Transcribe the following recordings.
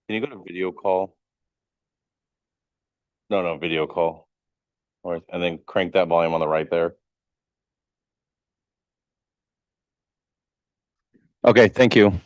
Can you go to video call? No, video call. Or, and then crank that volume on the right there. Okay, thank you.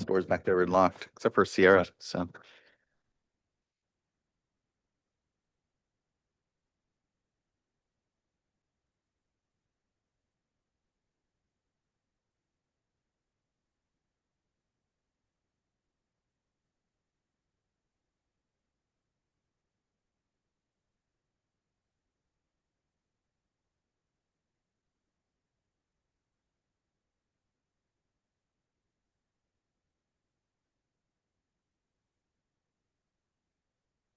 doors back there were locked, except for Sierra, so.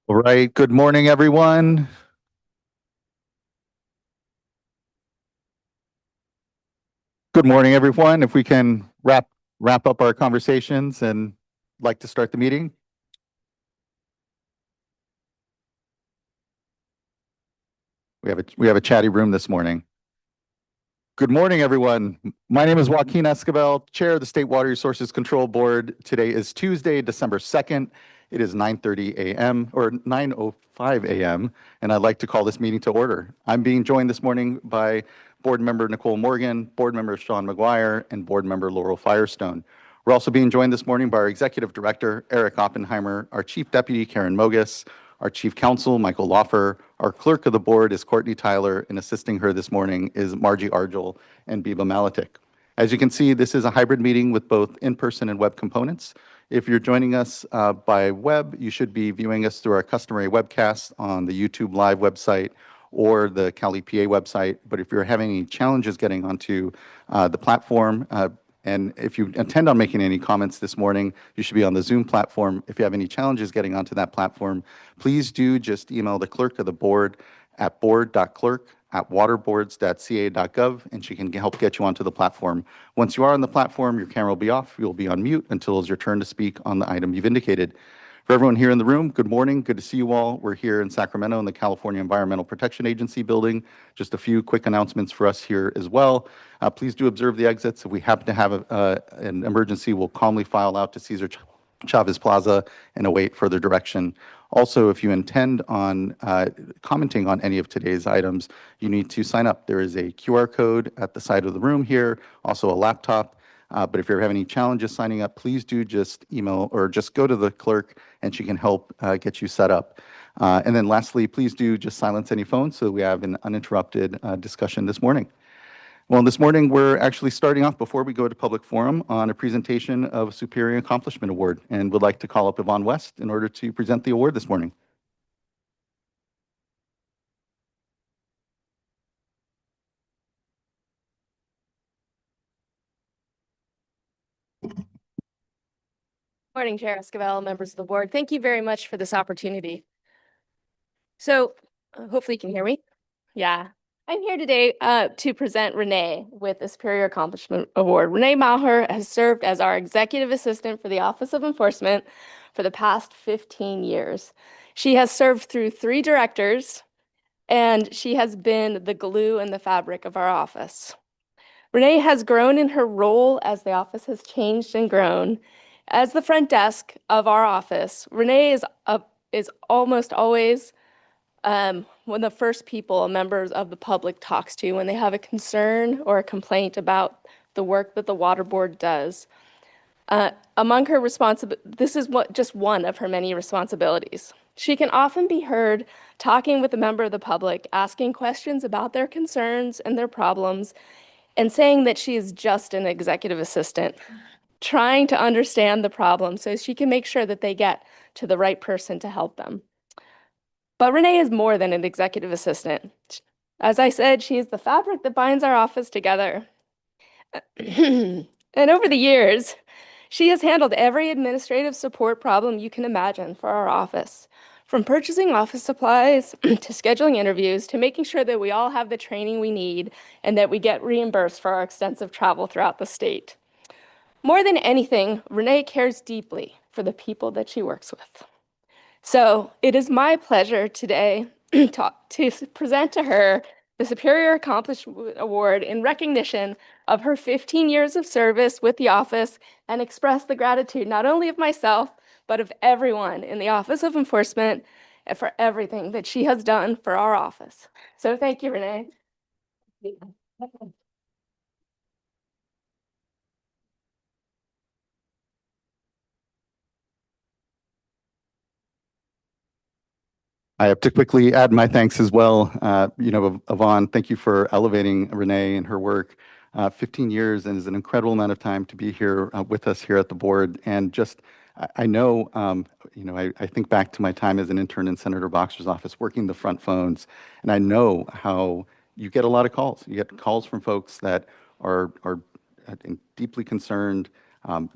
All right, good morning, everyone. Good morning, everyone. If we can wrap up our conversations and like to start the meeting. We have a chatty room this morning. Good morning, everyone. My name is Joaquin Escobar, Chair of the State Water Resources Control Board. Today is Tuesday, December 2nd. It is 9:30 a.m. or 9:05 a.m. and I'd like to call this meeting to order. I'm being joined this morning by Board Member Nicole Morgan, Board Member Sean McGuire, and Board Member Laurel Firestone. We're also being joined this morning by our Executive Director, Eric Oppenheimer, our Chief Deputy, Karen Mogus, our Chief Counsel, Michael Loffer. Our Clerk of the Board is Courtney Tyler, and assisting her this morning is Margie Argel and Biba Malatik. As you can see, this is a hybrid meeting with both in-person and web components. If you're joining us by web, you should be viewing us through our customary webcast on the YouTube Live website or the Cal EPA website. But if you're having any challenges getting onto the platform, and if you intend on making any comments this morning, you should be on the Zoom platform. If you have any challenges getting onto that platform, please do just email the clerk of the board at board.clerk@waterboards.ca.gov, and she can help get you onto the platform. Once you are on the platform, your camera will be off. You'll be on mute until it's your turn to speak on the item you've indicated. For everyone here in the room, good morning. Good to see you all. We're here in Sacramento in the California Environmental Protection Agency building. Just a few quick announcements for us here as well. Please do observe the exits. If we happen to have an emergency, we'll calmly file out to Cesar Chavez Plaza and await further direction. Also, if you intend on commenting on any of today's items, you need to sign up. There is a QR code at the side of the room here, also a laptop. But if you're having any challenges signing up, please do just email or just go to the clerk and she can help get you set up. And then lastly, please do just silence any phones so we have an uninterrupted discussion this morning. Well, this morning we're actually starting off before we go to public forum on a presentation of Superior Accomplishment Award, and would like to call up Yvonne West in order to present the award this morning. Morning, Chair Escobar, members of the board. Thank you very much for this opportunity. So hopefully you can hear me. Yeah, I'm here today to present Renee with the Superior Accomplishment Award. Renee Maher has served as our Executive Assistant for the Office of Enforcement for the past 15 years. She has served through 3 directors, and she has been the glue and the fabric of our office. Renee has grown in her role as the office has changed and grown. As the front desk of our office, Renee is almost always one of the first people members of the public talks to when they have a concern or a complaint about the work that the water board does. Among her this is just one of her many responsibilities. She can often be heard talking with a member of the public, asking questions about their concerns and their problems, and saying that she is just an executive assistant, trying to understand the problem so she can make sure that they get to the right person to help them. But Renee is more than an executive assistant. As I said, she is the fabric that binds our office together. And over the years, she has handled every administrative support problem you can imagine for our office, from purchasing office supplies to scheduling interviews to making sure that we all have the training we need and that we get reimbursed for our extensive travel throughout the state. More than anything, Renee cares deeply for the people that she works with. So it is my pleasure today to present to her the Superior Accomplishment Award in recognition of her 15 years of service with the office, and express the gratitude not only of myself, but of everyone in the Office of Enforcement and for everything that she has done for our office. So thank you, Renee. I have to quickly add my thanks as well. Yvonne, thank you for elevating Renee and her work. 15 years and is an incredible amount of time to be here with us here at the board. And just, I know, I think back to my time as an intern in Senator Boxer's office working the front phones, and I know how you get a lot of calls. You get calls from folks that are deeply concerned,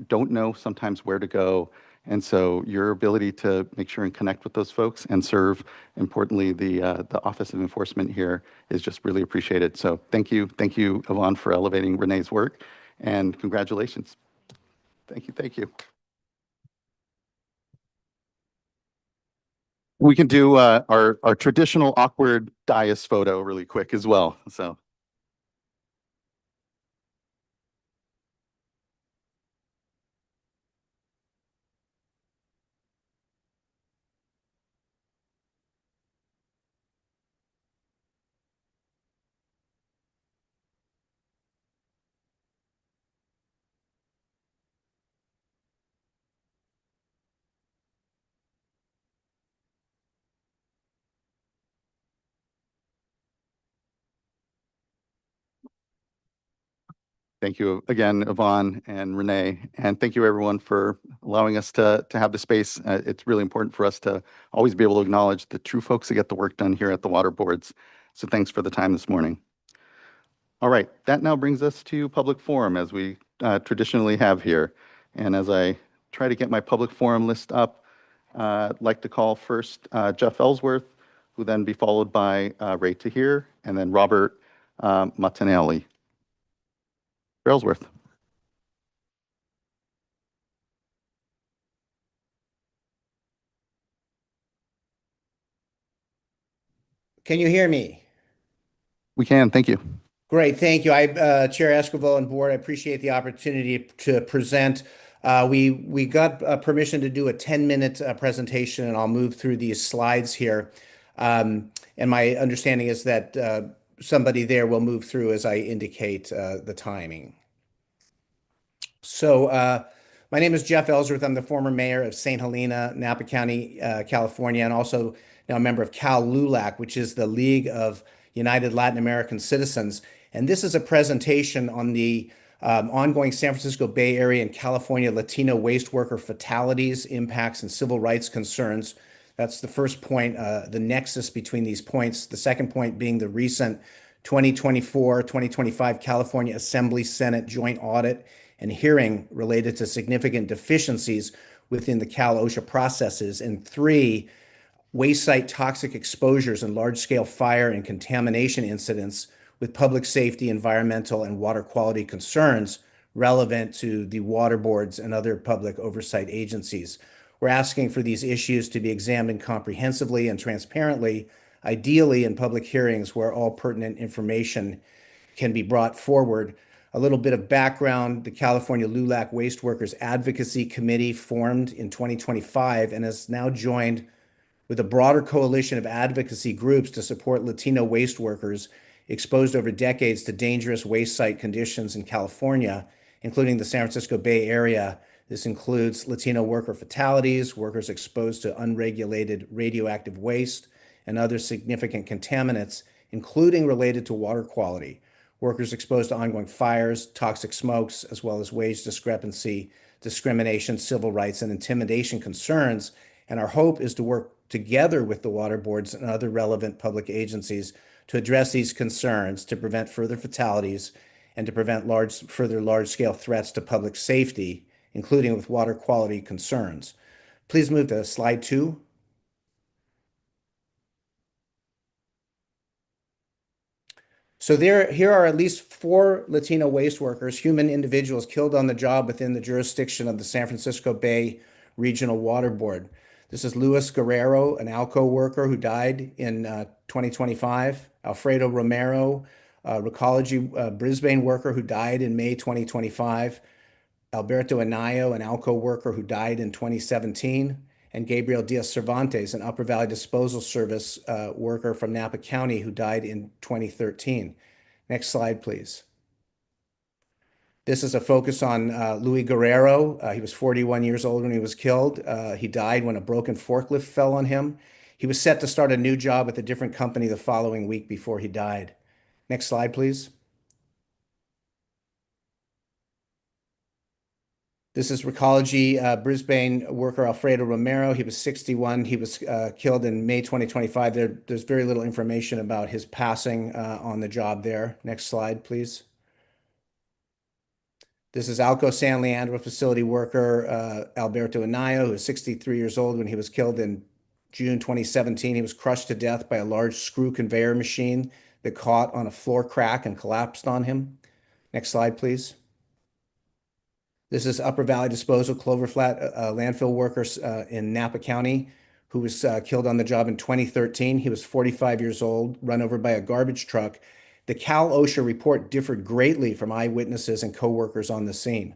don't know sometimes where to go. And so your ability to make sure and connect with those folks and serve, importantly, the Office of Enforcement here is just really appreciated. So thank you, Yvonne, for elevating Renee's work, and congratulations. Thank you, thank you. We can do our traditional awkward dais photo really quick as well. So. Thank you again, Yvonne and Renee, and thank you everyone for allowing us to have the space. It's really important for us to always be able to acknowledge the true folks that get the work done here at the water boards. So thanks for the time this morning. All right, that now brings us to public forum as we traditionally have here. And as I try to get my public forum list up, I'd like to call first Jeff Ellsworth, who then be followed by Ray Tahir, and then Robert Martinelli. Ellsworth. Can you hear me? We can, thank you. Great, thank you. Chair Esquivel and board, I appreciate the opportunity to present. We got permission to do a 10-minute presentation, and I'll move through these slides here. And my understanding is that somebody there will move through as I indicate the timing. So my name is Jeff Ellsworth. I'm the former mayor of St. Helena, Napa County, California, and also now a member of Cal-LULAC, which is the League of United Latin American Citizens. And this is a presentation on the ongoing San Francisco Bay Area and California Latino waste worker fatalities, impacts, and civil rights concerns. That's the first point, the nexus between these points. The second point being the recent 2024-2025 California Assembly Senate joint audit and hearing related to significant deficiencies within the Cal-OSHA processes. And three, waste site toxic exposures and large-scale fire and contamination incidents with public safety, environmental, and water quality concerns relevant to the water boards and other public oversight agencies. We're asking for these issues to be examined comprehensively and transparently, ideally in public hearings where all pertinent information can be brought forward. A little bit of background: the California LULAC Waste Workers Advocacy Committee formed in 2025 and has now joined with a broader coalition of advocacy groups to support Latino waste workers exposed over decades to dangerous waste site conditions in California, including the San Francisco Bay Area. This includes Latino worker fatalities, workers exposed to unregulated radioactive waste, and other significant contaminants, including related to water quality, workers exposed to ongoing fires, toxic smokes, as well as wage discrepancy, discrimination, civil rights, and intimidation concerns. And our hope is to work together with the water boards and other relevant public agencies to address these concerns, to prevent further fatalities, and to prevent further large-scale threats to public safety, including with water quality concerns. Please move to slide 2. So here are at least 4 Latino waste workers, human individuals, killed on the job within the jurisdiction of the San Francisco Bay Regional Water Board. This is Luis Guerrero, an ALCO worker who died in 2025. Alfredo Romero, a Recology Brisbane worker who died in May 2025. Alberto Anayo, an ALCO worker who died in 2017. And Gabriel Diaz Cervantes, an Upper Valley Disposal Service worker from Napa County who died in 2013. Next slide, please. This is a focus on Luis Guerrero. He was 41 years old when he was killed. He died when a broken forklift fell on him. He was set to start a new job with a different company the following week before he died. Next slide, please. This is Recology Brisbane worker Alfredo Romero. He was 61. He was killed in May 2025. There's very little information about his passing on the job there. Next slide, please. This is Alco San Leandro facility worker Alberto Anaya, who was 63 years old when he was killed in June 2017. He was crushed to death by a large screw conveyor machine that caught on a floor crack and collapsed on him. Next slide, please. This is Upper Valley Disposal Clover Flat landfill workers in Napa County who was killed on the job in 2013. He was 45 years old, run over by a garbage truck. The Cal OSHA report differed greatly from eyewitnesses and coworkers on the scene.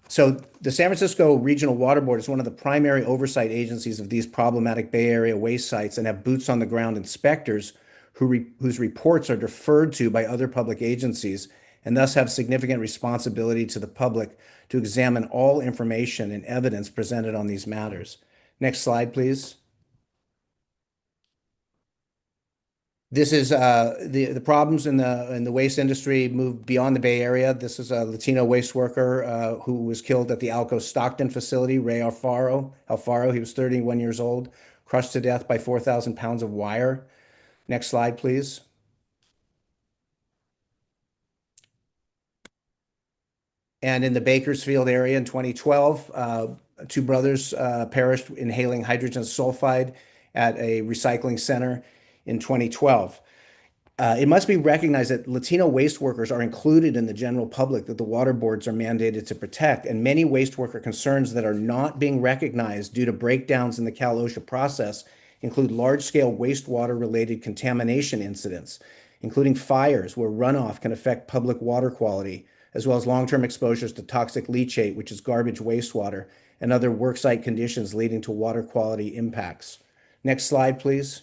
So the San Francisco Regional Water Board is one of the primary oversight agencies of these problematic Bay Area waste sites and have boots on the ground inspectors whose reports are deferred to by other public agencies and thus have significant responsibility to the public to examine all information and evidence presented on these matters. Next slide, please. This is the problems in the waste industry moved beyond the Bay Area. This is a Latino waste worker who was killed at the Alco Stockton facility, Ray Alfaro. He was 31 years old, crushed to death by 4,000 pounds of wire. Next slide, please. And in the Bakersfield area in 2012, two brothers perished inhaling hydrogen sulfide at a recycling center in 2012. It must be recognized that Latino waste workers are included in the general public that the water boards are mandated to protect, and many waste worker concerns that are not being recognized due to breakdowns in the Cal OSHA process include large-scale wastewater-related contamination incidents, including fires where runoff can affect public water quality, as well as long-term exposures to toxic leachate, which is garbage wastewater, and other worksite conditions leading to water quality impacts. Next slide, please.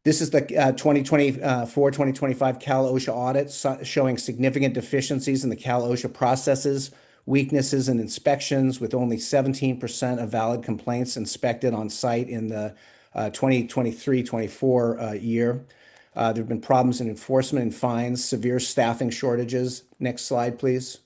This is the 2024-2025 Cal OSHA audit showing significant deficiencies in the Cal OSHA processes, weaknesses in inspections, with only 17% of valid complaints inspected on site in the 2023-24 year. There have been problems in enforcement and fines, severe staffing shortages. Next slide, please.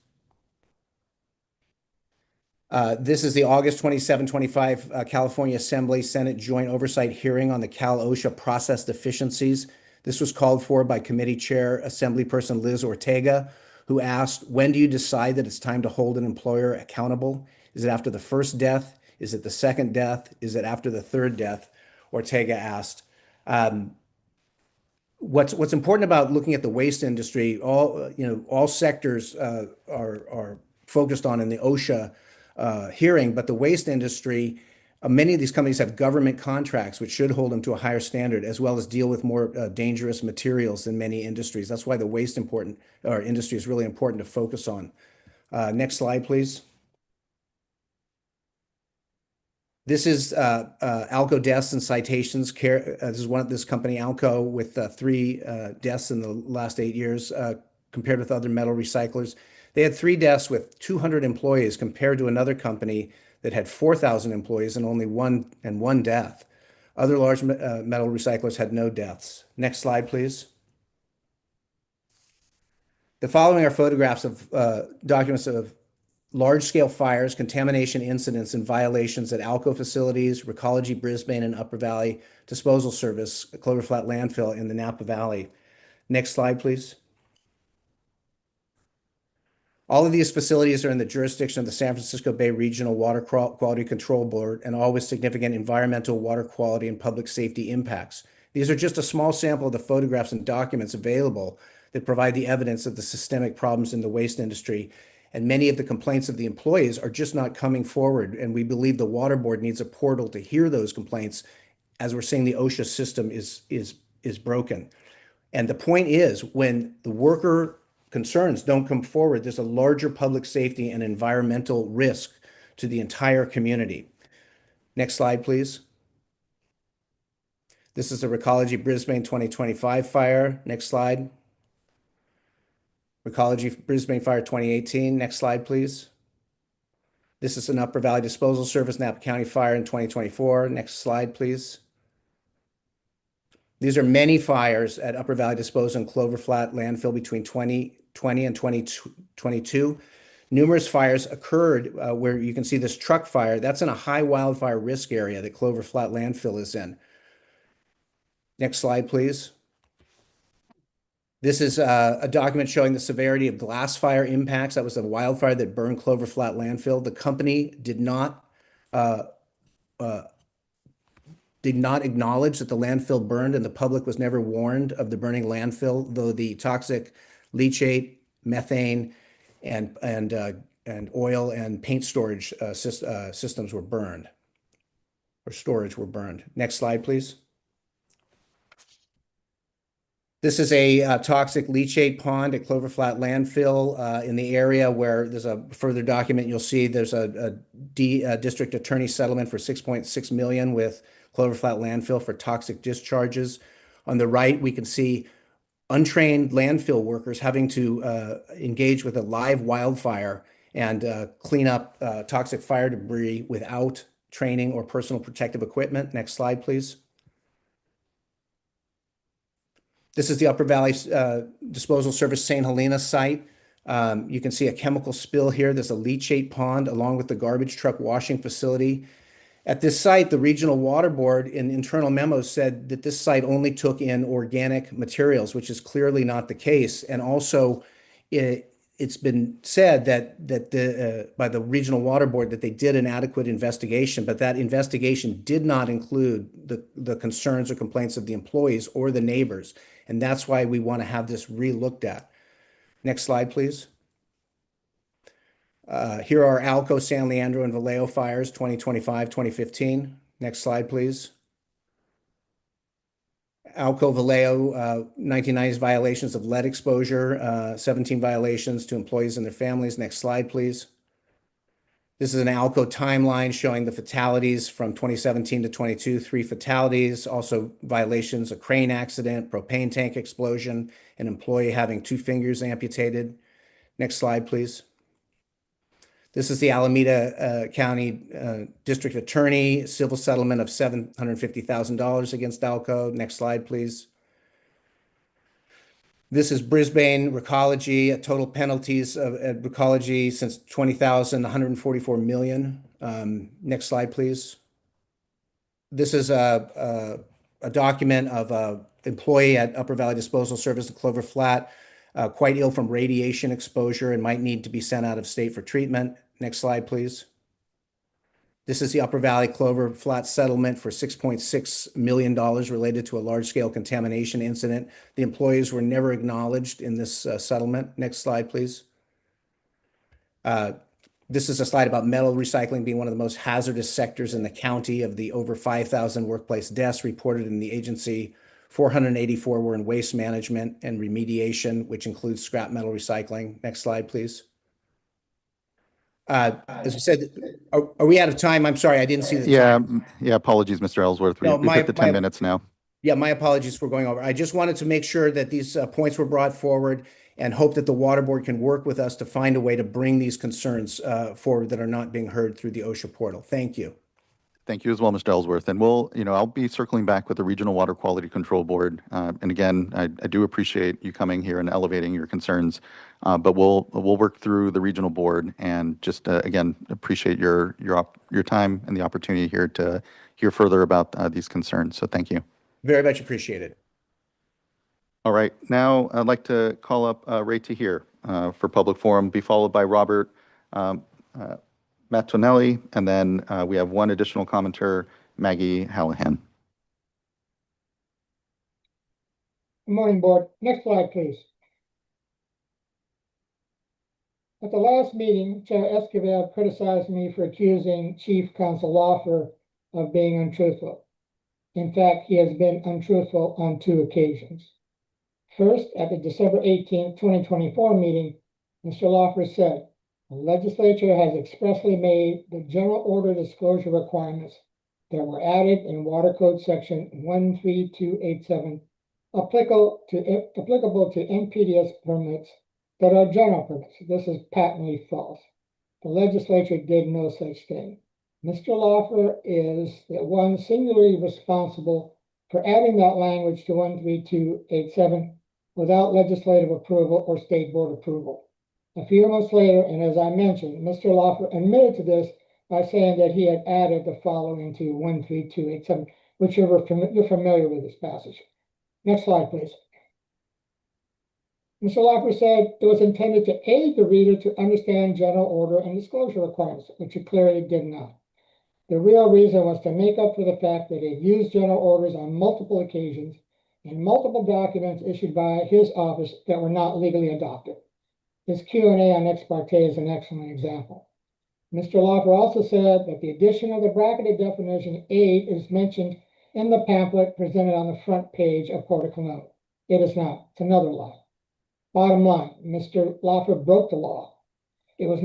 This is the August 27-25 California Assembly Senate Joint Oversight Hearing on the Cal OSHA process deficiencies. This was called for by Committee Chair Assemblyperson Liz Ortega, who asked, when do you decide that it's time to hold an employer accountable? Is it after the first death? Is it the second death? Is it after the third death? Ortega asked. What's important about looking at the waste industry, all sectors are focused on in the OSHA hearing, but the waste industry, many of these companies have government contracts, which should hold them to a higher standard, as well as deal with more dangerous materials than many industries. That's why the waste industry is really important to focus on. Next slide, please. This is Alco deaths and citations. This is this company, Alco, with 3 deaths in the last 8 years compared with other metal recyclers. They had 3 deaths with 200 employees compared to another company that had 4,000 employees and only one death. Other large metal recyclers had no deaths. Next slide, please. The following are photographs of documents of large-scale fires, contamination incidents, and violations at Alco facilities, Recology Brisbane, and Upper Valley Disposal Service, Clover Flat Landfill in the Napa Valley. Next slide, please. All of these facilities are in the jurisdiction of the San Francisco Bay Regional Water Quality Control Board and all with significant environmental, water quality, and public safety impacts. These are just a small sample of the photographs and documents available that provide the evidence of the systemic problems in the waste industry. And many of the complaints of the employees are just not coming forward. And we believe the Water Board needs a portal to hear those complaints, as we're seeing the OSHA system is broken. And the point is, when the worker concerns don't come forward, there's a larger public safety and environmental risk to the entire community. Next slide, please. This is the Recology Brisbane 2025 fire. Next slide. Recology Brisbane Fire 2018. Next slide, please. This is an Upper Valley Disposal Service Napa County Fire in 2024. Next slide, please. These are many fires at Upper Valley Disposal and Clover Flat landfill between 2020 and 2022. Numerous fires occurred where you can see this truck fire. That's in a high wildfire risk area that Clover Flat landfill is in. Next slide, please. This is a document showing the severity of glass fire impacts. That was a wildfire that burned Clover Flat landfill. The company did not acknowledge that the landfill burned, and the public was never warned of the burning landfill, though the toxic leachate, methane, and oil and paint storage systems were burned, or storage were burned. Next slide, please. This is a toxic leachate pond at Clover Flat landfill in the area where there's a further document. You'll see there's a district attorney settlement for $6.6 million with Clover Flat landfill for toxic discharges. On the right, we can see untrained landfill workers having to engage with a live wildfire and clean up toxic fire debris without training or personal protective equipment. Next slide, please. This is the Upper Valley Disposal Service St. Helena site. You can see a chemical spill here. There's a leachate pond along with the garbage truck washing facility. At this site, the Regional Water Board in internal memos said that this site only took in organic materials, which is clearly not the case. And also, it's been said that by the Regional Water Board that they did an adequate investigation, but that investigation did not include the concerns or complaints of the employees or the neighbors. And that's why we want to have this re-looked at. Next slide, please. Here are Alco, San Leandro, and Vallejo fires, 2025, 2015. Next slide, please. Alco, Vallejo, 1990s violations of lead exposure, 17 violations to employees and their families. Next slide, please. This is an Alco timeline showing the fatalities from 2017 to 22, 3 fatalities, also violations, a crane accident, propane tank explosion, an employee having 2 fingers amputated. Next slide, please. This is the Alameda County District Attorney, civil settlement of $750,000 against Alco. Next slide, please. This is Brisbane Recology, total penalties at Recology since 20,000, $144 million. Next slide, please. This is a document of an employee at Upper Valley Disposal Service in Clover Flat, quite ill from radiation exposure and might need to be sent out of state for treatment. Next slide, please. This is the Upper Valley Clover Flat settlement for $6.6 million related to a large-scale contamination incident. The employees were never acknowledged in this settlement. Next slide, please. This is a slide about metal recycling being one of the most hazardous sectors in the county. Of the over 5,000 workplace deaths reported in the agency, 484 were in waste management and remediation, which includes scrap metal recycling. Next slide, please. As we said, are we out of time? I'm sorry, I didn't see the time. Yeah, apologies, Mr. Ellsworth. No, We've hit the 10 minutes now. Yeah, my apologies for going over. I just wanted to make sure that these points were brought forward and hope that the Water Board can work with us to find a way to bring these concerns forward that are not being heard through the OSHA portal. Thank you. Thank you as well, Mr. Ellsworth. And I'll be circling back with the Regional Water Quality Control Board. And again, I do appreciate you coming here and elevating your concerns. But we'll work through the regional board and just again appreciate your time and the opportunity here to hear further about these concerns. So thank you. Very much appreciated. All right, now I'd like to call up Ray Tahir for public forum, be followed by Robert Mattonelli, and then we have one additional commenter, Maggie Hallahan. Good morning, board. Next slide, please. At the last meeting, Chair Esquivel criticized me for accusing Chief Counsel Lawfer of being untruthful. In fact, he has been untruthful on 2 occasions. First, at the December 18, 2024 meeting, Mr. Lawfer said, the legislature has expressly made the general order disclosure requirements that were added in Water Code Section 13287 applicable to NPDES permits that are general permits. This is patently false. The legislature did no such thing. Mr. Lawfer is the one singularly responsible for adding that language to 13287 without legislative approval or state board approval. A few months later, and as I mentioned, Mr. Lawfer admitted to this by saying that he had added the following to 13287, which you're familiar with this passage. Next slide, please. Mr. Lawfer said it was intended to aid the reader to understand general order and disclosure requirements, which it clearly did not. The real reason was to make up for the fact that it used general orders on multiple occasions and multiple documents issued by his office that were not legally adopted. His Q&A on ex parte is an excellent example. Mr. Lawfer also said that the addition of the bracketed definition aid is mentioned in the pamphlet presented on the front page of Port of Cologne. It is not. It's another lie. Bottom line, Mr. Lawfer broke the law. It was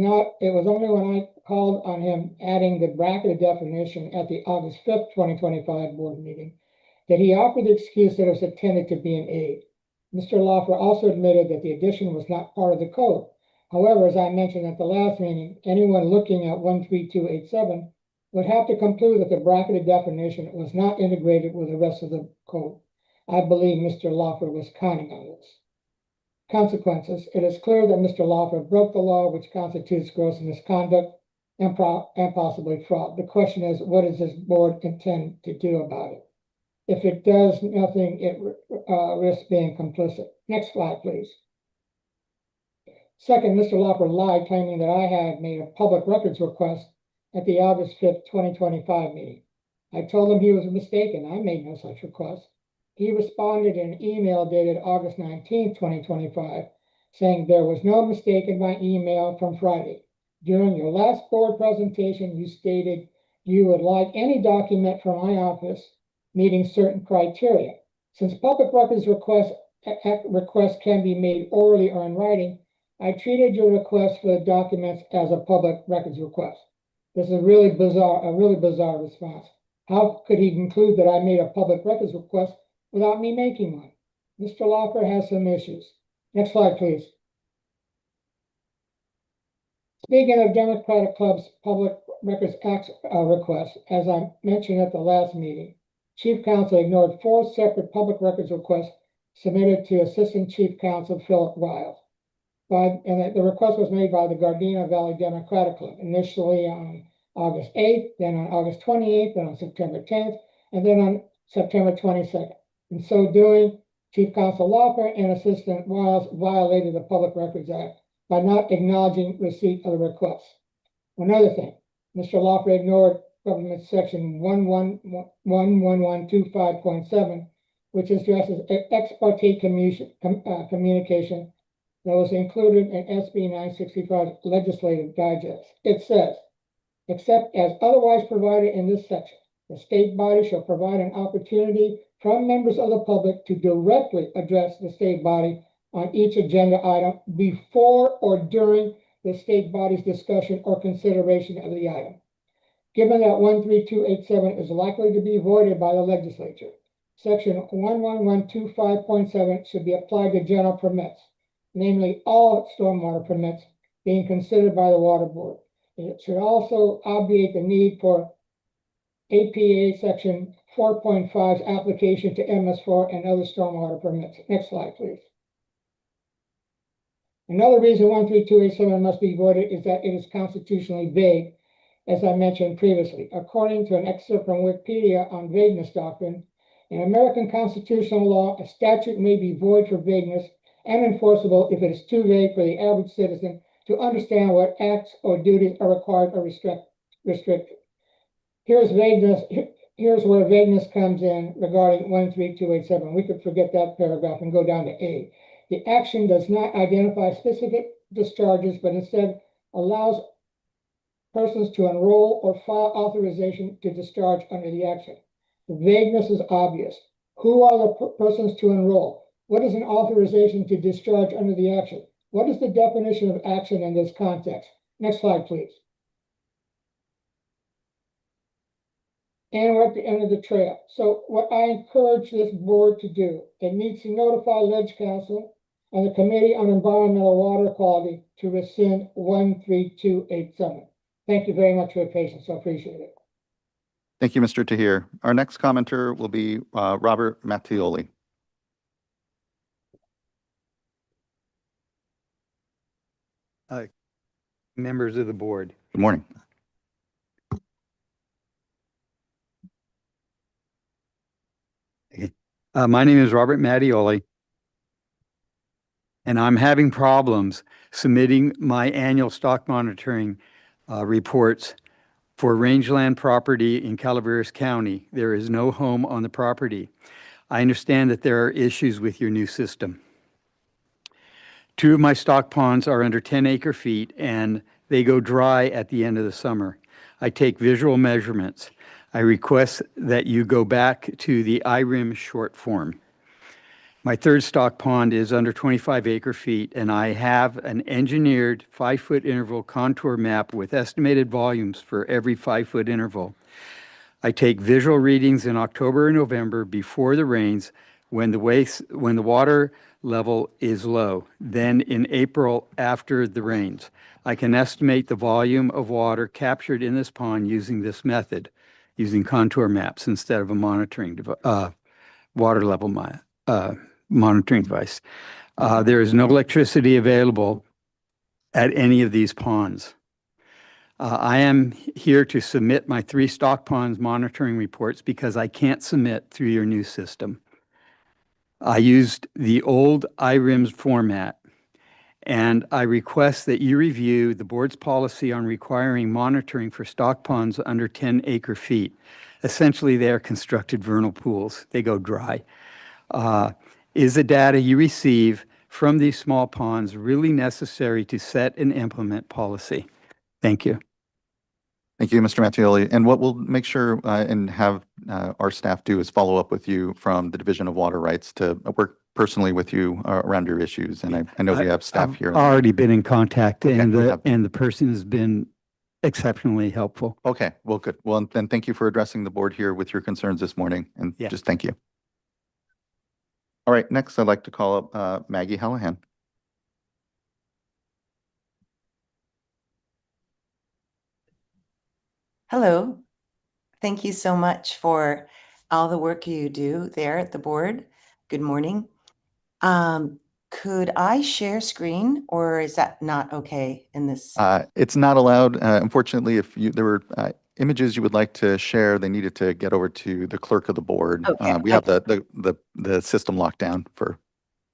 only when I called on him adding the bracketed definition at the August 5th, 2025 board meeting that he offered the excuse that it was intended to be an aid. Mr. Lawfer also admitted that the addition was not part of the code. However, as I mentioned at the last meeting, anyone looking at 13287 would have to conclude that the bracketed definition was not integrated with the rest of the code. I believe Mr. Lawfer was counting on this. Consequences. It is clear that Mr. Lawfer broke the law, which constitutes gross misconduct and possibly fraud. The question is, what does this board intend to do about it? If it does nothing, it risks being complicit. Next slide, please. Second, Mr. Lawfer lied, claiming that I had made a public records request at the August 5th, 2025 meeting. I told him he was mistaken. I made no such request. He responded in an email dated August 19th, 2025, saying there was no mistake in my email from Friday. During your last board presentation, you stated you would like any document from my office meeting certain criteria. Since public records requests can be made orally or in writing, I treated your request for the documents as a public records request. This is a really bizarre response. How could he conclude that I made a public records request without me making one? Mr. Lawfer has some issues. Next slide, please. Speaking of Democratic Club's public records act requests, as I mentioned at the last meeting, Chief Counsel ignored 4 separate public records requests submitted to Assistant Chief Counsel Philip Wiles. And the request was made by the Gardena Valley Democratic Club, initially on August 8th, then on August 28th, then on September 10th, and then on September 22nd. In so doing, Chief Counsel Lawfer and Assistant Wiles violated the Public Records Act by not acknowledging receipt of the request. Another thing, Mr. Lawfer ignored Government Section 11125.7, which addresses ex parte communication that was included in SB 965 Legislative Digest. It says, except as otherwise provided in this section, the state body shall provide an opportunity from members of the public to directly address the state body on each agenda item before or during the state body's discussion or consideration of the item. Given that 13287 is likely to be voided by the legislature, Section 11125.7 should be applied to general permits, namely all stormwater permits being considered by the Water Board. It should also obviate the need for APA Section 4.5's application to MS4 and other stormwater permits. Next slide, please. Another reason 13287 must be voided is that it is constitutionally vague, as I mentioned previously. According to an excerpt from Wikipedia on vagueness doctrine, in American constitutional law, a statute may be void for vagueness and enforceable if it is too vague for the average citizen to understand what acts or duties are required or restricted. Here's where vagueness comes in regarding 13287. We could forget that paragraph and go down to A. The action does not identify specific discharges, but instead allows persons to enroll or file authorization to discharge under the action. The vagueness is obvious. Who are the persons to enroll? What is an authorization to discharge under the action? What is the definition of action in this context? Next slide, please. And we're at the end of the trail. So what I encourage this board to do, it needs to notify Ledge Council and the Committee on Environmental Water Quality to rescind 13287. Thank you very much for your patience. I appreciate it. Thank you, Mr. Tahir. Our next commenter will be Robert Mattioli. Members of the board. Good morning. My name is Robert Mattioli, and I'm having problems submitting my annual stock monitoring reports for rangeland property in Calaveras County. There is no home on the property. I understand that there are issues with your new system. 2 of my stock ponds are under 10 acre feet and they go dry at the end of the summer. I take visual measurements. I request that you go back to the IRIM short form. My 3rd stock pond is under 25 acre feet and I have an engineered 5-foot interval contour map with estimated volumes for every 5-foot interval. I take visual readings in October and November before the rains when the water level is low, then in April after the rains. I can estimate the volume of water captured in this pond using this method, using contour maps instead of a monitoring water level monitoring device. There is no electricity available at any of these ponds. I am here to submit my 3 stock ponds monitoring reports because I can't submit through your new system. I used the old IRIMS format, and I request that you review the board's policy on requiring monitoring for stock ponds under 10 acre feet. Essentially, they are constructed vernal pools. They go dry. Is the data you receive from these small ponds really necessary to set and implement policy? Thank you. Thank you, Mr. Mattioli. And what we'll make sure and have our staff do is follow up with you from the Division of Water Rights to work personally with you around your issues. And I know we have staff here. I've already been in contact, Okay, and we have- the person has been exceptionally helpful. Okay, well, good. Well, then thank you for addressing the board here with your concerns this morning, and Yeah. just thank you. All right, next I'd like to call up Maggie Hallahan. Hello. Thank you so much for all the work you do there at the board. Good morning. Could I share screen or is that not okay in this? It's not allowed. Unfortunately, if there were images you would like to share, they needed to get over to the clerk of the board. Okay, We have the system locked down for.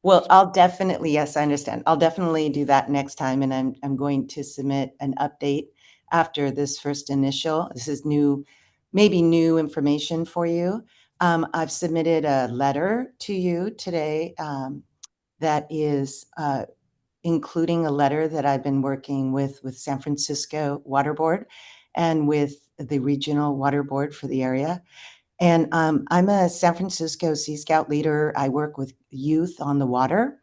Well, I'll definitely, yes, I understand. I'll definitely do that next time, and I'm going to submit an update after this first initial. This is new, maybe new information for you. I've submitted a letter to you today that is including a letter that I've been working with San Francisco Water Board and with the Regional Water Board for the area. And I'm a San Francisco Sea Scout leader. I work with youth on the water,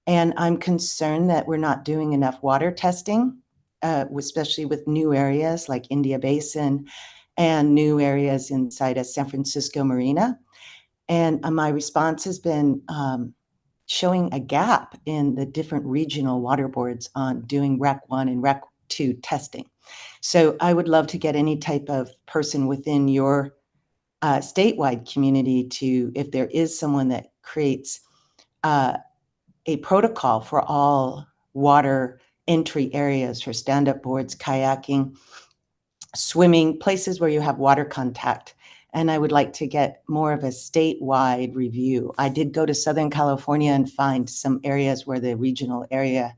and I'm concerned that we're not doing enough water testing, especially with new areas like India Basin and new areas inside of San Francisco Marina. And my response has been showing a gap in the different regional water boards on doing REC 1 and REC 2 testing. So I would love to get any type of person within your statewide community to, if there is someone that creates a protocol for all water entry areas for stand-up boards, kayaking, swimming, places where you have water contact. And I would like to get more of a statewide review. I did go to Southern California and find some areas where the regional area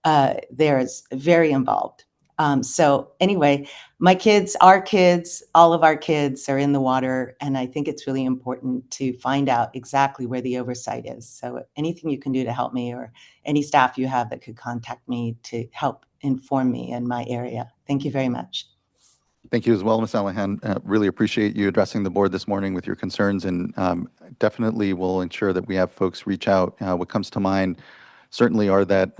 there is very involved. So anyway, my kids, our kids, all of our kids are in the water, and I think it's really important to find out exactly where the oversight is. So anything you can do to help me, or any staff you have that could contact me to help inform me in my area. Thank you very much. Thank you as well, Ms. Hallahan. Really appreciate you addressing the board this morning with your concerns, and definitely will ensure that we have folks reach out. What comes to mind certainly are that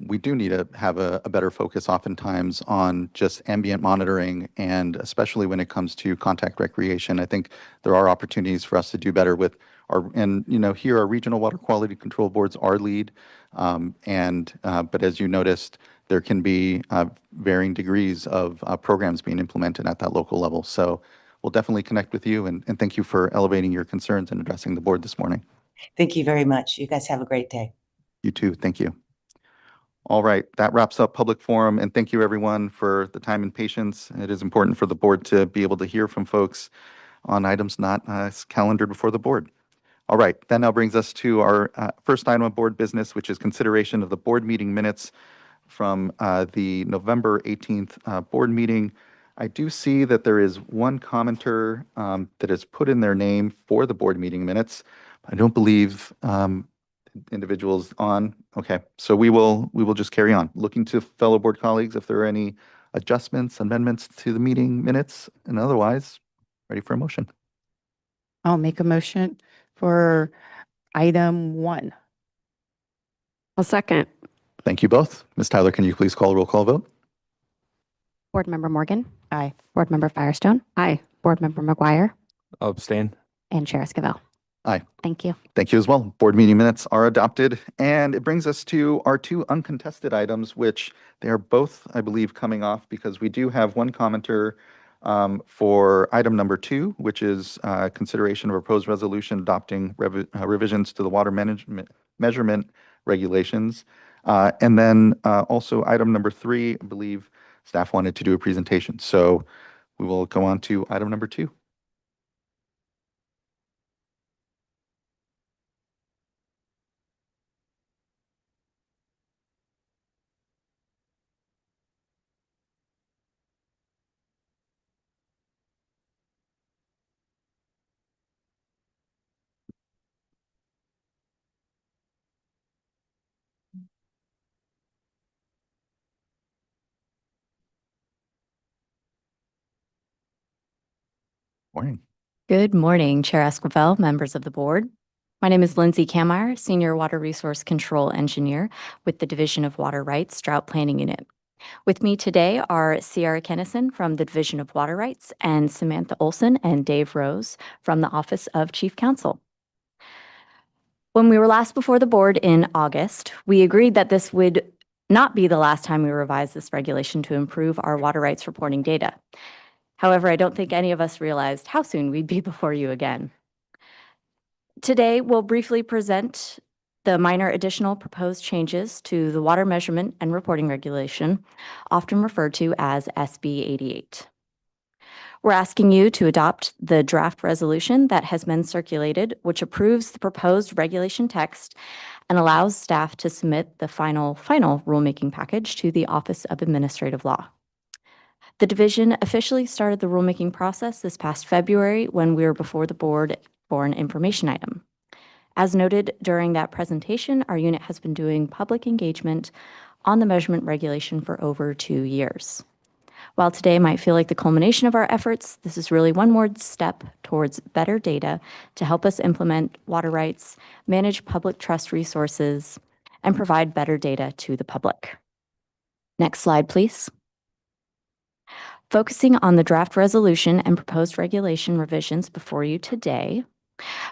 we do need to have a better focus oftentimes on just ambient monitoring, and especially when it comes to contact recreation. I think there are opportunities for us to do better with Here our regional water quality control boards are lead. But as you noticed, there can be varying degrees of programs being implemented at that local level. So we'll definitely connect with you, and thank you for elevating your concerns and addressing the board this morning. Thank you very much. You guys have a great day. You too. Thank you. All right, that wraps up public forum, and thank you everyone for the time and patience. It is important for the board to be able to hear from folks on items not calendared before the board. All right, that now brings us to our first item of board business, which is consideration of the board meeting minutes from the November 18th board meeting. I do see that there is one commenter that has put in their name for the board meeting minutes. I don't believe individuals on. Okay, so we will just carry on. Looking to fellow board colleagues if there are any adjustments, amendments to the meeting minutes, and otherwise, ready for a motion. I'll make a motion for item 1. I'll second. Thank you both. Ms. Tyler, can you please call a roll call vote? Board Member Morgan. Aye. Board Member Firestone. Aye. Board Member McGuire. Abstain. And Chair Esquivel. Aye. Thank you. Thank you as well. Board meeting minutes are adopted, and it brings us to our 2 uncontested items, which they are both, I believe, coming off because we do have one commenter for item number 2, which is consideration of proposed resolution adopting revisions to the water management measurement regulations. And then also item number 3, I believe staff wanted to do a presentation. So we will go on to item number 2. Morning. Good morning, Chair Esquivel, members of the board. My name is Lindsay Kammeyer, Senior Water Resource Control Engineer with the Division of Water Rights Drought Planning Unit. With me today are Ciara Kennison from the Division of Water Rights and Samantha Olson and Dave Rose from the Office of Chief Counsel. When we were last before the board in August, we agreed that this would not be the last time we revised this regulation to improve our water rights reporting data. However, I don't think any of us realized how soon we'd be before you again. Today, we'll briefly present the minor additional proposed changes to the Water Measurement and Reporting Regulation, often referred to as SB 88. We're asking you to adopt the draft resolution that has been circulated, which approves the proposed regulation text and allows staff to submit the final rulemaking package to the Office of Administrative Law. The division officially started the rulemaking process this past February when we were before the board for an information item. As noted during that presentation, our unit has been doing public engagement on the measurement regulation for over 2 years. While today might feel like the culmination of our efforts, this is really one more step towards better data to help us implement water rights, manage public trust resources, and provide better data to the public. Next slide, please. Focusing on the draft resolution and proposed regulation revisions before you today.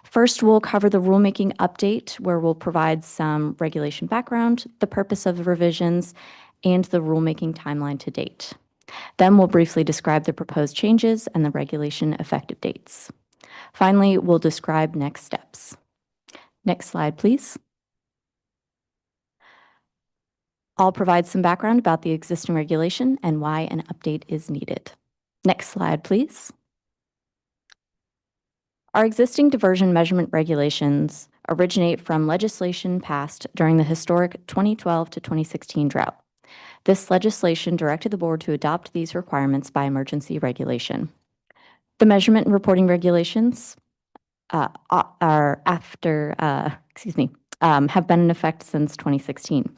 First, we'll cover the rulemaking update, where we'll provide some regulation background, the purpose of the revisions, and the rulemaking timeline to date. Then we'll briefly describe the proposed changes and the regulation effective dates. Finally, we'll describe next steps. Next slide, please. I'll provide some background about the existing regulation and why an update is needed. Next slide, please. Our existing diversion measurement regulations originate from legislation passed during the historic 2012 to 2016 drought. This legislation directed the board to adopt these requirements by emergency regulation. The measurement and reporting regulations have been in effect since 2016.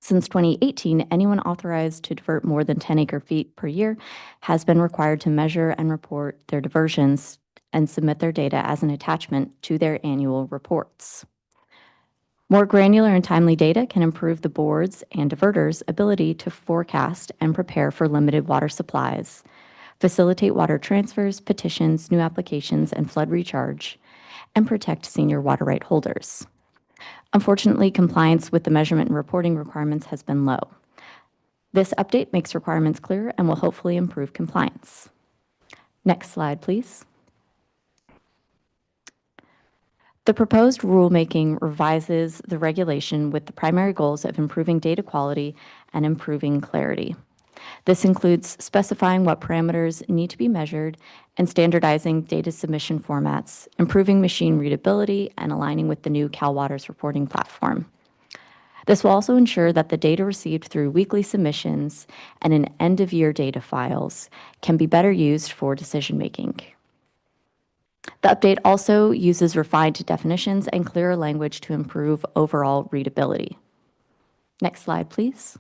Since 2018, anyone authorized to divert more than 10 acre-feet per year has been required to measure and report their diversions and submit their data as an attachment to their annual reports. More granular and timely data can improve the board's and diverters' ability to forecast and prepare for limited water supplies, facilitate water transfers, petitions, new applications, and flood recharge, and protect senior water right holders. Unfortunately, compliance with the measurement and reporting requirements has been low. This update makes requirements clear and will hopefully improve compliance. Next slide, please. The proposed rulemaking revises the regulation with the primary goals of improving data quality and improving clarity. This includes specifying what parameters need to be measured and standardizing data submission formats, improving machine readability, and aligning with the new CalWater's reporting platform. This will also ensure that the data received through weekly submissions and in end-of-year data files can be better used for decision-making. The update also uses refined definitions and clearer language to improve overall readability. Next slide, please.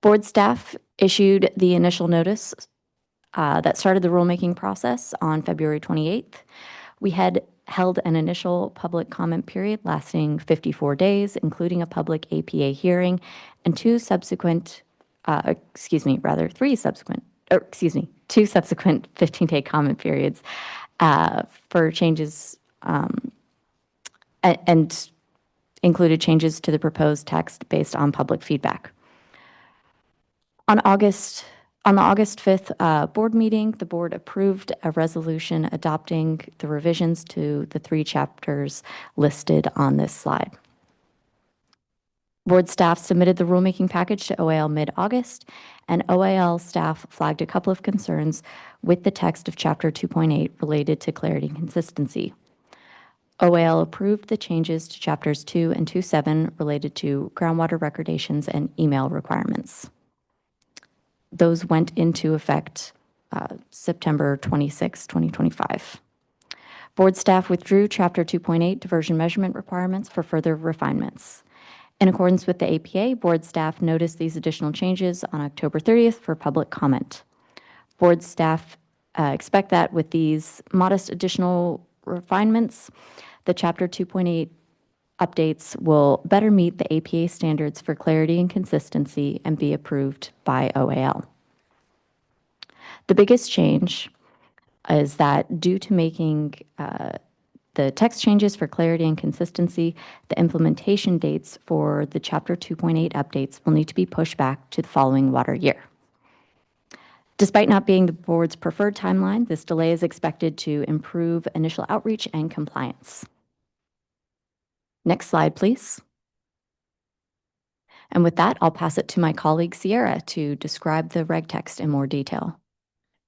Board staff issued the initial notice that started the rulemaking process on February 28th. We had held an initial public comment period lasting 54 days, including a public APA hearing, and two subsequent 15-day comment periods for changes and included changes to the proposed text based on public feedback. On the August 5th board meeting, the board approved a resolution adopting the revisions to the 3 chapters listed on this slide. Board staff submitted the rulemaking package to OAL mid-August, and OAL staff flagged a couple of concerns with the text of Chapter 2.8 related to clarity and consistency. OAL approved the changes to Chapters 2 and 2.7 related to groundwater recordations and email requirements. Those went into effect September 26, 2025. Board staff withdrew Chapter 2.8 diversion measurement requirements for further refinements. In accordance with the APA, board staff noticed these additional changes on October 30th for public comment. Board staff expect that with these modest additional refinements, the Chapter 2.8 updates will better meet the APA standards for clarity and consistency and be approved by OAL. The biggest change is that due to making the text changes for clarity and consistency, the implementation dates for the Chapter 2.8 updates will need to be pushed back to the following water year. Despite not being the board's preferred timeline, this delay is expected to improve initial outreach and compliance. Next slide, please. And with that, I'll pass it to my colleague Sierra to describe the reg text in more detail.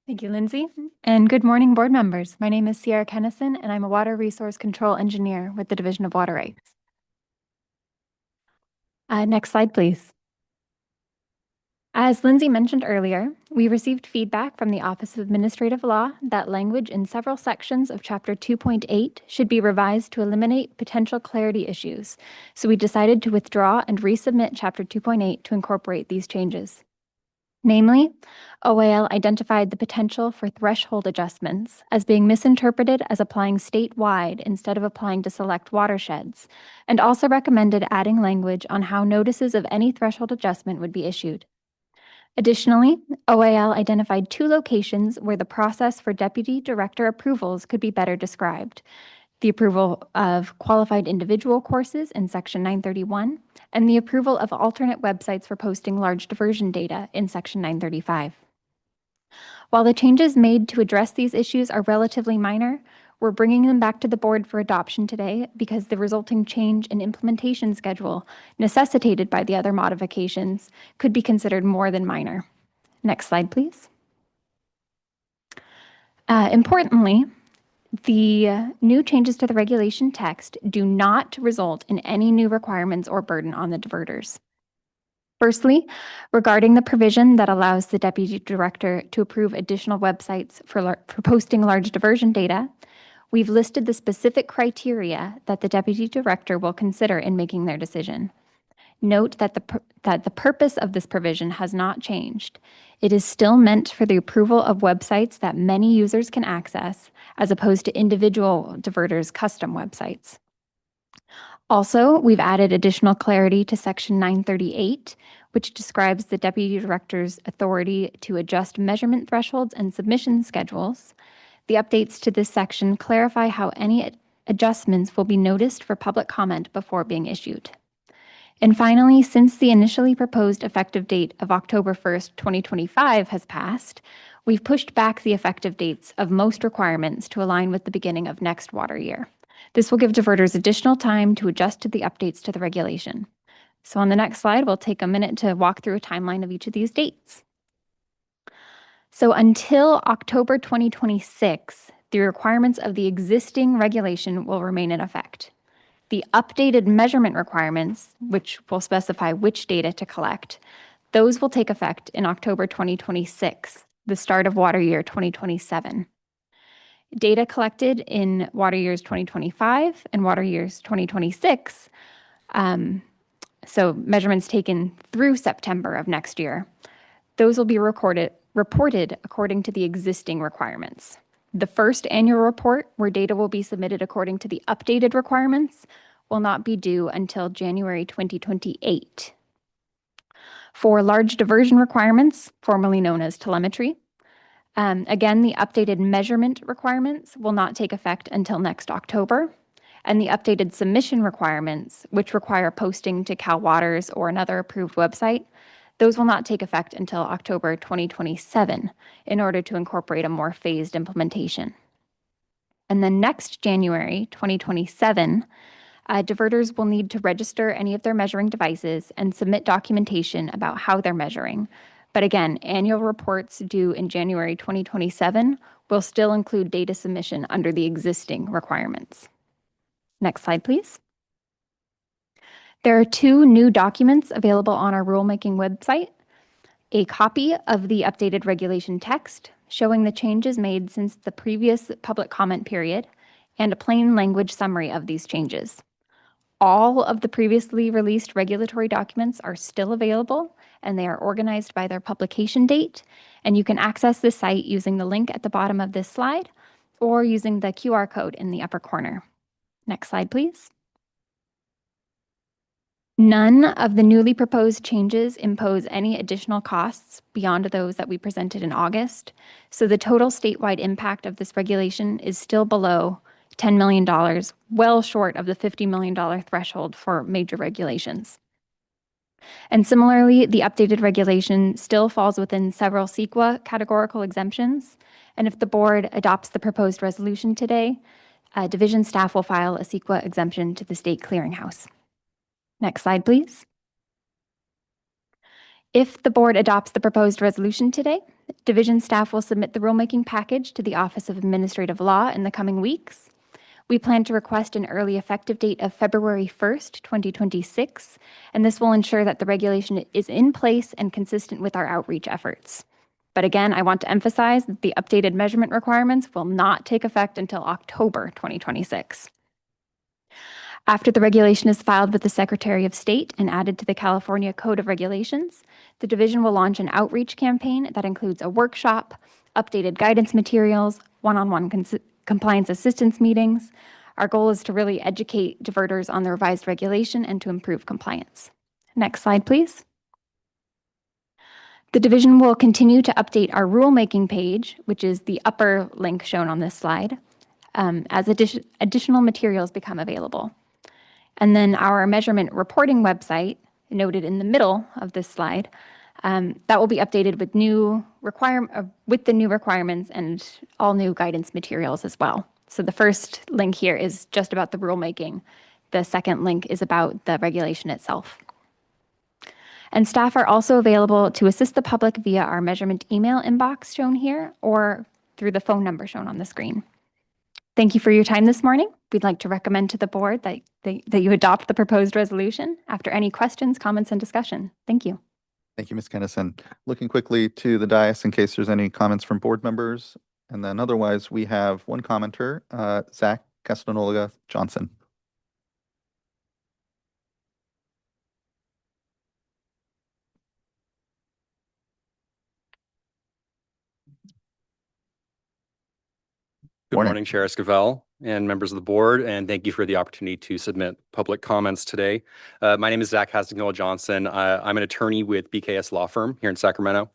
Thank you, Lindsay. And good morning, board members. My name is Sierra Kennison, and I'm a Water Resource Control Engineer with the Division of Water Rights. Next slide, please. As Lindsay mentioned earlier, we received feedback from the Office of Administrative Law that language in several sections of Chapter 2.8 should be revised to eliminate potential clarity issues, so we decided to withdraw and resubmit Chapter 2.8 to incorporate these changes. Namely, OAL identified the potential for threshold adjustments as being misinterpreted as applying statewide instead of applying to select watersheds, and also recommended adding language on how notices of any threshold adjustment would be issued. Additionally, OAL identified 2 locations where the process for deputy director approvals could be better described: the approval of qualified individual courses in Section 931, and the approval of alternate websites for posting large diversion data in Section 935. While the changes made to address these issues are relatively minor, we're bringing them back to the board for adoption today because the resulting change in implementation schedule necessitated by the other modifications could be considered more than minor. Next slide, please. Importantly, the new changes to the regulation text do not result in any new requirements or burden on the diverters. Firstly, regarding the provision that allows the deputy director to approve additional websites for posting large diversion data, we've listed the specific criteria that the deputy director will consider in making their decision. Note that the purpose of this provision has not changed. It is still meant for the approval of websites that many users can access, as opposed to individual diverters' custom websites. Also, we've added additional clarity to Section 938, which describes the deputy director's authority to adjust measurement thresholds and submission schedules. The updates to this section clarify how any adjustments will be noticed for public comment before being issued. And finally, since the initially proposed effective date of October 1st, 2025 has passed, we've pushed back the effective dates of most requirements to align with the beginning of next water year. This will give diverters additional time to adjust to the updates to the regulation. So on the next slide, we'll take a minute to walk through a timeline of each of these dates. So until October 2026, the requirements of the existing regulation will remain in effect. The updated measurement requirements, which will specify which data to collect, those will take effect in October 2026, the start of water year 2027. Data collected in water years 2025 and water years 2026, so measurements taken through September of next year, those will be reported according to the existing requirements. The first annual report, where data will be submitted according to the updated requirements, will not be due until January 2028. For large diversion requirements, formerly known as telemetry, again, the updated measurement requirements will not take effect until next October, and the updated submission requirements, which require posting to Cal Waters or another approved website, those will not take effect until October 2027 in order to incorporate a more phased implementation. And then next January 2027, diverters will need to register any of their measuring devices and submit documentation about how they're measuring. But again, annual reports due in January 2027 will still include data submission under the existing requirements. Next slide, please. There are two new documents available on our rulemaking website: a copy of the updated regulation text showing the changes made since the previous public comment period, and a plain language summary of these changes. All of the previously released regulatory documents are still available, and they are organized by their publication date, and you can access this site using the link at the bottom of this slide or using the QR code in the upper corner. Next slide, please. None of the newly proposed changes impose any additional costs beyond those that we presented in August, so the total statewide impact of this regulation is still below $10 million, well short of the $50 million threshold for major regulations. And similarly, the updated regulation still falls within several CEQA categorical exemptions, and if the board adopts the proposed resolution today, division staff will file a CEQA exemption to the state clearinghouse. Next slide, please. If the board adopts the proposed resolution today, division staff will submit the rulemaking package to the Office of Administrative Law in the coming weeks. We plan to request an early effective date of February 1st, 2026, and this will ensure that the regulation is in place and consistent with our outreach efforts. But again, I want to emphasize that the updated measurement requirements will not take effect until October 2026. After the regulation is filed with the Secretary of State and added to the California Code of Regulations, the division will launch an outreach campaign that includes a workshop, updated guidance materials, one-on-one compliance assistance meetings. Our goal is to really educate diverters on the revised regulation and to improve compliance. Next slide, please. The division will continue to update our rulemaking page, which is the upper link shown on this slide, as additional materials become available. And then our measurement reporting website, noted in the middle of this slide, that will be updated with the new requirements and all new guidance materials as well. So the first link here is just about the rulemaking. The second link is about the regulation itself. And staff are also available to assist the public via our measurement email inbox shown here or through the phone number shown on the screen. Thank you for your time this morning. We'd like to recommend to the board that you adopt the proposed resolution after any questions, comments, and discussion. Thank you. Thank you, Ms. Kennison. Looking quickly to the dais in case there's any comments from board members. And then otherwise, we have one commenter, Zach Castanolga Johnson. Good morning, Chair Esquivel and members of the board, and thank you for the opportunity to submit public comments today. My name is Zach Hastignola Johnson. I'm an attorney with BKS Law Firm here in Sacramento.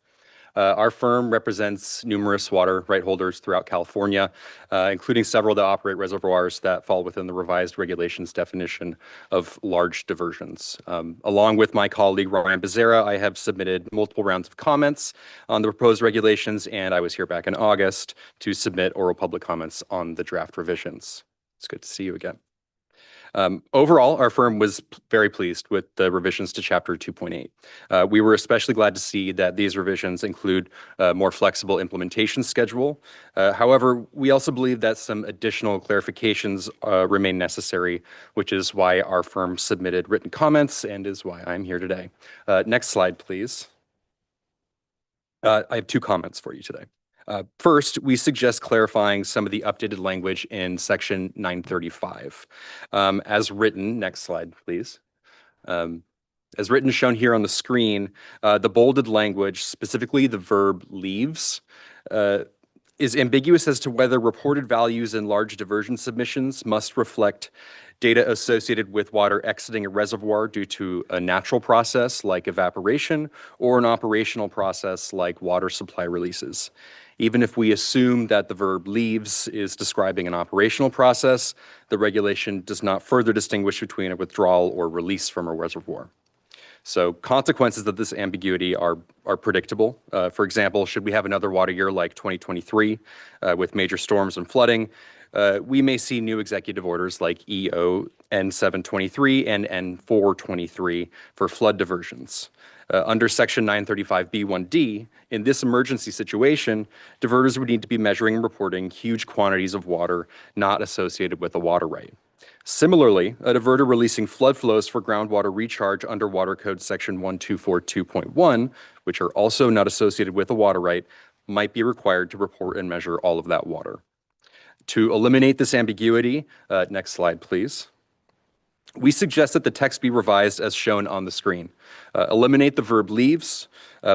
Our firm represents numerous water right holders throughout California, including several that operate reservoirs that fall within the revised regulations definition of large diversions. Along with my colleague Ryan Becerra, I have submitted multiple rounds of comments on the proposed regulations, and I was here back in August to submit oral public comments on the draft revisions. It's good to see you again. Overall, our firm was very pleased with the revisions to Chapter 2.8. We were especially glad to see that these revisions include a more flexible implementation schedule. However, we also believe that some additional clarifications remain necessary, which is why our firm submitted written comments and is why I'm here today. Next slide, please. I have two comments for you today. First, we suggest clarifying some of the updated language in section 935. As written, next slide, please. As written, shown here on the screen, the bolded language, specifically the verb leaves, is ambiguous as to whether reported values in large diversion submissions must reflect data associated with water exiting a reservoir due to a natural process like evaporation or an operational process like water supply releases. Even if we assume that the verb leaves is describing an operational process, the regulation does not further distinguish between a withdrawal or release from a reservoir. So consequences of this ambiguity are predictable. For example, should we have another water year like 2023 with major storms and flooding, we may see new executive orders like EO N723 and N423 for flood diversions. Under Section 935B1D, in this emergency situation, diverters would need to be measuring and reporting huge quantities of water not associated with a water right. Similarly, a diverter releasing flood flows for groundwater recharge under Water Code Section 1242.1, which are also not associated with a water right, might be required to report and measure all of that water. To eliminate this ambiguity, next slide, please. We suggest that the text be revised as shown on the screen. Eliminate the verb leaves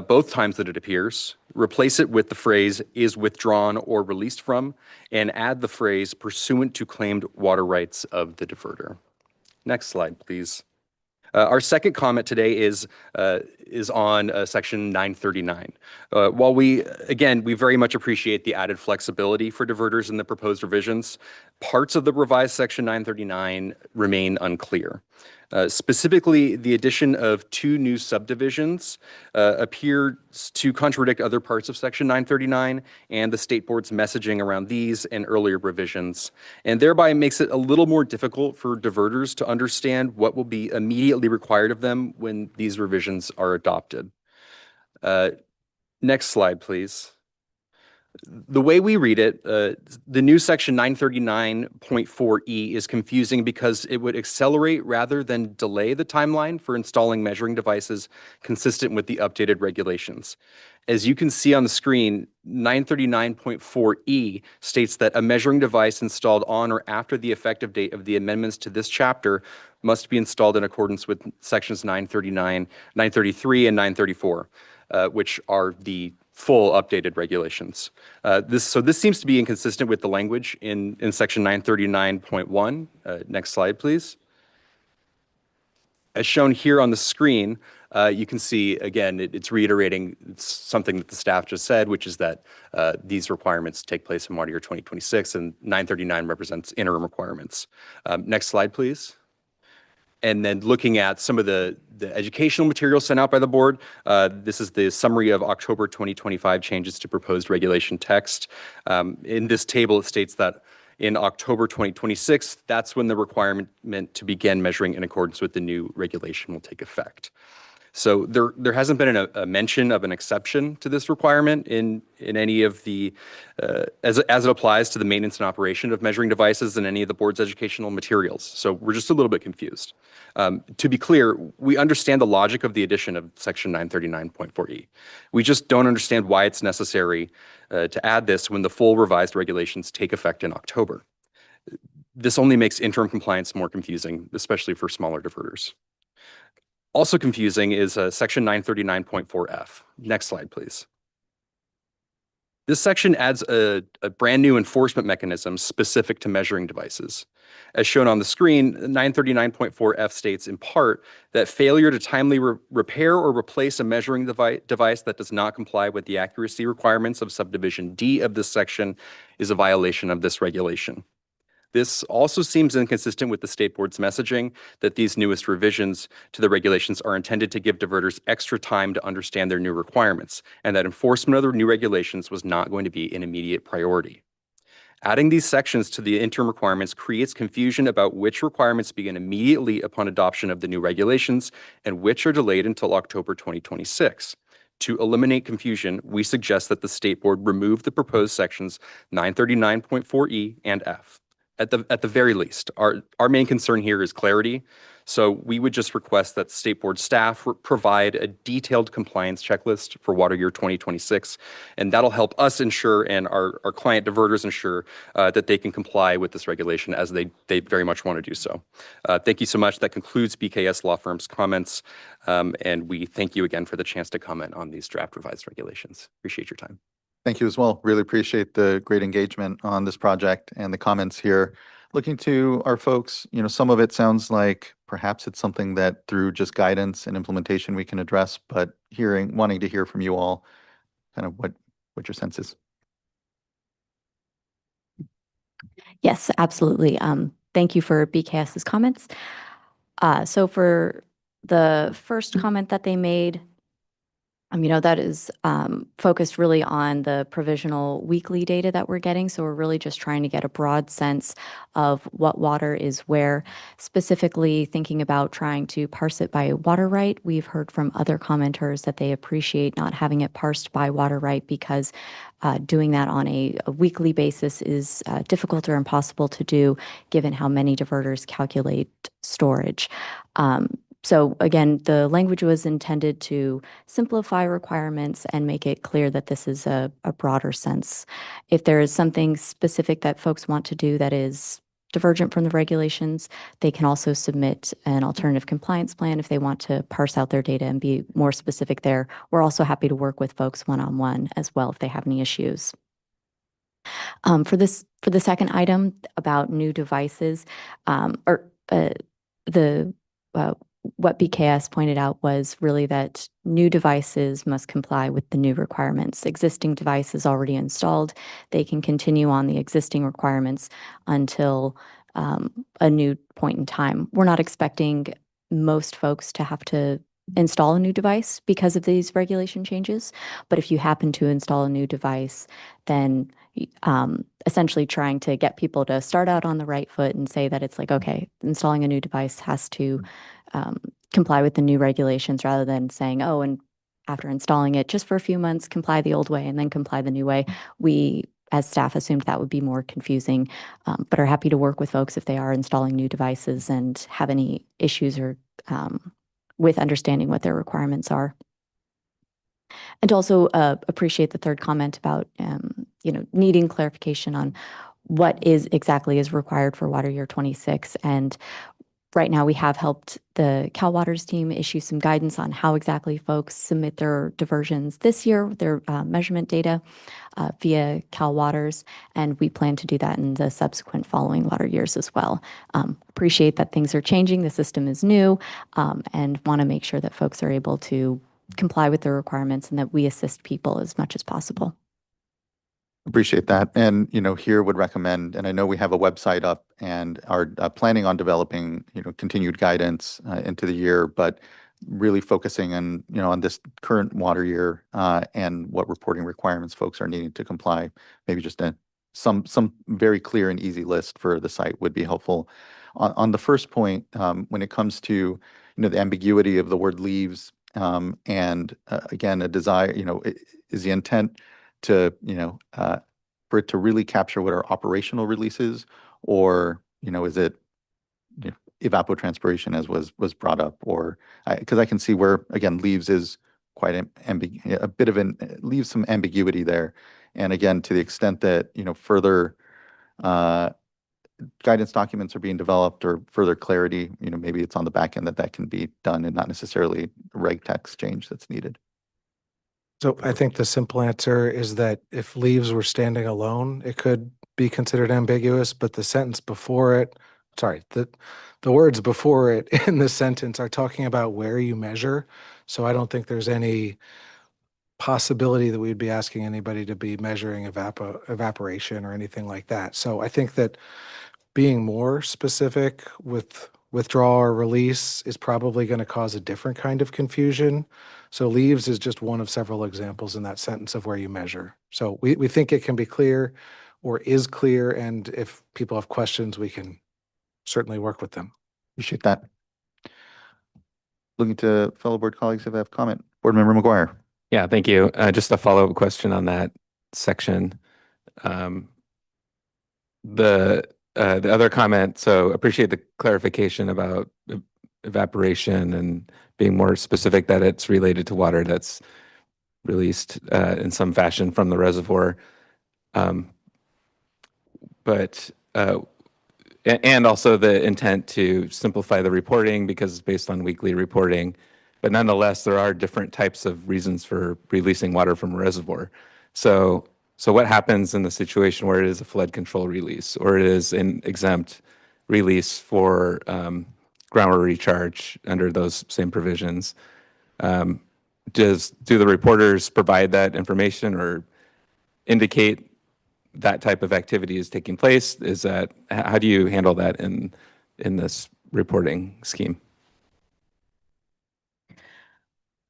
both times that it appears, replace it with the phrase is withdrawn or released from, and add the phrase pursuant to claimed water rights of the diverter. Next slide, please. Our second comment today is on Section 939. While we very much appreciate the added flexibility for diverters in the proposed revisions, parts of the revised Section 939 remain unclear. Specifically, the addition of two new subdivisions appears to contradict other parts of Section 939 and the State Board's messaging around these and earlier revisions, and thereby makes it a little more difficult for diverters to understand what will be immediately required of them when these revisions are adopted. Next slide, please. The way we read it, the new section 939.4E is confusing because it would accelerate rather than delay the timeline for installing measuring devices consistent with the updated regulations. As you can see on the screen, 939.4E states that a measuring device installed on or after the effective date of the amendments to this chapter must be installed in accordance with sections 939, 933, and 934, which are the full updated regulations. This seems to be inconsistent with the language in section 939.1. Next slide, please. As shown here on the screen, you can see, again, it's reiterating something that the staff just said, which is that these requirements take place in water year 2026, and 939 represents interim requirements. Next slide, please. And then looking at some of the educational material sent out by the board, this is the summary of October 2025 changes to proposed regulation text. In this table, it states that in October 2026, that's when the requirement to begin measuring in accordance with the new regulation will take effect. So there hasn't been a mention of an exception to this requirement in any of the, as it applies to the maintenance and operation of measuring devices in any of the board's educational materials. So we're just a little bit confused. To be clear, we understand the logic of the addition of section 939.4E. We just don't understand why it's necessary to add this when the full revised regulations take effect in October. This only makes interim compliance more confusing, especially for smaller diverters. Also confusing is section 939.4F. Next slide, please. This section adds a brand new enforcement mechanism specific to measuring devices. As shown on the screen, 939.4F states in part that failure to timely repair or replace a measuring device that does not comply with the accuracy requirements of subdivision D of this section is a violation of this regulation. This also seems inconsistent with the State Board's messaging that these newest revisions to the regulations are intended to give diverters extra time to understand their new requirements, and that enforcement of the new regulations was not going to be an immediate priority. Adding these sections to the interim requirements creates confusion about which requirements begin immediately upon adoption of the new regulations and which are delayed until October 2026. To eliminate confusion, we suggest that the State Board remove the proposed sections 939.4E and F. At the very least, our main concern here is clarity. So we would just request that State Board staff provide a detailed compliance checklist for water year 2026, and that'll help us ensure and our client diverters ensure that they can comply with this regulation as they very much want to do so. Thank you so much. That concludes BKS Law Firm's comments, and we thank you again for the chance to comment on these draft revised regulations. Appreciate your time. Thank you as well. Really appreciate the great engagement on this project and the comments here. Looking to our folks, some of it sounds like perhaps it's something that through just guidance and implementation we can address, but wanting to hear from you all kind of what your sense is. Yes, absolutely. Thank you for BKS's comments. So for the first comment that they made, that is focused really on the provisional weekly data that we're getting. So we're really just trying to get a broad sense of what water is where, specifically thinking about trying to parse it by water right. We've heard from other commenters that they appreciate not having it parsed by water right because doing that on a weekly basis is difficult or impossible to do given how many diverters calculate storage. So again, the language was intended to simplify requirements and make it clear that this is a broader sense. If there is something specific that folks want to do that is divergent from the regulations, they can also submit an alternative compliance plan if they want to parse out their data and be more specific there. We're also happy to work with folks one-on-one as well if they have any issues. For the second item about new devices, what BKS pointed out was really that new devices must comply with the new requirements. Existing devices already installed, they can continue on the existing requirements until a new point in time. We're not expecting most folks to have to install a new device because of these regulation changes. But if you happen to install a new device, then essentially trying to get people to start out on the right foot and say that it's like, okay, installing a new device has to comply with the new regulations rather than saying, oh, and after installing it just for a few months, comply the old way and then comply the new way. We, as staff, assumed that would be more confusing, but are happy to work with folks if they are installing new devices and have any issues or with understanding what their requirements are. And also appreciate the third comment about needing clarification on what exactly is required for water year 26. And right now we have helped the Cal Waters team issue some guidance on how exactly folks submit their diversions this year, their measurement data via Cal Waters, and we plan to do that in the subsequent following water years as well. Appreciate that things are changing, the system is new, and want to make sure that folks are able to comply with the requirements and that we assist people as much as possible. Appreciate that. And, here would recommend, and I know we have a website up and are planning on developing, continued guidance into the year, but really focusing on, on this current water year and what reporting requirements folks are needing to comply. Maybe just some very clear and easy list for the site would be helpful. On the first point, when it comes to, the ambiguity of the word leaves and again, a desire, is the intent to, for it to really capture what our operational release is, or, is it evapotranspiration as was brought up, or, because I can see where, again, leaves is quite a bit of leaves some ambiguity there. And again, to the extent that, further guidance documents are being developed or further clarity, maybe it's on the back end that can be done and not necessarily reg text change that's needed. So I think the simple answer is that if leaves were standing alone, it could be considered ambiguous, but the sentence before it, sorry, the words before it in the sentence are talking about where you measure. So I don't think there's any possibility that we'd be asking anybody to be measuring evaporation or anything like that. So I think that being more specific with withdrawal or release is probably going to cause a different kind of confusion. So leaves is just one of several examples in that sentence of where you measure. So we think it can be clear or is clear. And if people have questions, we can certainly work with them. Appreciate that. Looking to fellow board colleagues if they have comment. Board Member McGuire. Yeah, thank you. Just a follow-up question on that section. Um, the other comment, so appreciate the clarification about evaporation and being more specific that it's related to water that's released in some fashion from the reservoir. But and also the intent to simplify the reporting because it's based on weekly reporting. But nonetheless, there are different types of reasons for releasing water from a reservoir. So what happens in the situation where it is a flood control release or it is an exempt release for groundwater recharge under those same provisions? Do the reporters provide that information or indicate that type of activity is taking place? How do you handle that in this reporting scheme?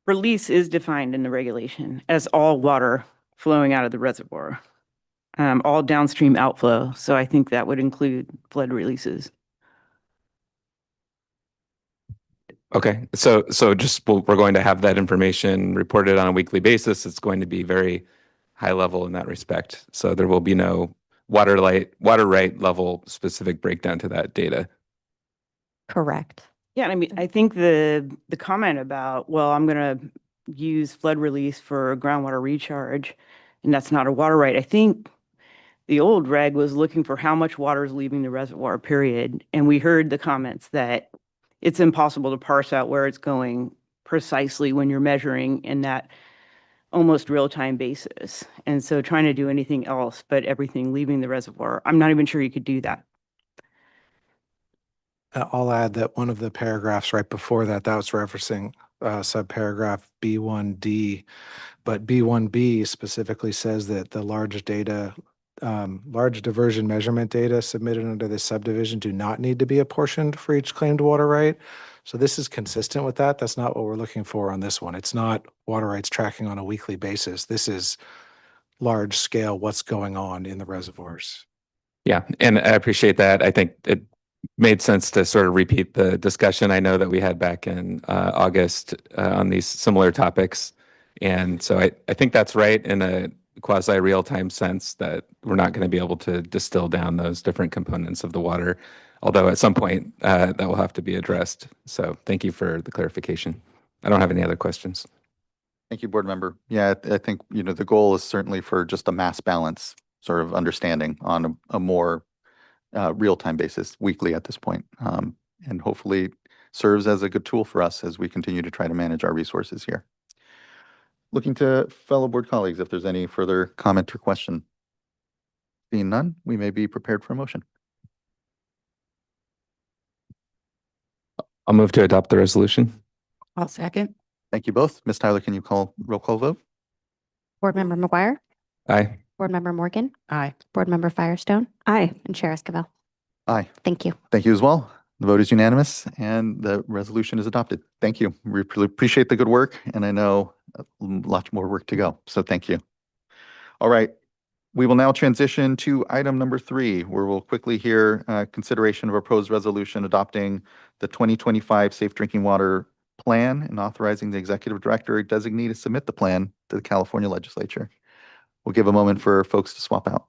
Release is defined in the regulation as all water flowing out of the reservoir, all downstream outflow. So I think that would include flood releases. Okay, so just we're going to have that information reported on a weekly basis. It's going to be very high level in that respect. So there will be no water right level specific breakdown to that data. Correct. Yeah, I mean, I think the comment about, well, I'm going to use flood release for groundwater recharge, and that's not a water right. I think the old reg was looking for how much water is leaving the reservoir, period. And we heard the comments that it's impossible to parse out where it's going precisely when you're measuring in that almost real-time basis. And so trying to do anything else but everything leaving the reservoir, I'm not even sure you could do that. I'll add that one of the paragraphs right before that was referencing subparagraph B1D, but B1B specifically says that the large diversion measurement data submitted under this subdivision do not need to be apportioned for each claimed water right. So this is consistent with that. That's not what we're looking for on this one. It's not water rights tracking on a weekly basis. This is large scale what's going on in the reservoirs. Yeah, and I appreciate that. I think it made sense to sort of repeat the discussion I know that we had back in August on these similar topics. And so I think that's right in a quasi real-time sense that we're not going to be able to distill down those different components of the water, although at some point that will have to be addressed. So thank you for the clarification. I don't have any other questions. Thank you, board member. Yeah, I think, the goal is certainly for just a mass balance sort of understanding on a more real-time basis, weekly at this point, and hopefully serves as a good tool for us as we continue to try to manage our resources here. Looking to fellow board colleagues, if there's any further comment or question. Seeing none, we may be prepared for a motion. I'll move to adopt the resolution. I'll second. Thank you both. Ms. Tyler, can you call roll call vote? Board Member McGuire, Aye. Board Member Morgan, Aye. Board Member Firestone, Aye. and Chair Esquivel. Aye. Thank you. Thank you as well. The vote is unanimous and the resolution is adopted. Thank you. We really appreciate the good work, and I know a lot more work to go. So thank you. All right. We will now transition to item number 3, where we'll quickly hear consideration of a proposed resolution adopting the 2025 Safe Drinking Water Plan and authorizing the executive director or designee to submit the plan to the California legislature. We'll give a moment for folks to swap out.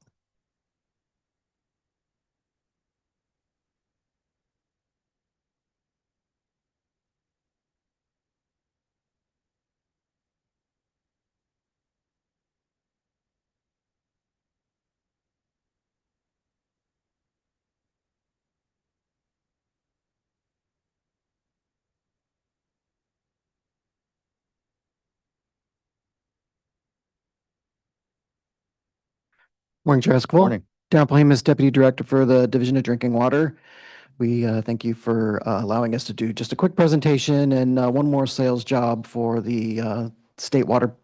Morning, Chair Esquivel. Morning. Darren Polhemus, Deputy Director for the Division of Drinking Water. We thank you for allowing us to do just a quick presentation and one more sales job for the state water,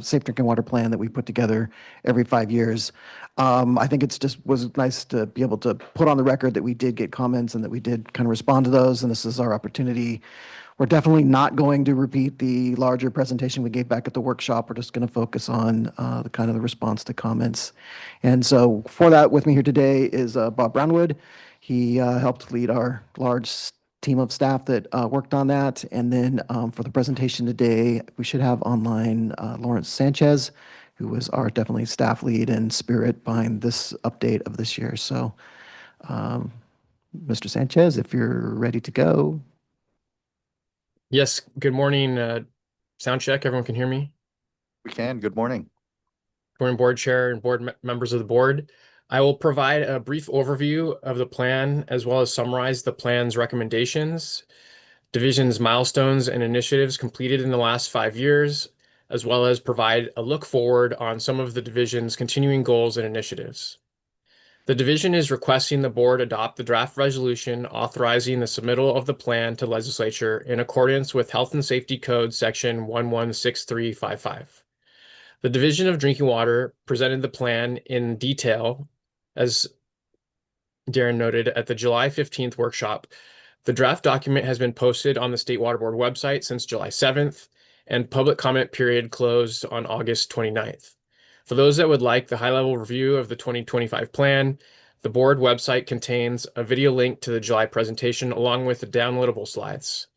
safe drinking water plan that we put together every 5 years. I think it's just was nice to be able to put on the record that we did get comments and that we did kind of respond to those, and this is our opportunity. We're definitely not going to repeat the larger presentation we gave back at the workshop. We're just going to focus on the kind of the response to comments. And so for that, with me here today is Bob Brownwood. He helped lead our large team of staff that worked on that. And then for the presentation today, we should have online Lawrence Sanchez, who was our definitely staff lead and spirit behind this update of this year. So Mr. Sanchez, if you're ready to go. Yes, good morning. Sound check, everyone can hear me? We can. Good morning. Good morning, board chair and members of the board. I will provide a brief overview of the plan as well as summarize the plan's recommendations, division's milestones and initiatives completed in the last 5 years, as well as provide a look forward on some of the division's continuing goals and initiatives. The division is requesting the board adopt the draft resolution authorizing the submittal of the plan to legislature in accordance with Health and Safety Code Section 116355. The Division of Drinking Water presented the plan in detail, as Darren noted, at the July 15th workshop. The draft document has been posted on the State Water Board website since July 7th, and public comment period closed on August 29th. For those that would like the high-level review of the 2025 plan, the board website contains a video link to the July presentation along with the downloadable slides.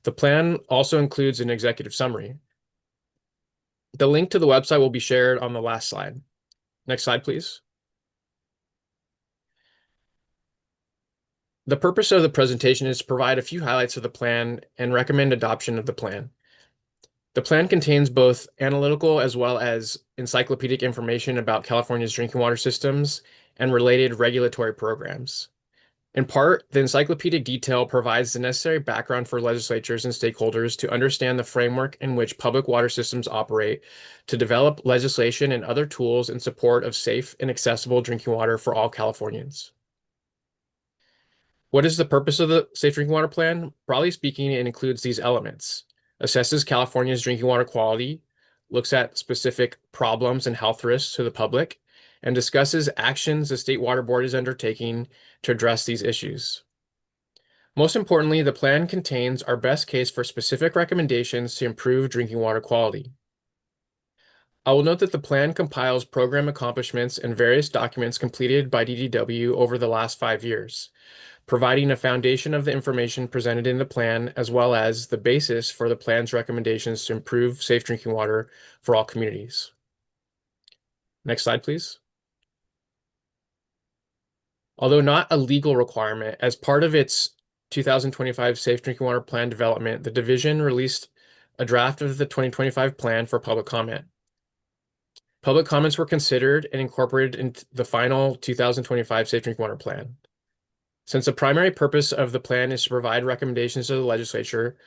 The plan also includes an executive summary. The link to the website will be shared on the last slide. Next slide, please. The purpose of the presentation is to provide a few highlights of the plan and recommend adoption of the plan. The plan contains both analytical as well as encyclopedic information about California's drinking water systems and related regulatory programs. In part, the encyclopedic detail provides the necessary background for legislatures and stakeholders to understand the framework in which public water systems operate, to develop legislation and other tools in support of safe and accessible drinking water for all Californians. What is the purpose of the Safe Drinking Water Plan? Broadly speaking, it includes these elements: assesses California's drinking water quality, looks at specific problems and health risks to the public, and discusses actions the State Water Board is undertaking to address these issues. Most importantly, the plan contains our best case for specific recommendations to improve drinking water quality. I will note that the plan compiles program accomplishments and various documents completed by DDW over the last 5 years, providing a foundation of the information presented in the plan, as well as the basis for the plan's recommendations to improve safe drinking water for all communities. Next slide, please. Although not a legal requirement, as part of its 2025 Safe Drinking Water Plan development, the division released a draft of the 2025 plan for public comment. Public comments were considered and incorporated into the final 2025 Safe Drinking Water Plan. Since the primary purpose of the plan is to provide recommendations to the legislature,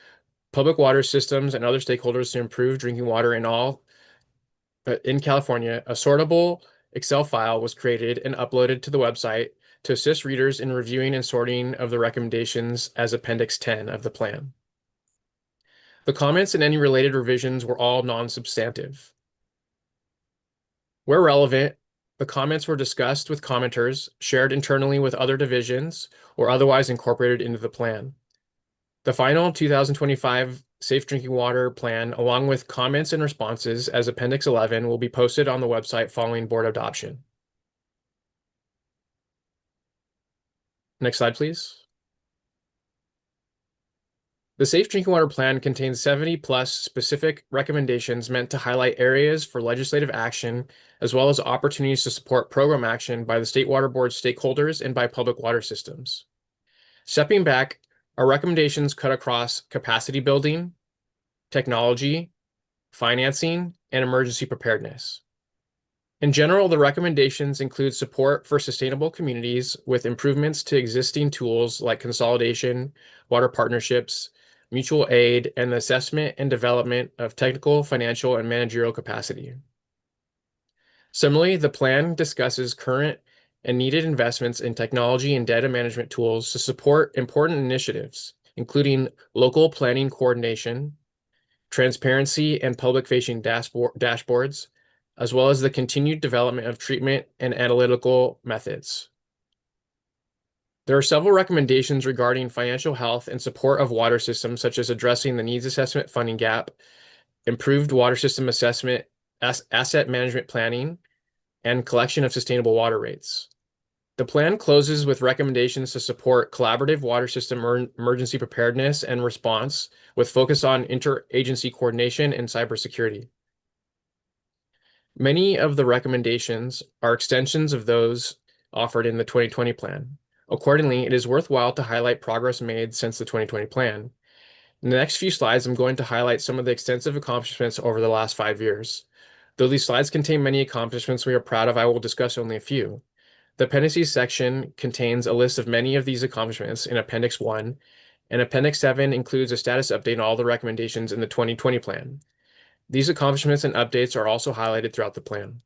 public water systems, and other stakeholders to improve drinking water in California, a sortable Excel file was created and uploaded to the website to assist readers in reviewing and sorting of the recommendations as Appendix 10 of the plan. The comments and any related revisions were all non-substantive. Where relevant, the comments were discussed with commenters, shared internally with other divisions, or otherwise incorporated into the plan. The final 2025 Safe Drinking Water Plan, along with comments and responses as Appendix 11, will be posted on the website following board adoption. Next slide, please. The Safe Drinking Water Plan contains 70+ specific recommendations meant to highlight areas for legislative action, as well as opportunities to support program action by the State Water Board stakeholders and by public water systems. Stepping back, our recommendations cut across capacity building, technology, financing, and emergency preparedness. In general, the recommendations include support for sustainable communities with improvements to existing tools like consolidation, water partnerships, mutual aid, and the assessment and development of technical, financial, and managerial capacity. Similarly, the plan discusses current and needed investments in technology and data management tools to support important initiatives, including local planning coordination, transparency and public-facing dashboards, as well as the continued development of treatment and analytical methods. There are several recommendations regarding financial health and support of water systems, such as addressing the needs assessment funding gap, improved water system assessment, asset management planning, and collection of sustainable water rates. The plan closes with recommendations to support collaborative water system emergency preparedness and response with focus on interagency coordination and cybersecurity. Many of the recommendations are extensions of those offered in the 2020 plan. Accordingly, it is worthwhile to highlight progress made since the 2020 plan. In the next few slides, I'm going to highlight some of the extensive accomplishments over the last 5 years. Though these slides contain many accomplishments we are proud of, I will discuss only a few. The appendices section contains a list of many of these accomplishments in Appendix 1, and Appendix 7 includes a status update on all the recommendations in the 2020 plan. These accomplishments and updates are also highlighted throughout the plan.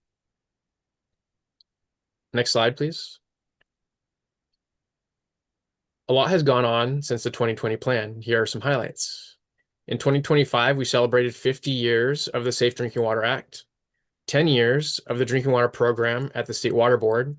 Next slide, please. A lot has gone on since the 2020 plan. Here are some highlights. In 2025, we celebrated 50 years of the Safe Drinking Water Act, 10 years of the Drinking Water Program at the State Water Board,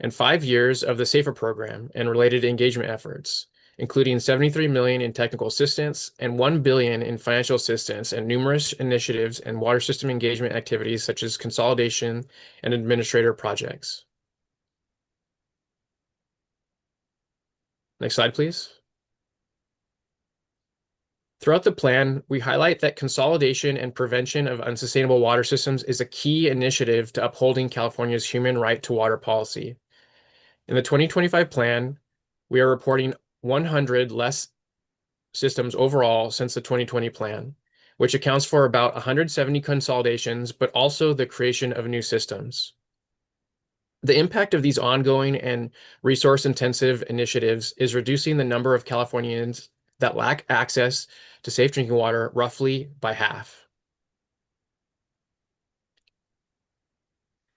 and 5 years of the SAFER program and related engagement efforts, including $73 million in technical assistance and $1 billion in financial assistance and numerous initiatives and water system engagement activities such as consolidation and administrator projects. Next slide, please. Throughout the plan, we highlight that consolidation and prevention of unsustainable water systems is a key initiative to upholding California's human right to water policy. In the 2025 plan, we are reporting 100 less systems overall since the 2020 plan, which accounts for about 170 consolidations, but also the creation of new systems. The impact of these ongoing and resource-intensive initiatives is reducing the number of Californians that lack access to safe drinking water roughly by half.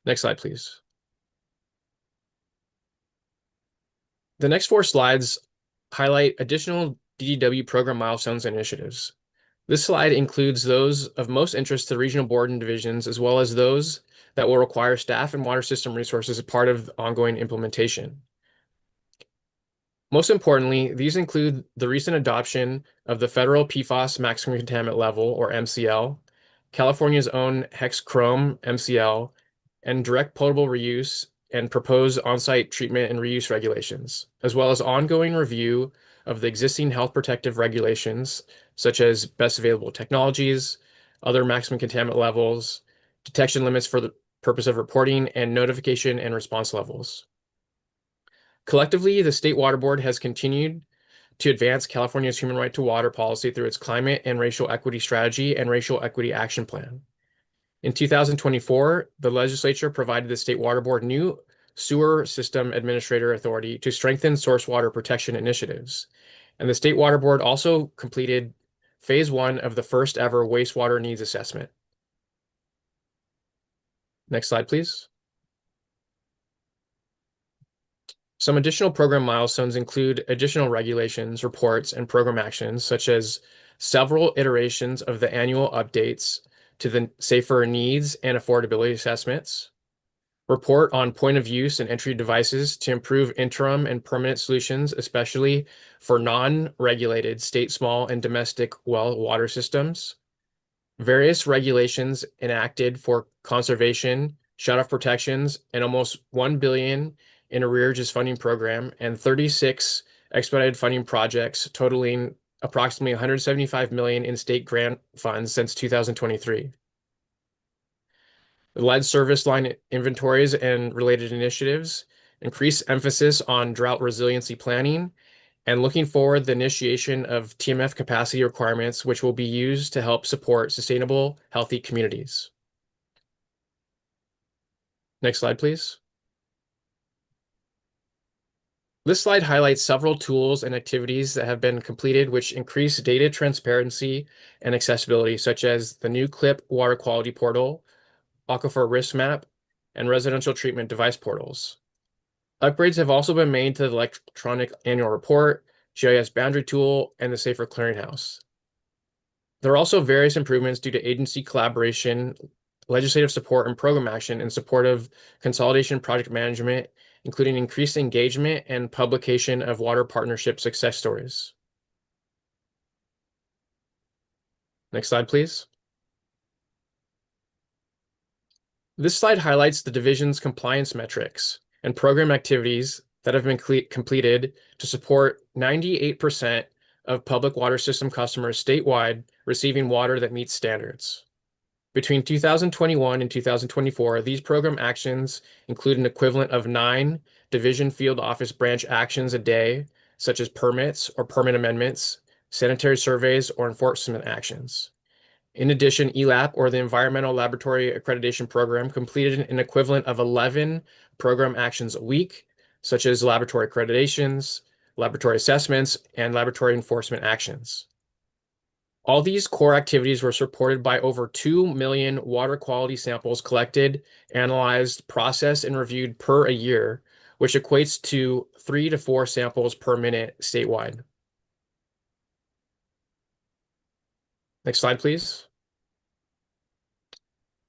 Next slide, please. The next 4 slides highlight additional DDW program milestones and initiatives. This slide includes those of most interest to the regional board and divisions, as well as those that will require staff and water system resources as part of the ongoing implementation. Most importantly, these include the recent adoption of the federal PFAS maximum contaminant level, or MCL, California's own hex-chrome MCL, and direct potable reuse and proposed on-site treatment and reuse regulations, as well as ongoing review of the existing health protective regulations, such as best available technologies, other maximum contaminant levels, detection limits for the purpose of reporting, and notification and response levels. Collectively, the State Water Board has continued to advance California's human right to water policy through its climate and racial equity strategy and racial equity action plan. In 2024, the legislature provided the State Water Board new sewer system administrator authority to strengthen source water protection initiatives. And the State Water Board also completed phase 1 of the first ever wastewater needs assessment. Next slide, please. Some additional program milestones include additional regulations, reports, and program actions, such as several iterations of the annual updates to the SAFER needs and affordability assessments, report on point of use and entry devices to improve interim and permanent solutions, especially for non-regulated state small and domestic well water systems, various regulations enacted for conservation, shutoff protections, and almost $1 billion in arrearages funding program, and 36 expedited funding projects totaling approximately $175 million in state grant funds since 2023. The lead service line inventories and related initiatives, increased emphasis on drought resiliency planning, and looking forward the initiation of TMF capacity requirements, which will be used to help support sustainable, healthy communities. Next slide, please. This slide highlights several tools and activities that have been completed which increase data transparency and accessibility, such as the new CLIP water quality portal, Aquifer Risk Map, and residential treatment device portals. Upgrades have also been made to the electronic annual report, GIS boundary tool, and the Safer Clearinghouse. There are also various improvements due to agency collaboration, legislative support, and program action in support of consolidation project management, including increased engagement and publication of water partnership success stories. Next slide, please. This slide highlights the division's compliance metrics and program activities that have been completed to support 98% of public water system customers statewide receiving water that meets standards. Between 2021 and 2024, these program actions include an equivalent of 9 division field office branch actions a day, such as permits or permit amendments, sanitary surveys, or enforcement actions. In addition, ELAP, or the Environmental Laboratory Accreditation Program, completed an equivalent of 11 program actions a week, such as laboratory accreditations, laboratory assessments, and laboratory enforcement actions. All these core activities were supported by over 2 million water quality samples collected, analyzed, processed, and reviewed per a year, which equates to 3 to 4 samples per minute statewide. Next slide, please.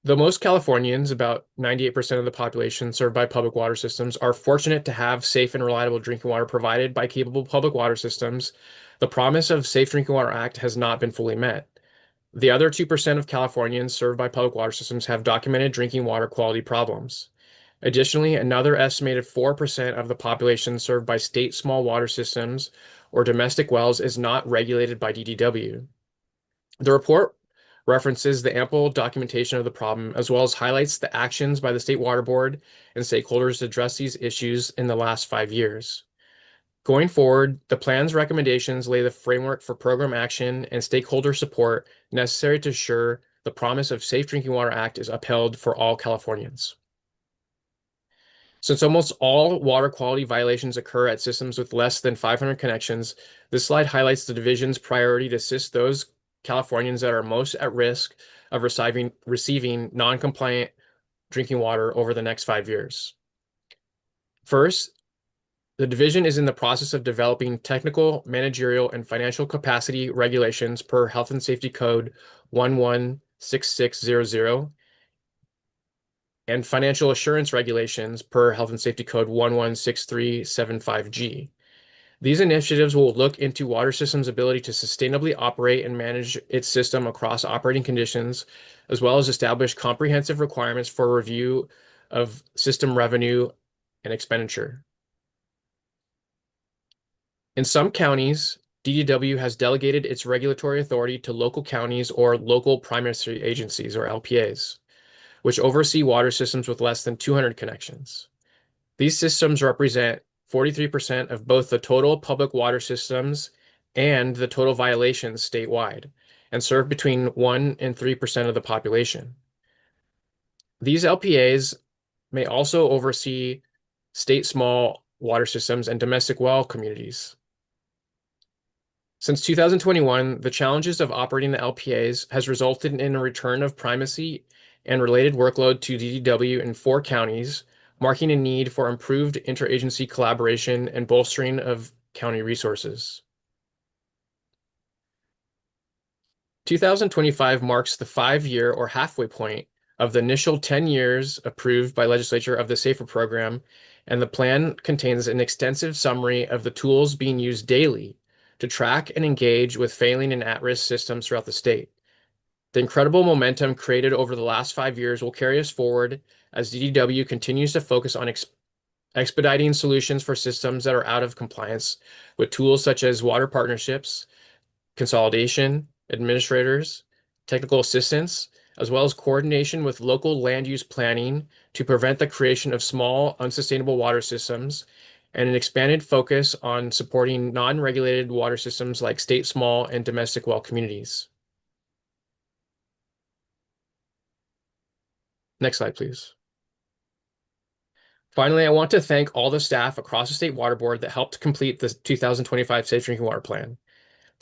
Though most Californians, about 98% of the population served by public water systems, are fortunate to have safe and reliable drinking water provided by capable public water systems, the promise of Safe Drinking Water Act has not been fully met. The other 2% of Californians served by public water systems have documented drinking water quality problems. Additionally, another estimated 4% of the population served by state small water systems or domestic wells is not regulated by DDW. The report references the ample documentation of the problem, as well as highlights the actions by the State Water Board and stakeholders to address these issues in the last 5 years. Going forward, the plan's recommendations lay the framework for program action and stakeholder support necessary to ensure the promise of Safe Drinking Water Act is upheld for all Californians. Since almost all water quality violations occur at systems with less than 500 connections, this slide highlights the division's priority to assist those Californians that are most at risk of receiving non-compliant drinking water over the next 5 years. First, the division is in the process of developing technical, managerial, and financial capacity regulations per Health and Safety Code 116600 and financial assurance regulations per Health and Safety Code 116375G. These initiatives will look into water systems' ability to sustainably operate and manage its system across operating conditions, as well as establish comprehensive requirements for review of system revenue and expenditure. In some counties, DDW has delegated its regulatory authority to local counties or local primary agencies, or LPAs, which oversee water systems with less than 200 connections. These systems represent 43% of both the total public water systems and the total violations statewide, and serve between 1 and 3% of the population. These LPAs may also oversee state small water systems and domestic well communities. Since 2021, the challenges of operating the LPAs has resulted in a return of primacy and related workload to DDW in 4 counties, marking a need for improved interagency collaboration and bolstering of county resources. 2025 marks the 5-year or halfway point of the initial 10 years approved by legislature of the SAFER program, and the plan contains an extensive summary of the tools being used daily to track and engage with failing and at-risk systems throughout the state. The incredible momentum created over the last 5 years will carry us forward as DDW continues to focus on expediting solutions for systems that are out of compliance with tools such as water partnerships, consolidation, administrators, technical assistance, as well as coordination with local land use planning to prevent the creation of small, unsustainable water systems, and an expanded focus on supporting non-regulated water systems like state small and domestic well communities. Next slide, please. Finally, I want to thank all the staff across the State Water Board that helped complete the 2025 Safe Drinking Water Plan.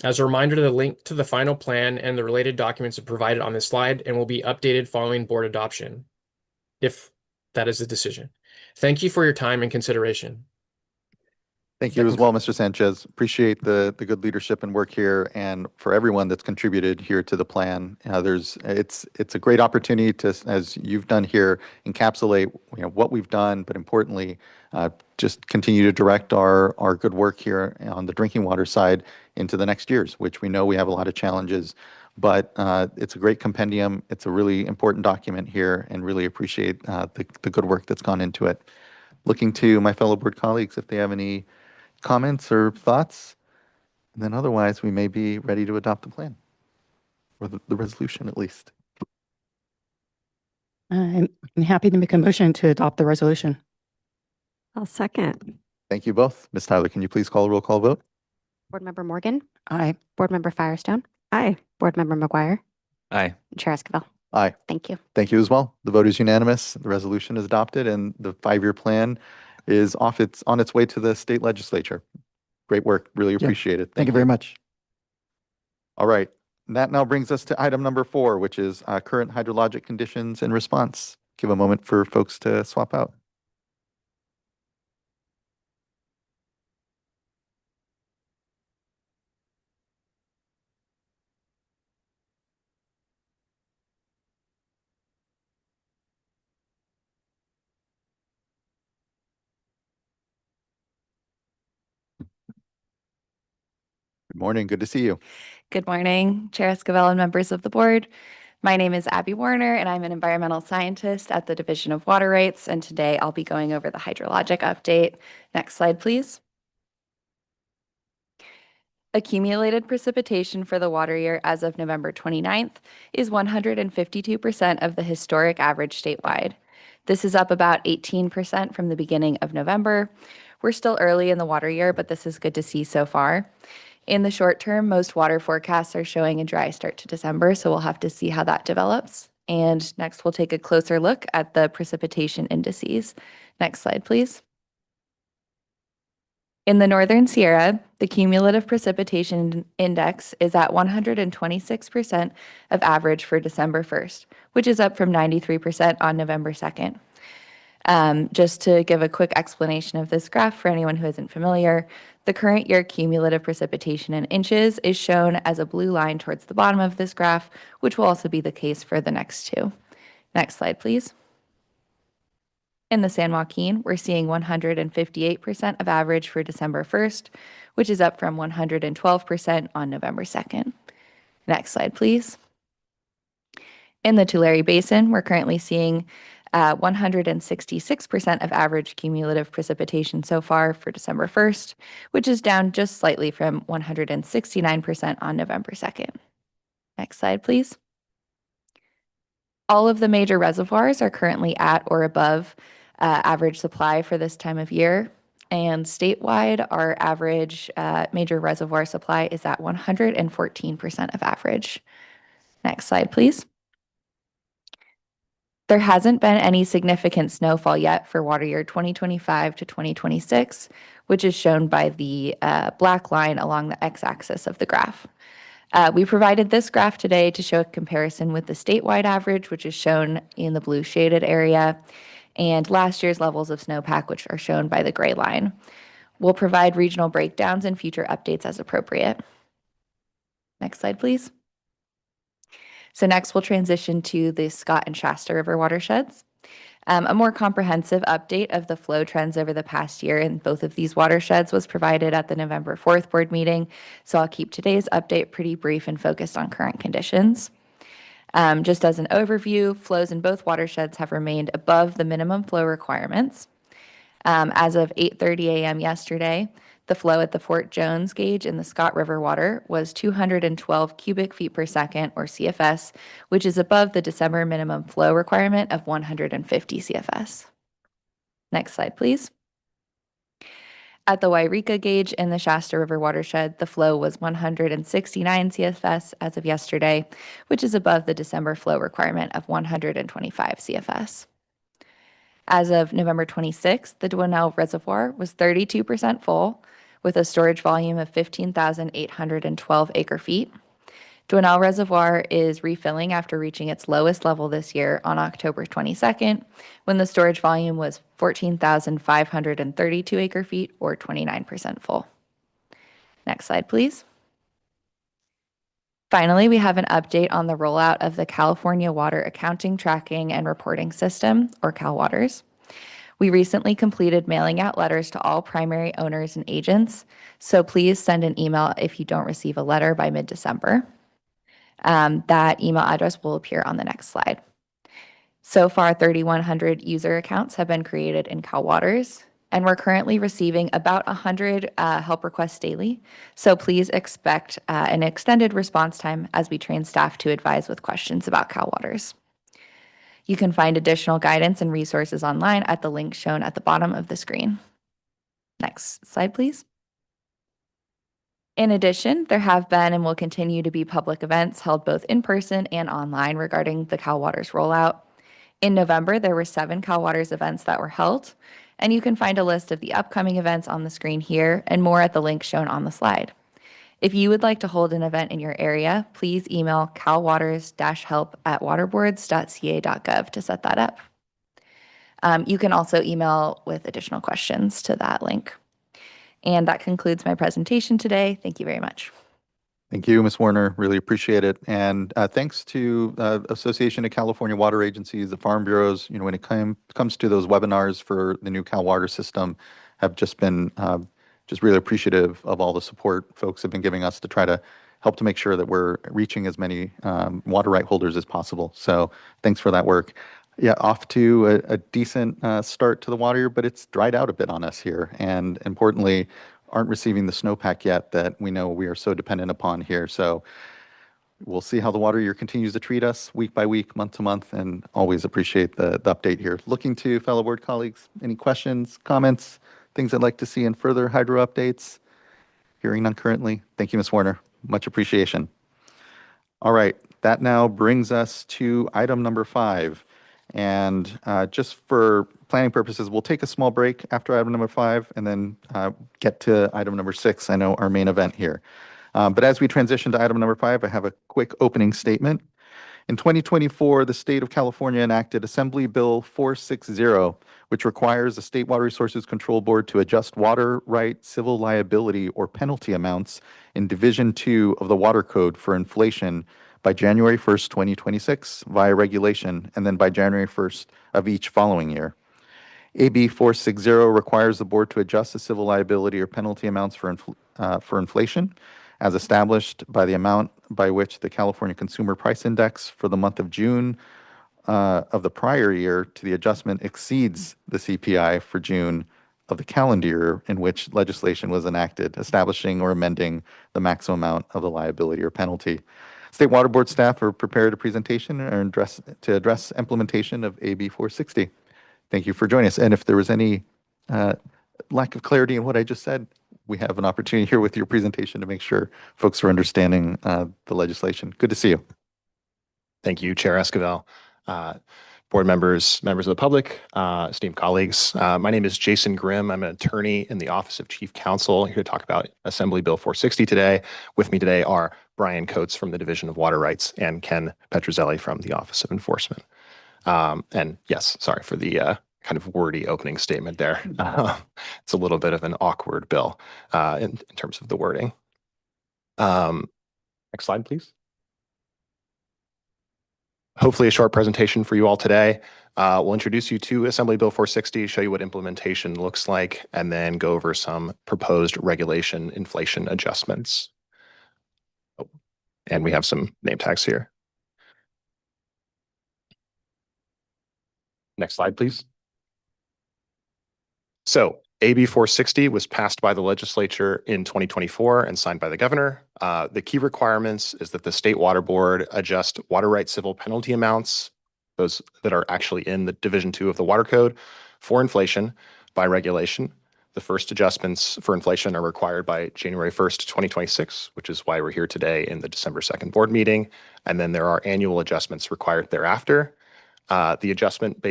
As a reminder, the link to the final plan and the related documents are provided on this slide and will be updated following board adoption. If that is the decision. Thank you for your time and consideration. Thank you as well, Mr. Sanchez. Appreciate the good leadership and work here, and for everyone that's contributed here to the plan. It's a great opportunity to, as you've done here, encapsulate what we've done, but importantly, just continue to direct our good work here on the drinking water side into the next years, which we know we have a lot of challenges. But it's a great compendium. It's a really important document here, and really appreciate the good work that's gone into it. Looking to my fellow board colleagues if they have any comments or thoughts, and then otherwise we may be ready to adopt the plan, or the resolution at least. I'm happy to make a motion to adopt the resolution. I'll second. Thank you both. Ms. Tyler, can you please call a roll call vote? Board Member Morgan, Aye. Board Member Firestone, Aye. Board Member McGuire, Aye. Chair Esquivel. Aye. Thank you. Thank you as well. The vote is unanimous. The resolution is adopted, and the 5-year plan is on its way to the state legislature. Great work. Really appreciate it. Thank you very much. All right. That now brings us to item number 4, which is current hydrologic conditions and response. Give a moment for folks to swap out. Good morning. Good to see you. Good morning, Chair Esquivel and members of the board. My name is Abby Warner, and I'm an environmental scientist at the Division of Water Rights, and today I'll be going over the hydrologic update. Next slide, please. Accumulated precipitation for the water year as of November 29th is 152% of the historic average statewide. This is up about 18% from the beginning of November. We're still early in the water year, but this is good to see so far. In the short term, most water forecasts are showing a dry start to December, so we'll have to see how that develops. And next, we'll take a closer look at the precipitation indices. Next slide, please. In the Northern Sierra, the cumulative precipitation index is at 126% of average for December 1st, which is up from 93% on November 2nd. Just to give a quick explanation of this graph for anyone who isn't familiar, the current year cumulative precipitation in inches is shown as a blue line towards the bottom of this graph, which will also be the case for the next two. Next slide, please. In the San Joaquin, we're seeing 158% of average for December 1st, which is up from 112% on November 2nd. Next slide, please. In the Tulare Basin, we're currently seeing 166% of average cumulative precipitation so far for December 1st, which is down just slightly from 169% on November 2nd. Next slide, please. All of the major reservoirs are currently at or above average supply for this time of year. And statewide, our average major reservoir supply is at 114% of average. Next slide, please. There hasn't been any significant snowfall yet for water year 2025 to 2026, which is shown by the black line along the x-axis of the graph. We provided this graph today to show a comparison with the statewide average, which is shown in the blue shaded area, and last year's levels of snowpack, which are shown by the gray line. We'll provide regional breakdowns and future updates as appropriate. Next slide, please. So next we'll transition to the Scott and Shasta River watersheds. A more comprehensive update of the flow trends over the past year in both of these watersheds was provided at the November 4th board meeting, so I'll keep today's update pretty brief and focused on current conditions. Just as an overview, flows in both watersheds have remained above the minimum flow requirements. As of 8:30 a.m. yesterday, the flow at the Fort Jones gauge in the Scott River water was 212 cubic feet per second, or CFS, which is above the December minimum flow requirement of 150 CFS. Next slide, please. At the Wairika gauge in the Shasta River watershed, the flow was 169 CFS as of yesterday, which is above the December flow requirement of 125 CFS. As of November 26th, the Dwinelle Reservoir was 32% full, with a storage volume of 15,812 acre feet. Dwinelle Reservoir is refilling after reaching its lowest level this year on October 22nd, when the storage volume was 14,532 acre-feet, or 29% full. Next slide, please. Finally, we have an update on the rollout of the California Water Accounting, Tracking, and Reporting System, or CalWaters. We recently completed mailing out letters to all primary owners and agents, so please send an email if you don't receive a letter by mid-December. That email address will appear on the next slide. So far, 3,100 user accounts have been created in CalWaters, and we're currently receiving about 100 help requests daily. So please expect an extended response time as we train staff to advise with questions about CalWaters. You can find additional guidance and resources online at the link shown at the bottom of the screen. Next slide, please. In addition, there have been and will continue to be public events held both in person and online regarding the CalWaters rollout. In November, there were 7 CalWaters events that were held, and you can find a list of the upcoming events on the screen here and more at the link shown on the slide. If you would like to hold an event in your area, please email calwaters-help@waterboards.ca.gov to set that up. You can also email with additional questions to that link. And that concludes my presentation today. Thank you very much. Thank you, Ms. Warner. Really appreciate it. And thanks to Association of California Water Agencies, the Farm Bureaus, when it comes to those webinars for the new Cal Water system, have just been just really appreciative of all the support folks have been giving us to try to help to make sure that we're reaching as many water right holders as possible. So thanks for that work. Yeah, off to a decent start to the water year, but it's dried out a bit on us here. And importantly, aren't receiving the snowpack yet that we know we are so dependent upon here. So we'll see how the water year continues to treat us week by week, month to month, and always appreciate the update here. Looking to fellow board colleagues, any questions, comments, things I'd like to see in further hydro updates? Hearing none currently. Thank you, Ms. Warner. Much appreciation. All right, that now brings us to item number 5. And just for planning purposes, we'll take a small break after item number 5 and then get to item number 6, I know our main event here. But as we transition to item number 5, I have a quick opening statement. In 2024, the state of California enacted Assembly Bill 460, which requires the State Water Resources Control Board to adjust water right civil liability or penalty amounts in Division 2 of the Water Code for inflation by January 1st, 2026 via regulation, and then by January 1st of each following year. AB 460 requires the board to adjust the civil liability or penalty amounts for inflation as established by the amount by which the California Consumer Price Index for the month of June of the prior year to the adjustment exceeds the CPI for June of the calendar year in which legislation was enacted, establishing or amending the maximum amount of the liability or penalty. State Water Board staff are prepared a presentation to address implementation of AB 460. Thank you for joining us. And if there was any lack of clarity in what I just said, we have an opportunity here with your presentation to make sure folks are understanding the legislation. Good to see you. Thank you, Chair Esquivel. Board members, members of the public, esteemed colleagues. My name is Jason Grimm. I'm an attorney in the Office of Chief Counsel, here to talk about Assembly Bill 460 today. With me today are Brian Coates from the Division of Water Rights and Ken Petrozelli from the Office of Enforcement. And yes, sorry for the kind of wordy opening statement there. It's a little bit of an awkward bill in terms of the wording. Next slide, please. Hopefully a short presentation for you all today. We'll introduce you to Assembly Bill 460, show you what implementation looks like, and then go over some proposed regulation inflation adjustments. Oh, and we have some name tags here. Next slide, please. So AB 460 was passed by the legislature in 2024 and signed by the governor. The key requirements is that the State Water Board adjust water right civil penalty amounts, those that are actually in the Division 2 of the Water Code, for inflation by regulation. The first adjustments for inflation are required by January 1st, 2026, which is why we're here today in the December 2nd board meeting. And then there are annual adjustments required thereafter. The adjustment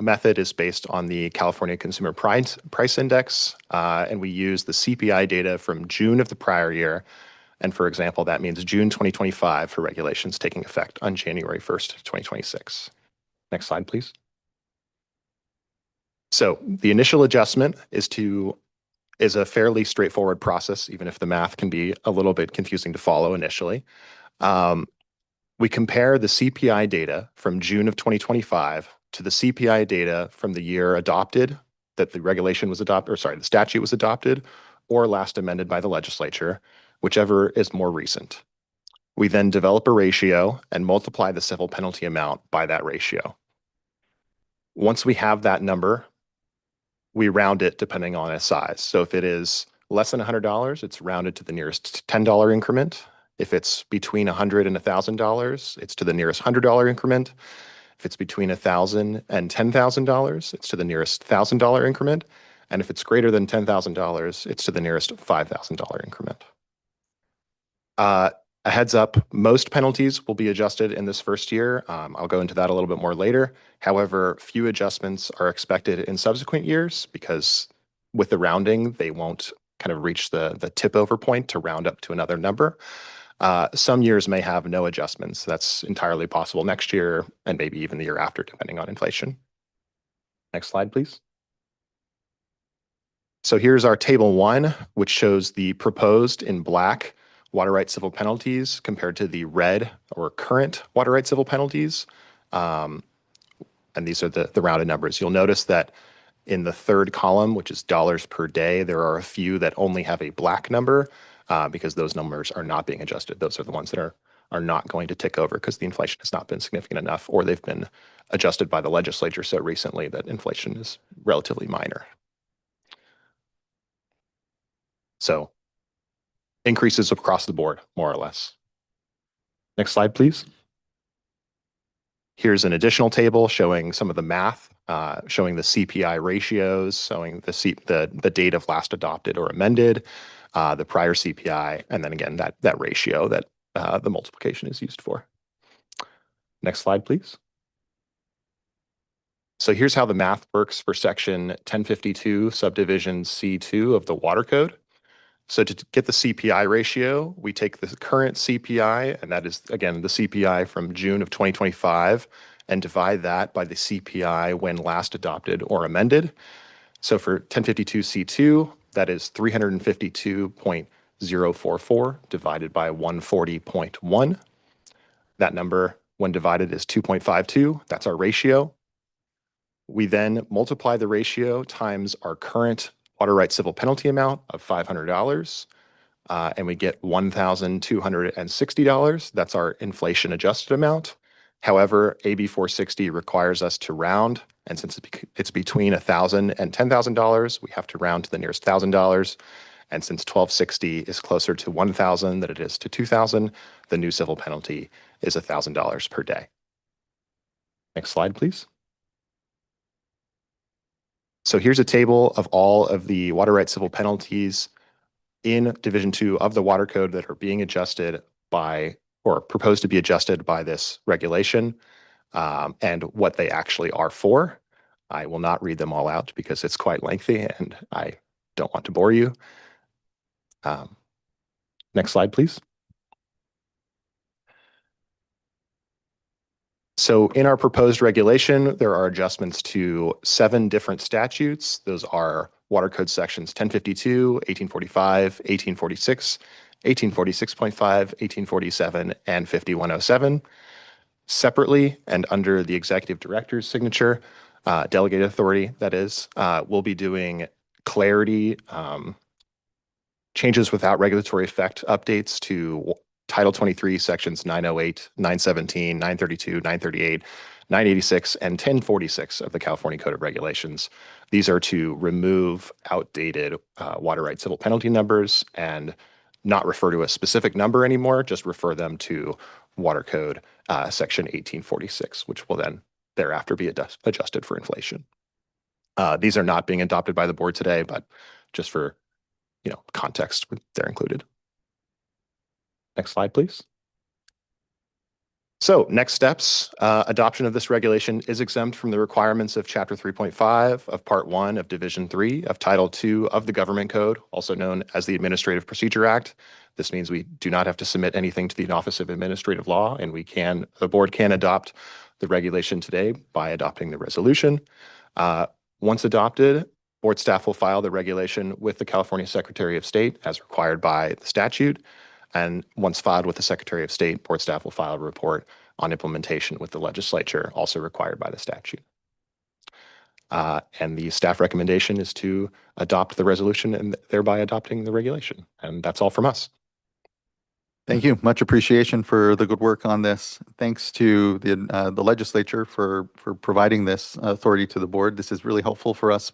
method is based on the California Consumer Price Index, and we use the CPI data from June of the prior year And for example, that means June 2025 for regulations taking effect on January 1st, 2026. Next slide, please. So the initial adjustment is a fairly straightforward process, even if the math can be a little bit confusing to follow initially. We compare the CPI data from June of 2025 to the CPI data from the year adopted, that the regulation was adopted, or sorry, the statute was adopted, or last amended by the legislature, whichever is more recent. We then develop a ratio and multiply the civil penalty amount by that ratio. Once we have that number, we round it depending on its size. So if it is less than $100, it's rounded to the nearest $10 increment. If it's between $100 and $1,000, it's to the nearest $100 increment. If it's between $1,000 and $10,000, it's to the nearest $1,000 increment. And if it's greater than $10,000, it's to the nearest $5,000 increment. A heads up, most penalties will be adjusted in this first year. I'll go into that a little bit more later. However, few adjustments are expected in subsequent years because with the rounding, they won't kind of reach the tip over point to round up to another number. Some years may have no adjustments. That's entirely possible next year and maybe even the year after, depending on inflation. Next slide, please. So here's our table 1, which shows the proposed in black water rights civil penalties compared to the red or current water rights civil penalties. And these are the rounded numbers. You'll notice that in the third column, which is dollars per day, there are a few that only have a black number because those numbers are not being adjusted. Those are the ones that are not going to tick over because the inflation has not been significant enough, or they've been adjusted by the legislature so recently that inflation is relatively minor. So increases across the board, more or less. Next slide, please. Here's an additional table showing some of the math, showing the CPI ratios, showing the date of last adopted or amended, the prior CPI, and then again, that ratio that the multiplication is used for. Next slide, please. So here's how the math works for section 1052, subdivision C2 of the Water Code. So to get the CPI ratio, we take the current CPI, and that is, again, the CPI from June of 2025, and divide that by the CPI when last adopted or amended. So for 1052C2, that is 352.044 divided by 140.1. That number, when divided, is 2.52. That's our ratio. We then multiply the ratio times our current water rights civil penalty amount of $500, and we get $1,260. That's our inflation adjusted amount. However, AB 460 requires us to round, and since it's between $1,000 and $10,000, we have to round to the nearest $1,000. And since 1260 is closer to 1,000 than it is to 2,000, the new civil penalty is $1,000 per day. Next slide, please. So here's a table of all of the water rights civil penalties in Division 2 of the Water Code that are being adjusted by, or proposed to be adjusted by this regulation, and what they actually are for. I will not read them all out because it's quite lengthy and I don't want to bore you. Next slide, please. So in our proposed regulation, there are adjustments to 7 different statutes. Those are Water Code sections 1052, 1845, 1846, 1846.5, 1847, and 5107. Separately and under the executive director's signature, delegated authority, that is, we'll be doing clarity, changes without regulatory effect updates to Title 23, sections 908, 917, 932, 938, 986, and 1046 of the California Code of Regulations. These are to remove outdated water rights civil penalty numbers and not refer to a specific number anymore, just refer them to Water Code section 1846, which will then thereafter be adjusted for inflation. These are not being adopted by the board today, but just for context, they're included. Next slide, please. So next steps, adoption of this regulation is exempt from the requirements of Chapter 3.5 of Part 1 of Division 3 of Title 2 of the Government Code, also known as the Administrative Procedure Act. This means we do not have to submit anything to the Office of Administrative Law, and the board can adopt the regulation today by adopting the resolution. Once adopted, board staff will file the regulation with the California Secretary of State as required by the statute. And once filed with the Secretary of State, board staff will file a report on implementation with the legislature, also required by the statute. And the staff recommendation is to adopt the resolution and thereby adopting the regulation. And that's all from us. Thank you. Much appreciation for the good work on this. Thanks to the legislature for providing this authority to the board. This is really helpful for us.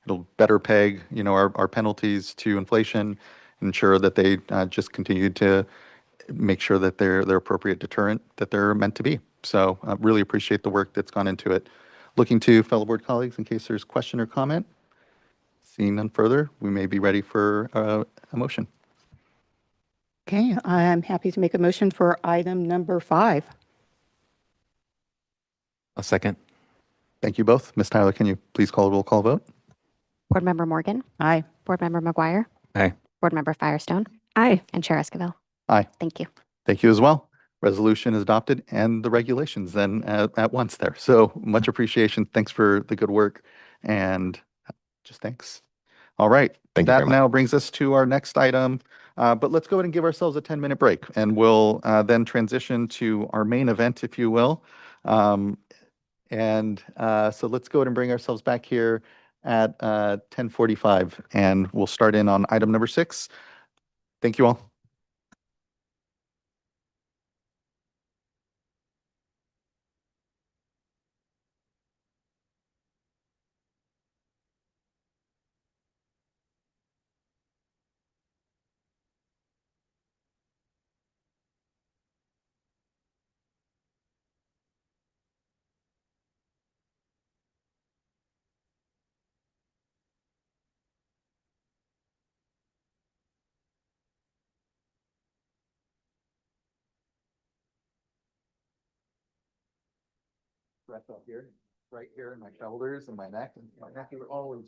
It'll better peg, our penalties to inflation, ensure that they just continue to make sure that they're appropriate deterrent that they're meant to be. So really appreciate the work that's gone into it. Looking to fellow board colleagues in case there's question or comment. Seeing none further, we may be ready for a motion. Okay, I'm happy to make a motion for item number 5. A second. Thank you both. Ms. Tyler, can you please call a roll call vote? Board Member Morgan, Aye. Board Member McGuire, Aye. Board Member Firestone, Aye. and Chair Esquivel. Aye. Thank you. Thank you as well. Resolution is adopted and the regulations then at once there. So much appreciation. Thanks for the good work and just thanks. All right. Thank you very That much. now brings us to our next item. But let's go ahead and give ourselves a 10-minute break and we'll then transition to our main event, if you will. So let's go ahead and bring ourselves back here at 10:45 and we'll start in on item number 6. Thank you all. Breath up here, right here in my shoulders and my neck, and my neck is always.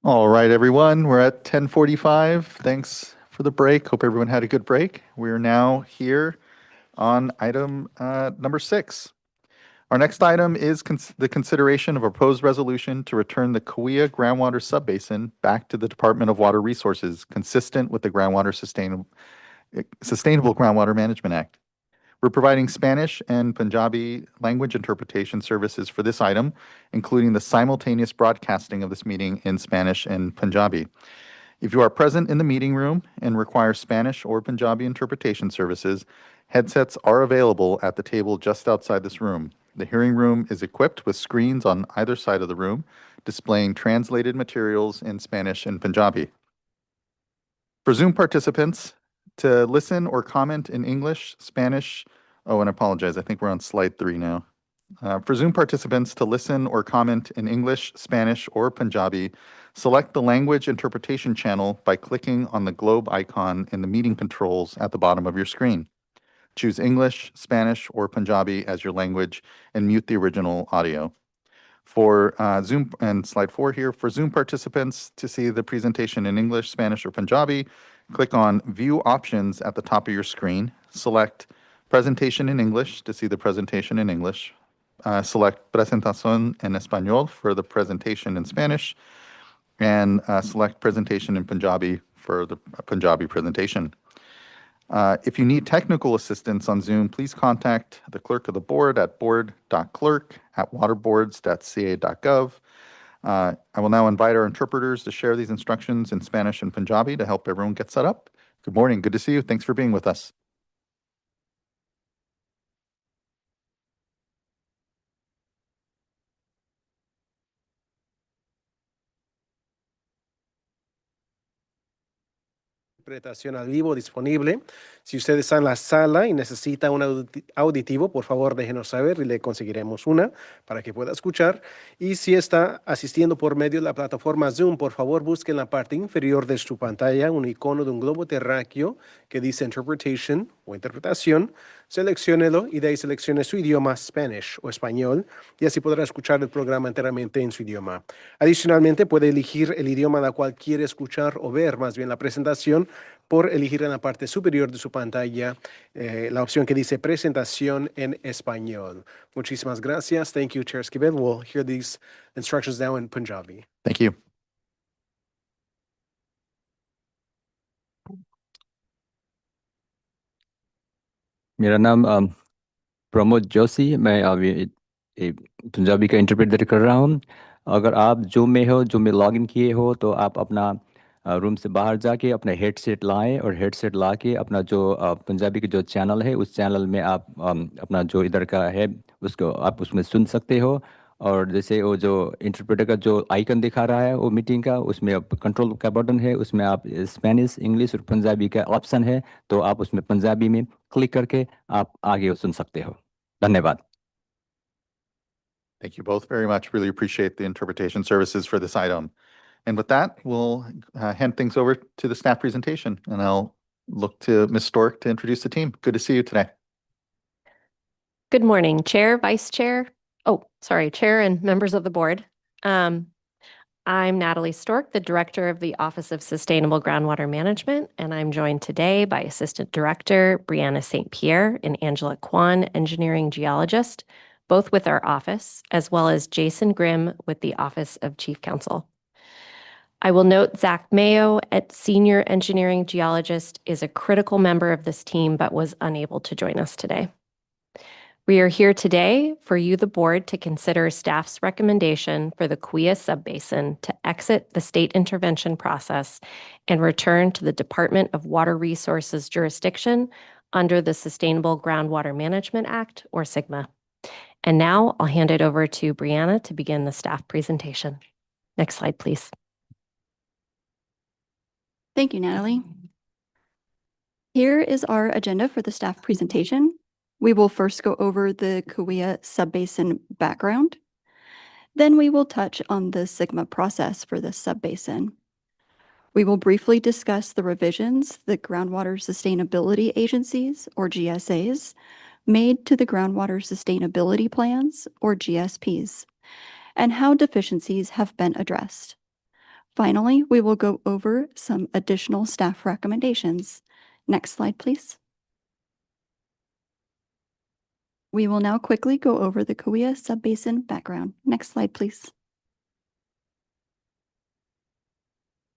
All right, everyone, we're at 10:45. Thanks for the break. Hope everyone had a good break. We're now here on item number 6. Our next item is the consideration of a proposed resolution to return the Kauai groundwater subbasin back to the Department of Water Resources, consistent with the Sustainable Groundwater Management Act. We're providing Spanish and Punjabi language interpretation services for this item, including the simultaneous broadcasting of this meeting in Spanish and Punjabi. If you are present in the meeting room and require Spanish or Punjabi interpretation services, headsets are available at the table just outside this room. The hearing room is equipped with screens on either side of the room, displaying translated materials in Spanish and Punjabi. For Zoom participants, to listen or comment in English, Spanish, and I apologize, I think we're on slide 3 now. For Zoom participants to listen or comment in English, Spanish, or Punjabi, select the language interpretation channel by clicking on the globe icon in the meeting controls at the bottom of your screen. Choose English, Spanish, or Punjabi as your language and mute the original audio. For Zoom, and slide 4 here, for Zoom participants to see the presentation in English, Spanish, or Punjabi, click on View Options at the top of your screen. Select Presentation in English to see the presentation in English. Select Presentación en Español for the presentation in Spanish. And select Presentation in Punjabi for the Punjabi presentation. If you need technical assistance on Zoom, please contact the clerk of the board at board.clerk@waterboards.ca.gov. I will now invite our interpreters to share these instructions in Spanish and Punjabi to help everyone get set up. Good morning. Good to see you. Thanks for being with us. Interpretación al vivo disponible. Si usted está en la sala y necesita un auditivo, por favor déjenos saber y le conseguiremos una para que pueda escuchar. Y si está asistiendo por medio de la plataforma Zoom, por favor busque en la parte inferior de su pantalla un icono de un globo terráqueo que dice Interpretation o Interpretación. Selecciónelo y de ahí seleccione su idioma, Spanish o español, y así podrá escuchar el programa enteramente en su idioma. Adicionalmente, puede elegir el idioma al cual quiere escuchar o ver más bien la presentación por elegir en la parte superior de su pantalla la opción que dice Presentación en Español. Muchísimas gracias. Thank you, Chair Esquivel. We'll hear these instructions now in Punjabi. Thank you. मेरा नाम प्रमोद जोशी, मैं अभी पंजाबी का interpreter कर रहा हूँ। अगर आप जूम में लॉग इन किए हो तो आप अपना रूम से बाहर जाके अपना हेडसेट लाएं और हेडसेट ला के अपना जो पंजाबी का जो चैनल है उस चैनल में आप अपना जो इधर का है उसको आप उसमें सुन सकते हो। और जैसे वो जो इंटरप्रेटर का जो आइकन दिखा रहा है वो मीटिंग का, उसमें कंट्रोल का बटन है, उसमें आप स्पेनिश, इंग्लिश और पंजाबी का ऑप्शन है, तो आप उसमें पंजाबी में क्लिक करके आप आगे सुन सकते हो। धन्यवाद। Thank you both very much. Really appreciate the interpretation services for this item. And with that, we'll hand things over to the staff presentation, and I'll look to Ms. Stork to introduce the team. Good to see you today. Good morning, Chair, Vice Chair. Chair and members of the board. I'm Natalie Stork, the Director of the Office of Sustainable Groundwater Management, and I'm joined today by Assistant Director Brianna St. Pierre and Angela Kwan, Engineering Geologist, both with our office, as well as Jason Grimm with the Office of Chief Counsel. I will note Zach Mayo, Senior Engineering Geologist, is a critical member of this team but was unable to join us today. We are here today for you, the board, to consider staff's recommendation for the Kauai subbasin to exit the state intervention process and return to the Department of Water Resources jurisdiction under the Sustainable Groundwater Management Act, or SGMA. And now I'll hand it over to Brianna to begin the staff presentation. Next slide, please. Thank you, Natalie. Here is our agenda for the staff presentation. We will first go over the Kauai subbasin background. Then we will touch on the SGMA process for the subbasin. We will briefly discuss the revisions the Groundwater Sustainability Agencies, or GSAs, made to the Groundwater Sustainability Plans, or GSPs, and how deficiencies have been addressed. Finally, we will go over some additional staff recommendations. Next slide, please. We will now quickly go over the Cahuilla Subbasin background. Next slide, please.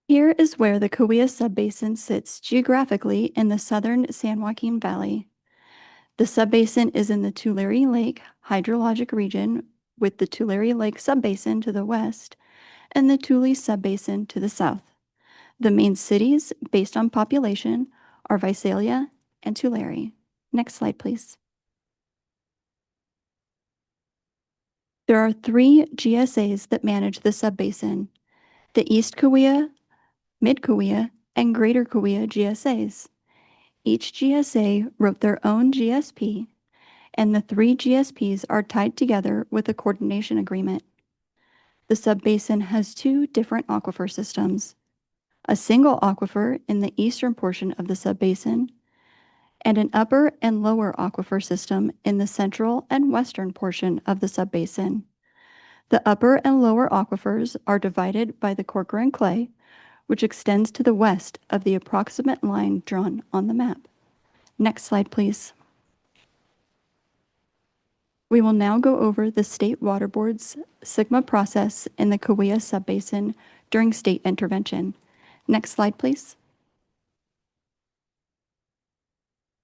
Here is where the Cahuilla Subbasin sits geographically in the southern San Joaquin Valley. The subbasin is in the Tulare Lake hydrologic region, with the Tulare Lake Subbasin to the west and the Tule Subbasin to the south. The main cities, based on population, are Visalia and Tulare. Next slide, please. There are 3 GSAs that manage the subbasin: the East Cahuilla, Mid Cahuilla, and Greater Cahuilla GSAs. Each GSA wrote their own GSP, and the 3 GSPs are tied together with a coordination agreement. The subbasin has 2 different aquifer systems: a single aquifer in the eastern portion of the subbasin, and an upper and lower aquifer system in the central and western portion of the subbasin. The upper and lower aquifers are divided by the Corcoran Clay, which extends to the west of the approximate line drawn on the map. Next slide, please. We will now go over the State Water Board's SGMA process in the Cahuilla Subbasin during state intervention. Next slide, please.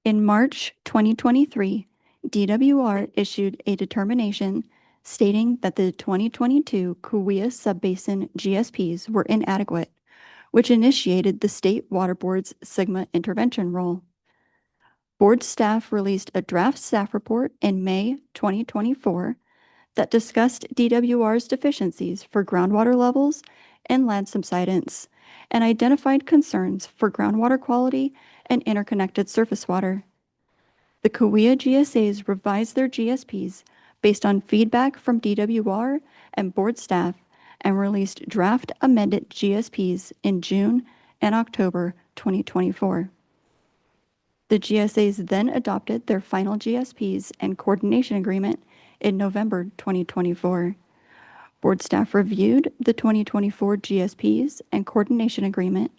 In March 2023, DWR issued a determination stating that the 2022 Cahuilla Subbasin GSPs were inadequate, which initiated the State Water Board's SGMA intervention role. Board staff released a draft staff report in May 2024 that discussed DWR's deficiencies for groundwater levels and land subsidence, and identified concerns for groundwater quality and interconnected surface water. The Cahuilla GSAs revised their GSPs based on feedback from DWR and board staff and released draft amended GSPs in June and October 2024. The GSAs then adopted their final GSPs and coordination agreement in November 2024. Board staff reviewed the 2024 GSPs and coordination agreement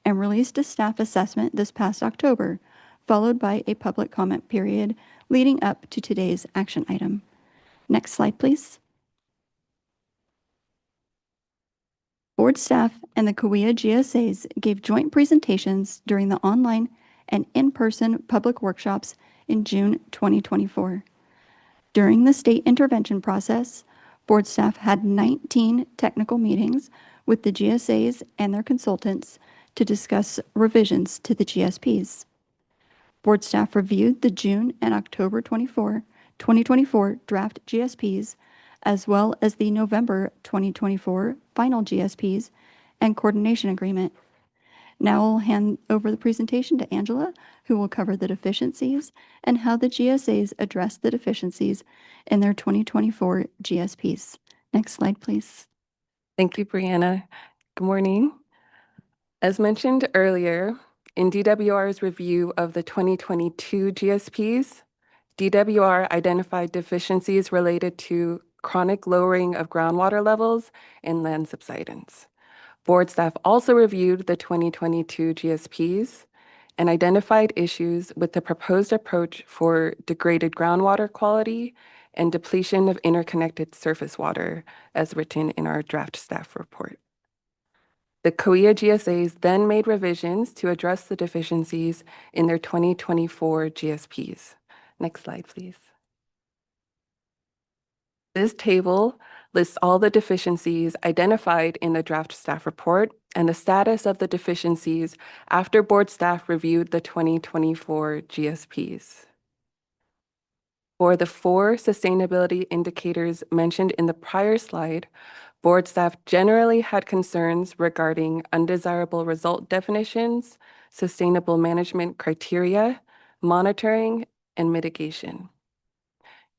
and released a staff assessment this past October, followed by a public comment period leading up to today's action item. Next slide, please. Board staff and the Cahuilla GSAs gave joint presentations during the online and in-person public workshops in June 2024. During the state intervention process, board staff had 19 technical meetings with the GSAs and their consultants to discuss revisions to the GSPs. Board staff reviewed the June and October 2024 draft GSPs, as well as the November 2024 final GSPs and coordination agreement. Now I'll hand over the presentation to Angela, who will cover the deficiencies and how the GSAs address the deficiencies in their 2024 GSPs. Next slide, please. Thank you, Brianna. Good morning. As mentioned earlier, in DWR's review of the 2022 GSPs, DWR identified deficiencies related to chronic lowering of groundwater levels and land subsidence. Board staff also reviewed the 2022 GSPs and identified issues with the proposed approach for degraded groundwater quality and depletion of interconnected surface water, as written in our draft staff report. The Cahuilla GSAs then made revisions to address the deficiencies in their 2024 GSPs. Next slide, please. This table lists all the deficiencies identified in the draft staff report and the status of the deficiencies after board staff reviewed the 2024 GSPs. For the 4 sustainability indicators mentioned in the prior slide, board staff generally had concerns regarding undesirable result definitions, sustainable management criteria, monitoring, and mitigation.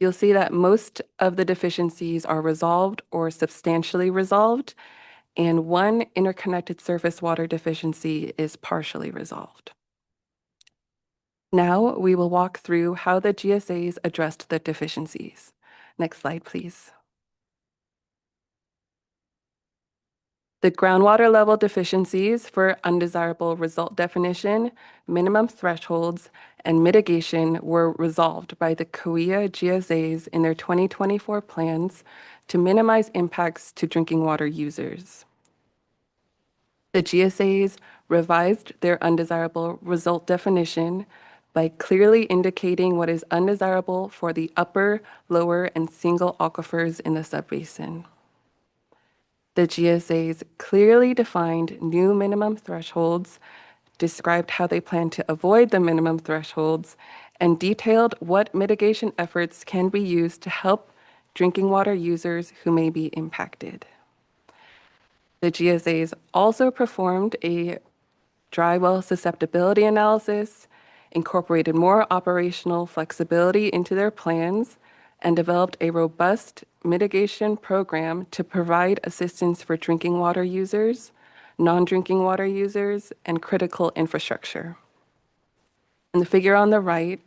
You'll see that most of the deficiencies are resolved or substantially resolved, and 1 interconnected surface water deficiency is partially resolved. Now we will walk through how the GSAs addressed the deficiencies. Next slide, please. The groundwater level deficiencies for undesirable result definition, minimum thresholds, and mitigation were resolved by the Kauai GSAs in their 2024 plans to minimize impacts to drinking water users. The GSAs revised their undesirable result definition by clearly indicating what is undesirable for the upper, lower, and single aquifers in the subbasin. The GSAs clearly defined new minimum thresholds, described how they plan to avoid the minimum thresholds, and detailed what mitigation efforts can be used to help drinking water users who may be impacted. The GSAs also performed a dry well susceptibility analysis, incorporated more operational flexibility into their plans, and developed a robust mitigation program to provide assistance for drinking water users, non-drinking water users, and critical infrastructure. And the figure on the right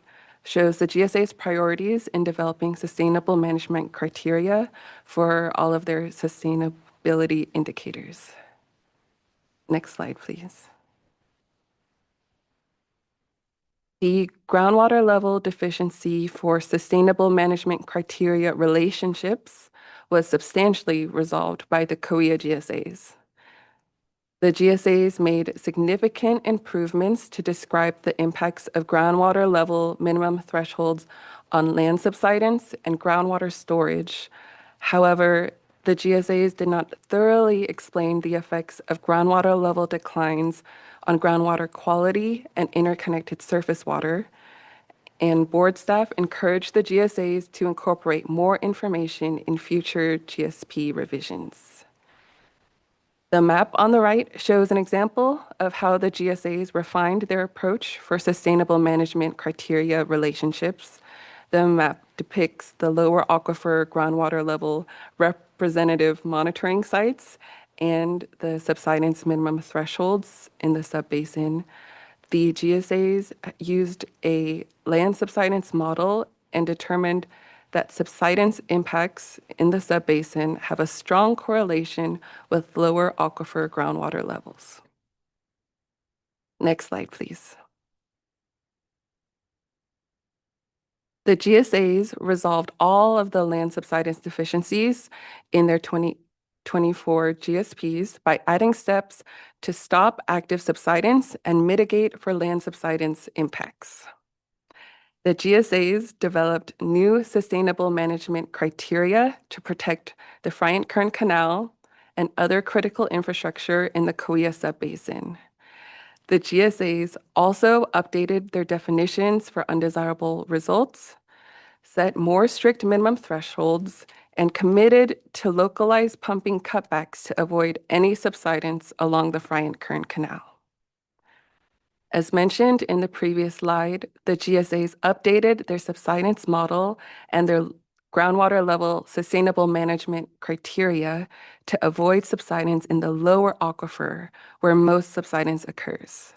shows the GSA's priorities in developing sustainable management criteria for all of their sustainability indicators. Next slide, please. The groundwater level deficiency for sustainable management criteria relationships was substantially resolved by the Kauai GSAs. The GSAs made significant improvements to describe the impacts of groundwater level minimum thresholds on land subsidence and groundwater storage. However, the GSAs did not thoroughly explain the effects of groundwater level declines on groundwater quality and interconnected surface water, and board staff encouraged the GSAs to incorporate more information in future GSP revisions. The map on the right shows an example of how the GSAs refined their approach for sustainable management criteria relationships. The map depicts the lower aquifer groundwater level representative monitoring sites and the subsidence minimum thresholds in the subbasin. The GSAs used a land subsidence model and determined that subsidence impacts in the subbasin have a strong correlation with lower aquifer groundwater levels. Next slide, please. The GSAs resolved all of the land subsidence deficiencies in their 2024 GSPs by adding steps to stop active subsidence and mitigate for land subsidence impacts. The GSAs developed new sustainable management criteria to protect the Friant Kern Canal and other critical infrastructure in the Kauai subbasin. The GSAs also updated their definitions for undesirable results, set more strict minimum thresholds, and committed to localized pumping cutbacks to avoid any subsidence along the Friant Kern Canal. As mentioned in the previous slide, the GSAs updated their subsidence model and their groundwater level sustainable management criteria to avoid subsidence in the lower aquifer where most subsidence occurs.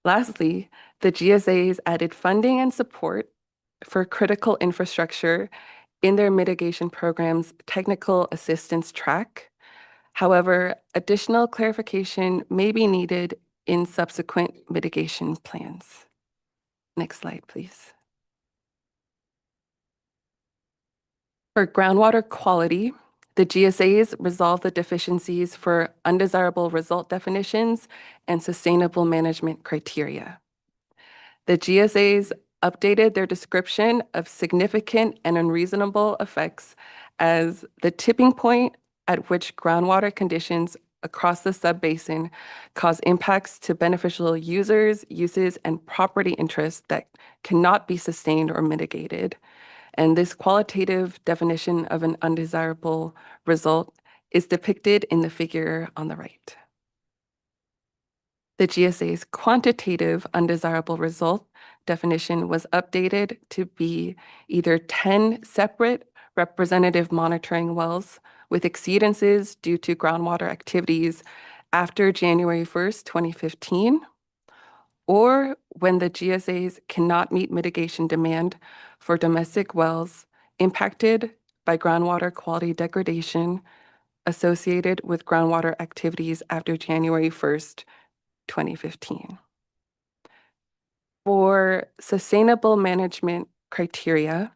Lastly, the GSAs added funding and support for critical infrastructure in their mitigation program's technical assistance track. However, additional clarification may be needed in subsequent mitigation plans. Next slide, please. For groundwater quality, the GSAs resolved the deficiencies for undesirable result definitions and sustainable management criteria. The GSAs updated their description of significant and unreasonable effects as the tipping point at which groundwater conditions across the subbasin cause impacts to beneficial users, uses, and property interests that cannot be sustained or mitigated. And this qualitative definition of an undesirable result is depicted in the figure on the right. The GSA's quantitative undesirable result definition was updated to be either 10 separate representative monitoring wells with exceedances due to groundwater activities after January 1st, 2015, or when the GSAs cannot meet mitigation demand for domestic wells impacted by groundwater quality degradation associated with groundwater activities after January 1st, 2015. For sustainable management criteria,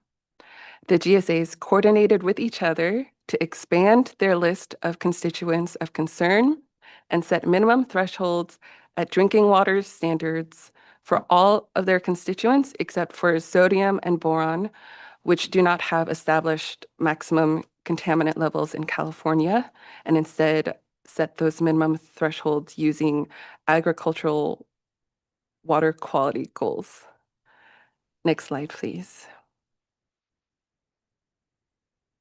the GSAs coordinated with each other to expand their list of constituents of concern and set minimum thresholds at drinking water standards for all of their constituents except for sodium and boron, which do not have established maximum contaminant levels in California, and instead set those minimum thresholds using agricultural water quality goals. Next slide, please.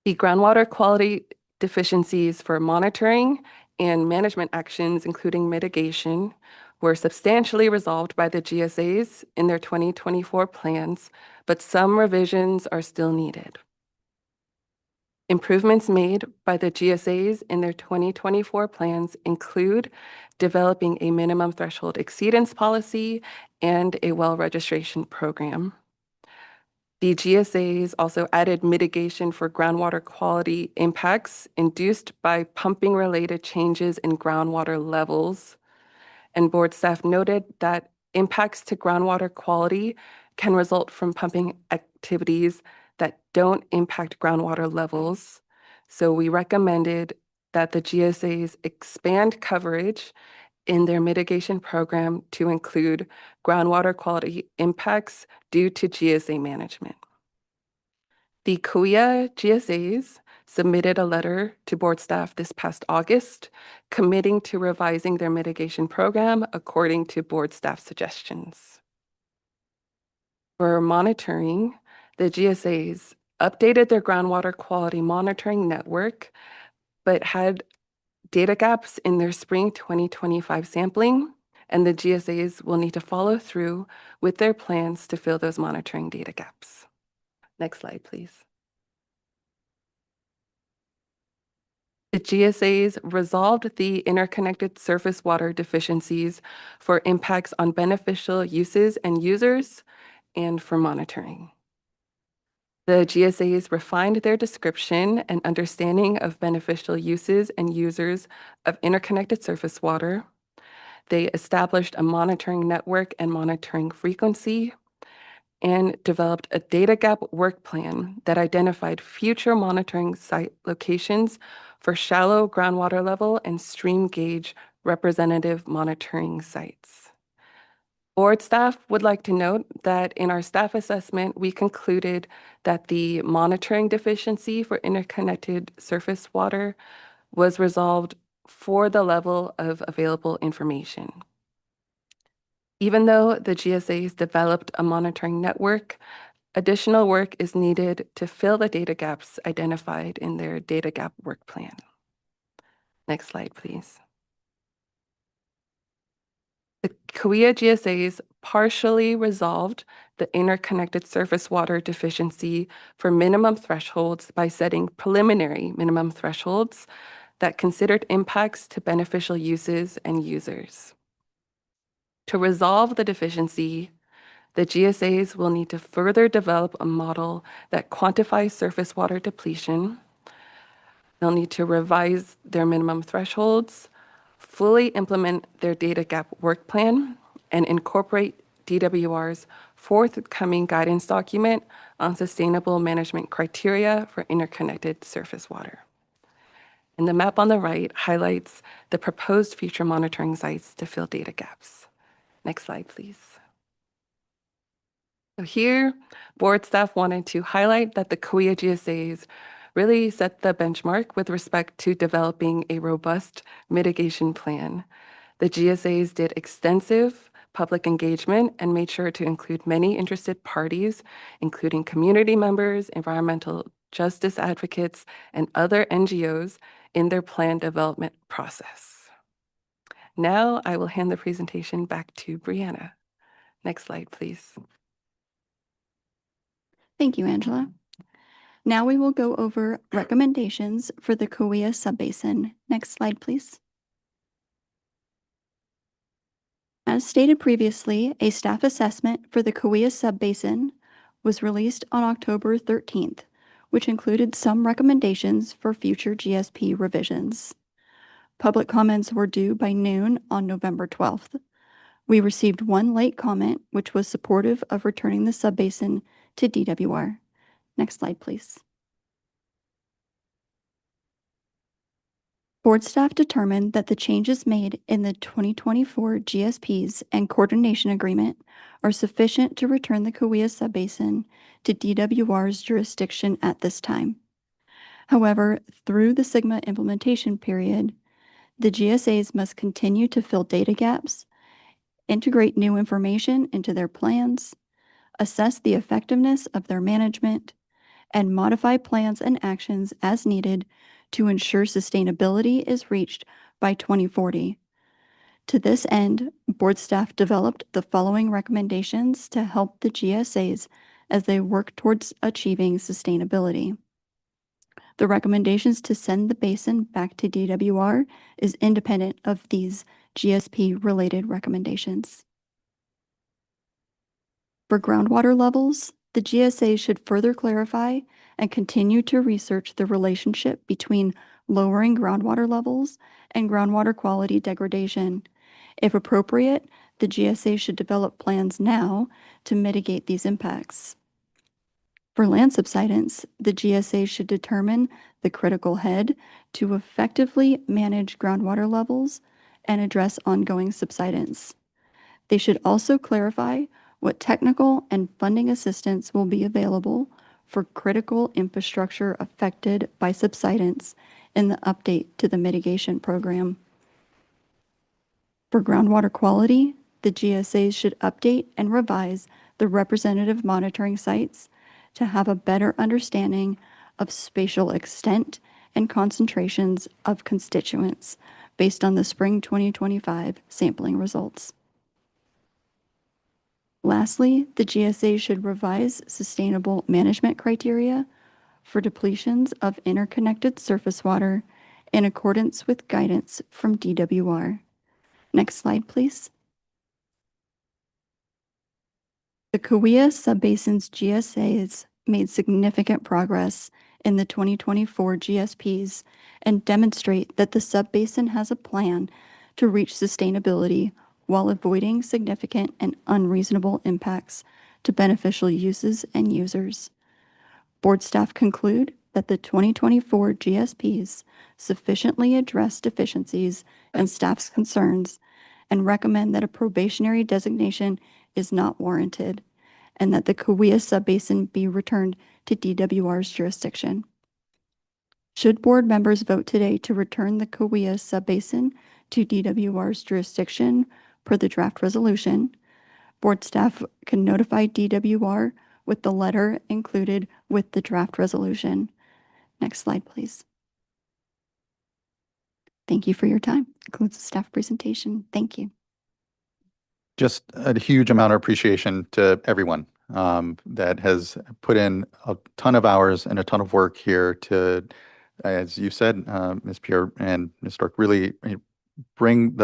The groundwater quality deficiencies for monitoring and management actions, including mitigation, were substantially resolved by the GSAs in their 2024 plans, but some revisions are still needed. Improvements made by the GSAs in their 2024 plans include developing a minimum threshold exceedance policy and a well registration program. The GSAs also added mitigation for groundwater quality impacts induced by pumping-related changes in groundwater levels. And board staff noted that impacts to groundwater quality can result from pumping activities that don't impact groundwater levels. So we recommended that the GSAs expand coverage in their mitigation program to include groundwater quality impacts due to GSA management. The Kauai GSAs submitted a letter to board staff this past August, committing to revising their mitigation program according to board staff suggestions. For monitoring, the GSAs updated their groundwater quality monitoring network, but had data gaps in their spring 2025 sampling, and the GSAs will need to follow through with their plans to fill those monitoring data gaps. Next slide, please. The GSAs resolved the interconnected surface water deficiencies for impacts on beneficial uses and users and for monitoring. The GSAs refined their description and understanding of beneficial uses and users of interconnected surface water. They established a monitoring network and monitoring frequency, and developed a data gap work plan that identified future monitoring site locations for shallow groundwater level and stream gauge representative monitoring sites. Board staff would like to note that in our staff assessment, we concluded that the monitoring deficiency for interconnected surface water was resolved for the level of available information. Even though the GSAs developed a monitoring network, additional work is needed to fill the data gaps identified in their data gap work plan. Next slide, please. The Kauai GSAs partially resolved the interconnected surface water deficiency for minimum thresholds by setting preliminary minimum thresholds that considered impacts to beneficial uses and users. To resolve the deficiency, the GSAs will need to further develop a model that quantifies surface water depletion. They'll need to revise their minimum thresholds, fully implement their data gap work plan, and incorporate DWR's forthcoming guidance document on sustainable management criteria for interconnected surface water. And the map on the right highlights the proposed future monitoring sites to fill data gaps. Next slide, please. So here, board staff wanted to highlight that the Kauai GSAs really set the benchmark with respect to developing a robust mitigation plan. The GSAs did extensive public engagement and made sure to include many interested parties, including community members, environmental justice advocates, and other NGOs in their plan development process. Now I will hand the presentation back to Brianna. Next slide, please. Thank you, Angela. Now we will go over recommendations for the Kauai Subbasin. Next slide, please. As stated previously, a staff assessment for the Kauai Subbasin was released on October 13th, which included some recommendations for future GSP revisions. Public comments were due by noon on November 12th. We received one late comment, which was supportive of returning the subbasin to DWR. Next slide, please. Board staff determined that the changes made in the 2024 GSPs and coordination agreement are sufficient to return the Cahuilla subbasin to DWR's jurisdiction at this time. However, through the Sigma implementation period, the GSAs must continue to fill data gaps, integrate new information into their plans, assess the effectiveness of their management, and modify plans and actions as needed to ensure sustainability is reached by 2040. To this end, board staff developed the following recommendations to help the GSAs as they work towards achieving sustainability. The recommendations to send the basin back to DWR is independent of these GSP-related recommendations. For groundwater levels, the GSA should further clarify and continue to research the relationship between lowering groundwater levels and groundwater quality degradation. If appropriate, the GSA should develop plans now to mitigate these impacts. For land subsidence, the GSA should determine the critical head to effectively manage groundwater levels and address ongoing subsidence. They should also clarify what technical and funding assistance will be available for critical infrastructure affected by subsidence in the update to the mitigation program. For groundwater quality, the GSAs should update and revise the representative monitoring sites to have a better understanding of spatial extent and concentrations of constituents based on the spring 2025 sampling results. Lastly, the GSA should revise sustainable management criteria for depletions of interconnected surface water in accordance with guidance from DWR. Next slide, please. The Cahuilla Subbasin's GSAs made significant progress in the 2024 GSPs and demonstrate that the subbasin has a plan to reach sustainability while avoiding significant and unreasonable impacts to beneficial uses and users. Board staff conclude that the 2024 GSPs sufficiently address deficiencies and staff's concerns and recommend that a probationary designation is not warranted and that the Cahuilla subbasin be returned to DWR's jurisdiction. Should board members vote today to return the Cahuilla subbasin to DWR's jurisdiction per the draft resolution, board staff can notify DWR with the letter included with the draft resolution. Next slide, please. Thank you for your time. Concludes the staff presentation. Thank you. Just a huge amount of appreciation to everyone that has put in a ton of hours and a ton of work here to, as you said, Ms. Pierre and Ms. Stork, really bring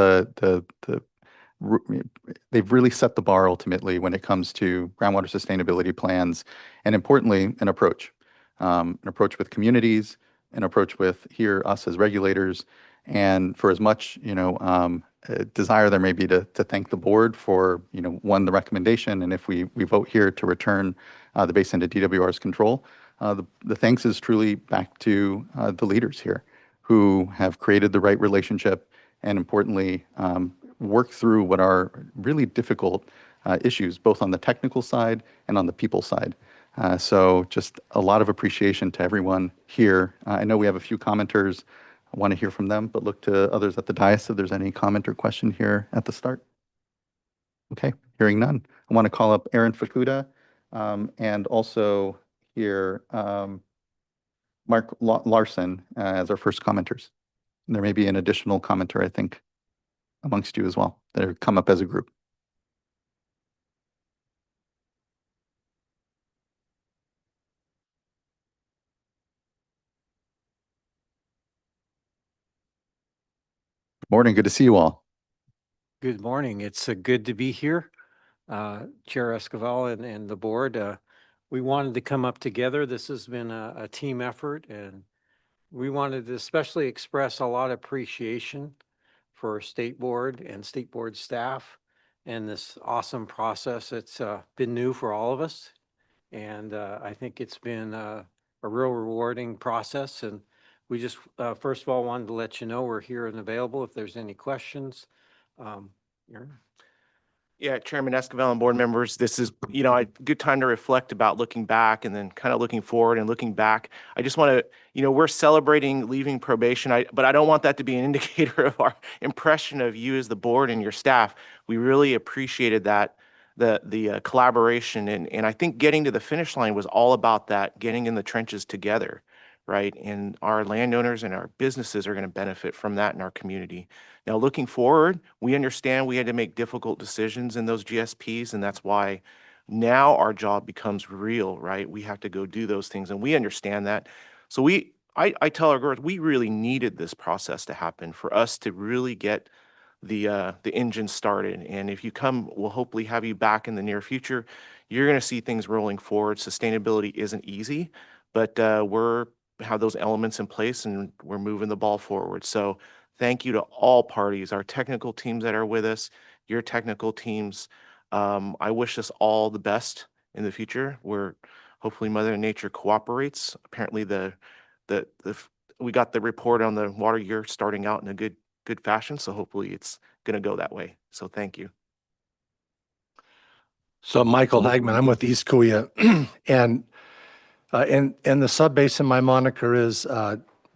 they've really set the bar ultimately when it comes to groundwater sustainability plans, and importantly, an approach with communities, an approach with us as regulators, and for as much, desire there may be to thank the board for, one, the recommendation, and if we vote here to return the basin to DWR's control, the thanks is truly back to the leaders here who have created the right relationship and importantly, work through what are really difficult issues, both on the technical side and on the people side. So just a lot of appreciation to everyone here. I know we have a few commenters. I want to hear from them, but look to others at the dais if there's any comment or question here at the start. Okay, hearing none. I want to call up Aaron Fukuda and also hear Mark Larson as our first commenters. And there may be an additional commenter, I think, amongst you as well that have come up as a group. Good morning. Good to see you all. Good morning. It's good to be here. Chair Esquivel and the board, we wanted to come up together. This has been a team effort, and we wanted to especially express a lot of appreciation for State Board and State Board staff and this awesome process. It's been new for all of us, and I think it's been a real rewarding process. And we just, first of all, wanted to let you know we're here and available if there's any questions. Aaron? Yeah, Chairman Esquivel and board members, this is, a good time to reflect about looking back and then kind of looking forward and looking back. I just want to, we're celebrating leaving probation, but I don't want that to be an indicator of our impression of you as the board and your staff. We really appreciated that, the collaboration, and I think getting to the finish line was all about that, getting in the trenches together, right? And our landowners and our businesses are going to benefit from that in our community. Now, looking forward, we understand we had to make difficult decisions in those GSPs, and that's why now our job becomes real, right? We have to go do those things, and we understand that. So I tell our girls, we really needed this process to happen for us to really get the engine started. And if you come, we'll hopefully have you back in the near future. You're going to see things rolling forward. Sustainability isn't easy, but we're have those elements in place, and we're moving the ball forward. So thank you to all parties, our technical teams that are with us, your technical teams. I wish us all the best in the future, where hopefully Mother Nature cooperates. Apparently we got the report on the water year starting out in a good fashion, so hopefully it's going to go that way. So thank you. So Michael Hagman, I'm with East Kauai, and in the sub-basin, my moniker is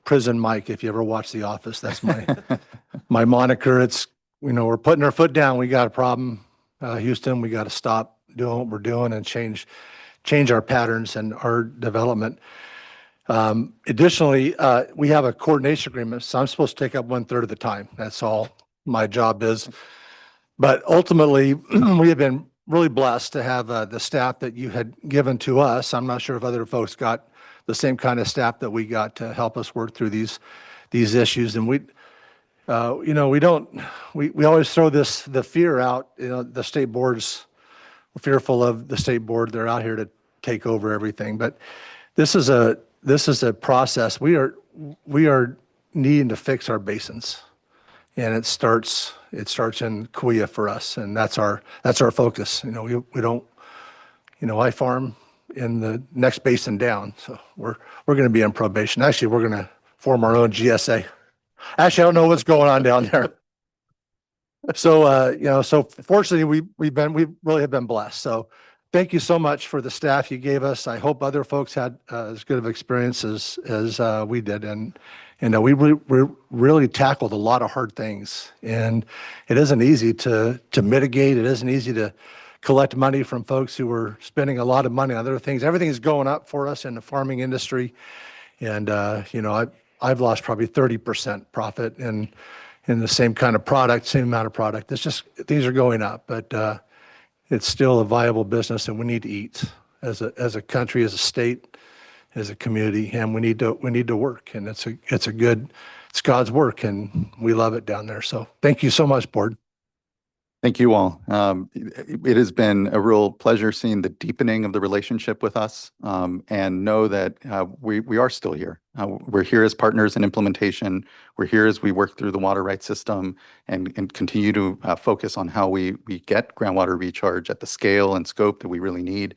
Prison Mike. If you ever watch The Office, that's my moniker. It's, we're putting our foot down. We got a problem, Houston. We got to stop doing what we're doing and change our patterns and our development. Additionally, we have a coordination agreement, so I'm supposed to take up 1/3 of the time. That's all my job is. But ultimately, we have been really blessed to have the staff that you had given to us. I'm not sure if other folks got the same kind of staff that we got to help us work through these issues. And we always throw the fear out. The state board's fearful of the state board. They're out here to take over everything. But this is a process. We are needing to fix our basins, and it starts in Kauai for us, and that's our focus. We don't, I farm in the next basin down, so we're going to be in probation. Actually, we're going to form our own GSA. Actually, I don't know what's going on down there. So so fortunately, we really have been blessed. So thank you so much for the staff you gave us. I hope other folks had as good of experiences as we did, and we really tackled a lot of hard things. And it isn't easy to mitigate. It isn't easy to collect money from folks who were spending a lot of money on other things. Everything is going up for us in the farming industry, and I've lost probably 30% profit in the same kind of product, same amount of product. It's just things are going up, but it's still a viable business, and we need to eat as a country, as a state, as a community, and we need to work. And it's God's work, and we love it down there. So thank you so much, board. Thank you all. It has been a real pleasure seeing the deepening of the relationship with us, and know that we are still here. We're here as partners in implementation. We're here as we work through the water rights system and continue to focus on how we get groundwater recharge at the scale and scope that we really need.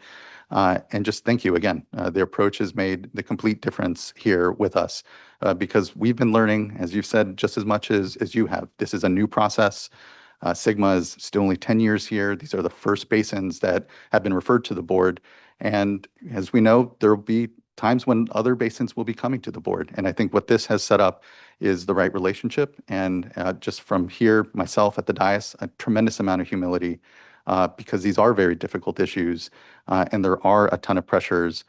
And just thank you again. The approach has made the complete difference here with us, because we've been learning, as you've said, just as much as you have. This is a new process. Sigma is still only 10 years here. These are the first basins that have been referred to the board. And as we know, there will be times when other basins will be coming to the board. And I think what this has set up is the right relationship. And just from here, myself at the dais, a tremendous amount of humility, because these are very difficult issues. And there are a ton of pressures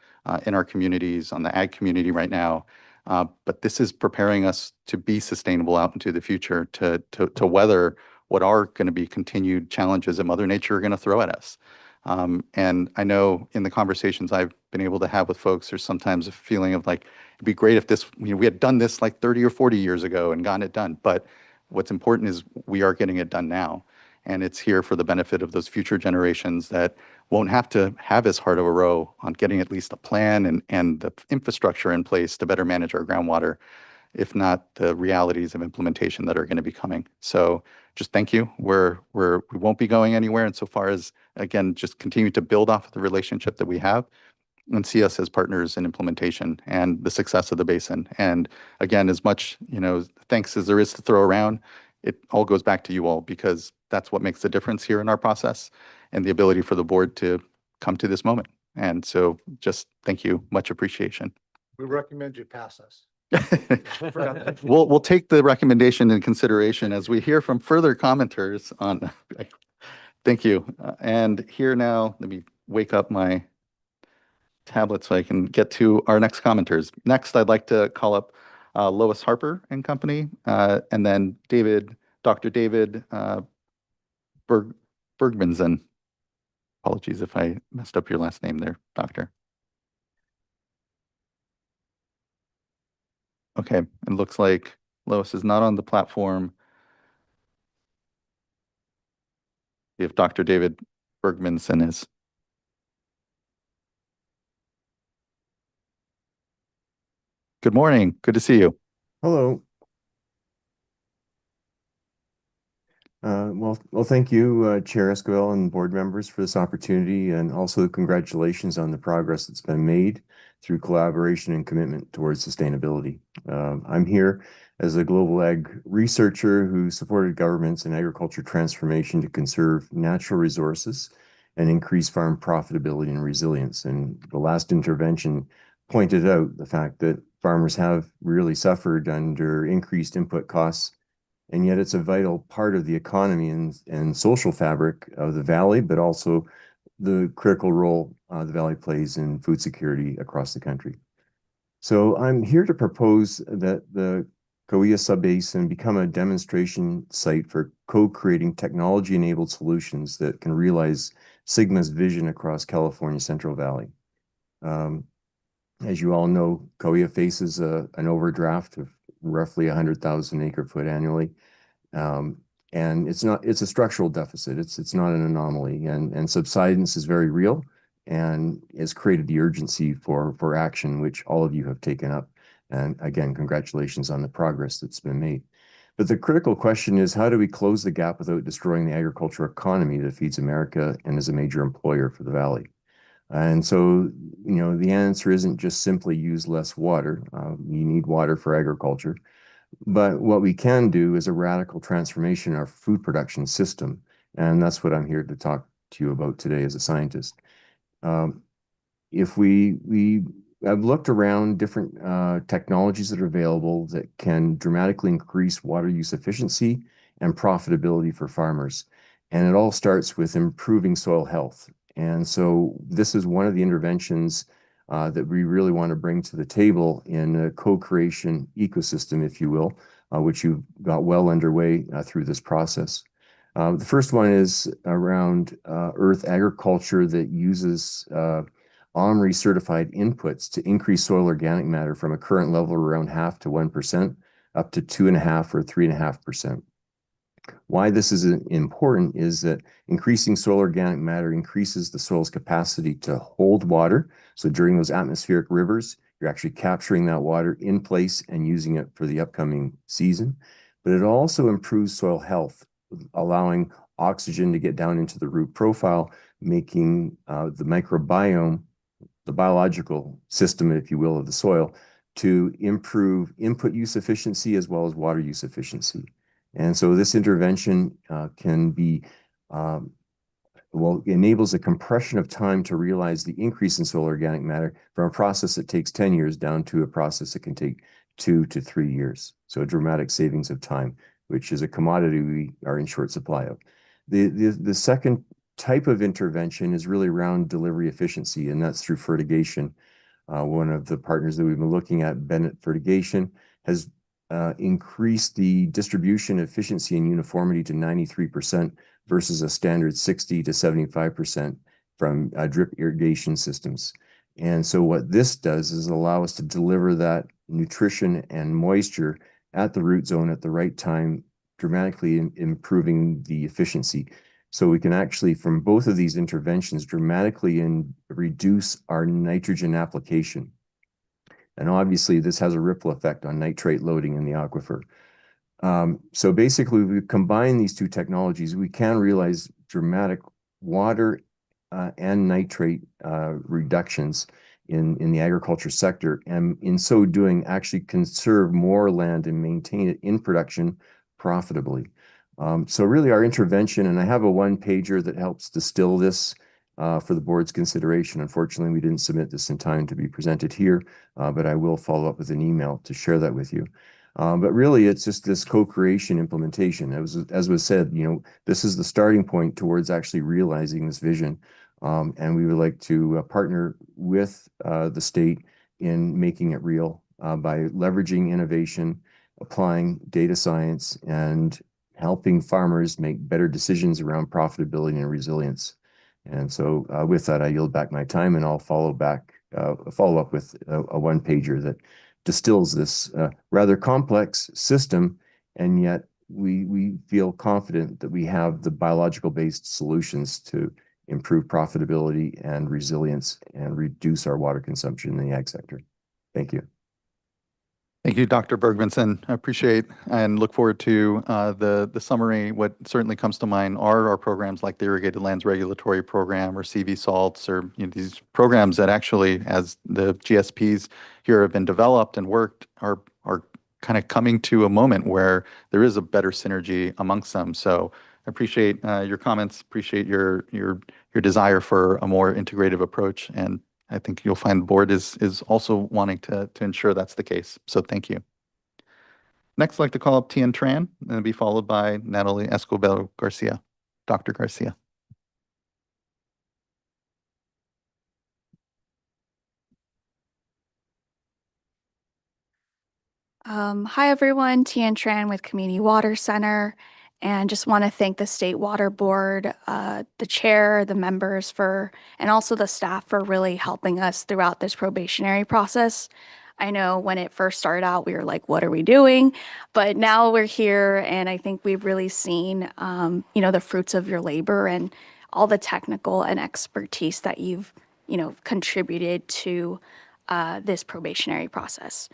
in our communities, on the ag community right now. But this is preparing us to be sustainable out into the future, to weather what are going to be continued challenges that Mother Nature are going to throw at us. And I know in the conversations I've been able to have with folks, there's sometimes a feeling of like, it'd be great if this, we had done this like 30 or 40 years ago and gotten it done. But what's important is we are getting it done now. And it's here for the benefit of those future generations that won't have to have as hard of a row on getting at least a plan and the infrastructure in place to better manage our groundwater, if not the realities of implementation that are going to be coming. So just thank you. We won't be going anywhere insofar as, again, just continue to build off of the relationship that we have and see us as partners in implementation and the success of the basin. And again, as much, thanks as there is to throw around, it all goes back to you all, because that's what makes the difference here in our process and the ability for the board to come to this moment. And so just thank you, much appreciation. We recommend you pass us. We'll take the recommendation in consideration as we hear from further commenters on. Thank you. And here now, let me wake up my tablet so I can get to our next commenters. Next, I'd like to call up Lois Harper and Company, and then Dr. David Bergmanson. Apologies if I messed up your last name there, Doctor. Okay, it looks like Lois is not on the platform. If Dr. David Bergmanson is. Good morning. Good to see you. Hello. Well, thank you, Chair Esquivel and board members for this opportunity, and also congratulations on the progress that's been made through collaboration and commitment towards sustainability. I'm here as a global ag researcher who supported governments in agriculture transformation to conserve natural resources and increase farm profitability and resilience. And the last intervention pointed out the fact that farmers have really suffered under increased input costs, and yet it's a vital part of the economy and social fabric of the valley, but also the critical role the valley plays in food security across the country. So I'm here to propose that the Cahuilla Subbasin become a demonstration site for co-creating technology-enabled solutions that can realize Sigma's vision across California Central Valley. As you all know, Cahuilla faces an overdraft of roughly 100,000 acre-foot annually. And it's a structural deficit. It's not an anomaly, and subsidence is very real and has created the urgency for action, which all of you have taken up. And again, congratulations on the progress that's been made. But the critical question is, how do we close the gap without destroying the agricultural economy that feeds America and is a major employer for the valley? And so, the answer isn't just simply use less water. You need water for agriculture. But what we can do is a radical transformation in our food production system. And that's what I'm here to talk to you about today as a scientist. If I've looked around different technologies that are available that can dramatically increase water use efficiency and profitability for farmers. And it all starts with improving soil health. And so this is one of the interventions that we really want to bring to the table in a co-creation ecosystem, if you will, which you've got well underway through this process. The first one is around earth agriculture that uses OMRI certified inputs to increase soil organic matter from a current level around 0.5 to 1% up to 2.5 or 3.5%. Why this is important is that increasing soil organic matter increases the soil's capacity to hold water. So during those atmospheric rivers, you're actually capturing that water in place and using it for the upcoming season. But it also improves soil health, allowing oxygen to get down into the root profile, making the microbiome, the biological system, if you will, of the soil, to improve input use efficiency as well as water use efficiency. And so this intervention can be, enables a compression of time to realize the increase in soil organic matter from a process that takes 10 years down to a process that can take 2 to 3 years. So a dramatic savings of time, which is a commodity we are in short supply of. The second type of intervention is really around delivery efficiency, and that's through fertigation. One of the partners that we've been looking at, Bennett Fertigation, has increase the distribution efficiency and uniformity to 93% versus a standard 60 to 75% from drip irrigation systems. And so what this does is allow us to deliver that nutrition and moisture at the root zone at the right time dramatically improving the efficiency. So we can actually, from both of these interventions, dramatically reduce our nitrogen application. And obviously, this has a ripple effect on nitrate loading in the aquifer. So basically, we combine these two technologies, we can realize dramatic water and nitrate reductions in the agriculture sector, and in so doing, actually conserve more land and maintain it in production profitably. So really our intervention, and I have a one-pager that helps distill this for the board's consideration. Unfortunately, we didn't submit this in time to be presented here, but I will follow up with an email to share that with you. But really, it's just this co-creation implementation. As was said, this is the starting point towards actually realizing this vision. And we would like to partner with the state in making it real by leveraging innovation, applying data science, and helping farmers make better decisions around profitability and resilience. And so with that, I yield back my time, and I'll follow up with a one-pager that distills this rather complex system, and yet we feel confident that we have the biological-based solutions to improve profitability and resilience and reduce our water consumption in the ag sector. Thank you. Thank you, Dr. Bergmanson. I appreciate and look forward to the summary. What certainly comes to mind are our programs like the Irrigated Lands Regulatory Program or CV salts, or these programs that actually, as the GSPs here have been developed and worked, are kind of coming to a moment where there is a better synergy amongst them. So I appreciate your comments, appreciate your desire for a more integrative approach, and I think you'll find the board is also wanting to ensure that's the case. So thank you. Next, I'd like to call up Tien Tran, and it'll be followed by Natalie Escobedo Garcia. Dr. Garcia. Hi, everyone. Tien Tran with Community Water Center. And just want to thank the State Water Board, the chair, the members and also the staff for really helping us throughout this probationary process. I know when it first started out, we were like, what are we doing? But now we're here, and I think we've really seen, the fruits of your labor and all the technical and expertise that you've, contributed to this probationary process.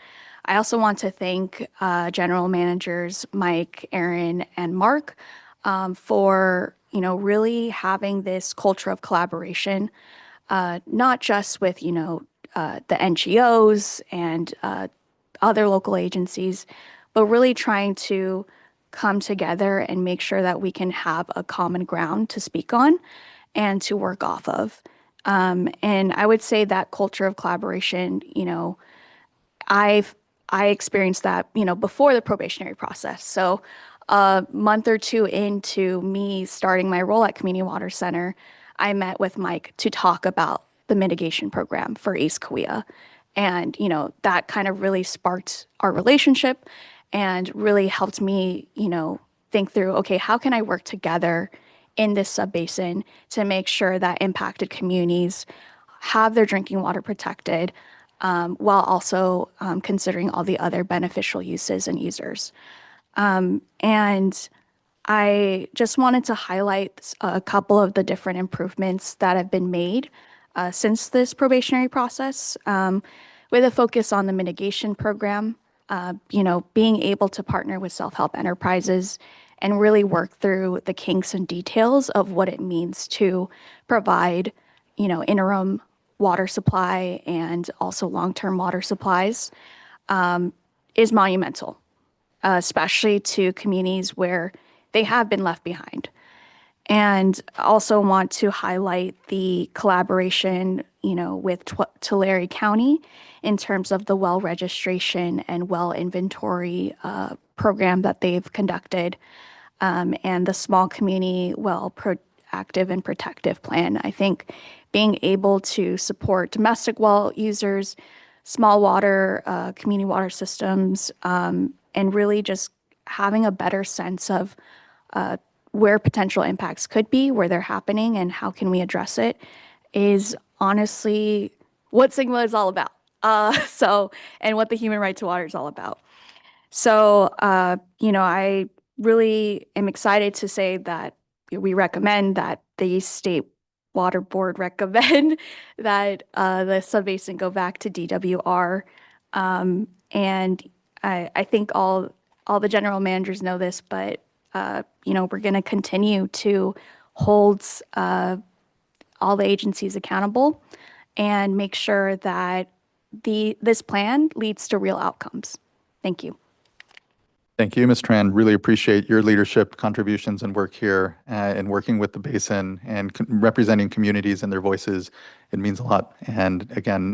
I also want to thank General Managers Mike, Aaron, and Mark for really having this culture of collaboration, not just with the NGOs and other local agencies, but really trying to come together and make sure that we can have a common ground to speak on and to work off of. And I would say that culture of collaboration, I experienced that, before the probationary process. So a month or two into me starting my role at Community Water Center, I met with Mike to talk about the mitigation program for East Cahuilla. And, that kind of really sparked our relationship and really helped me, think through, okay, how can I work together in this subbasin to make sure that impacted communities have their drinking water protected, while also considering all the other beneficial uses and users. And I just wanted to highlight a couple of the different improvements that have been made since this probationary process, with a focus on the mitigation program, being able to partner with self-help enterprises and really work through the kinks and details of what it means to provide, interim water supply and also long-term water supplies, is monumental, especially to communities where they have been left behind. And also want to highlight the collaboration, with Tulare County in terms of the well registration and well inventory program that they've conducted, and the small community well proactive and protective plan. I think being able to support domestic well users, small water, community water systems, and really just having a better sense of where potential impacts could be, where they're happening, and how can we address it, is honestly what SGMA is all about. And what the Human Right to Water is all about. So, I really am excited to say that we recommend that the State Water Board recommend that the subbasin go back to DWR. And I think all the general managers know this, but we're going to continue to hold all the agencies accountable and make sure that this plan leads to real outcomes. Thank you. Thank you, Ms. Tran. Really appreciate your leadership, contributions, and work here and working with the basin and representing communities and their voices. It means a lot. And again,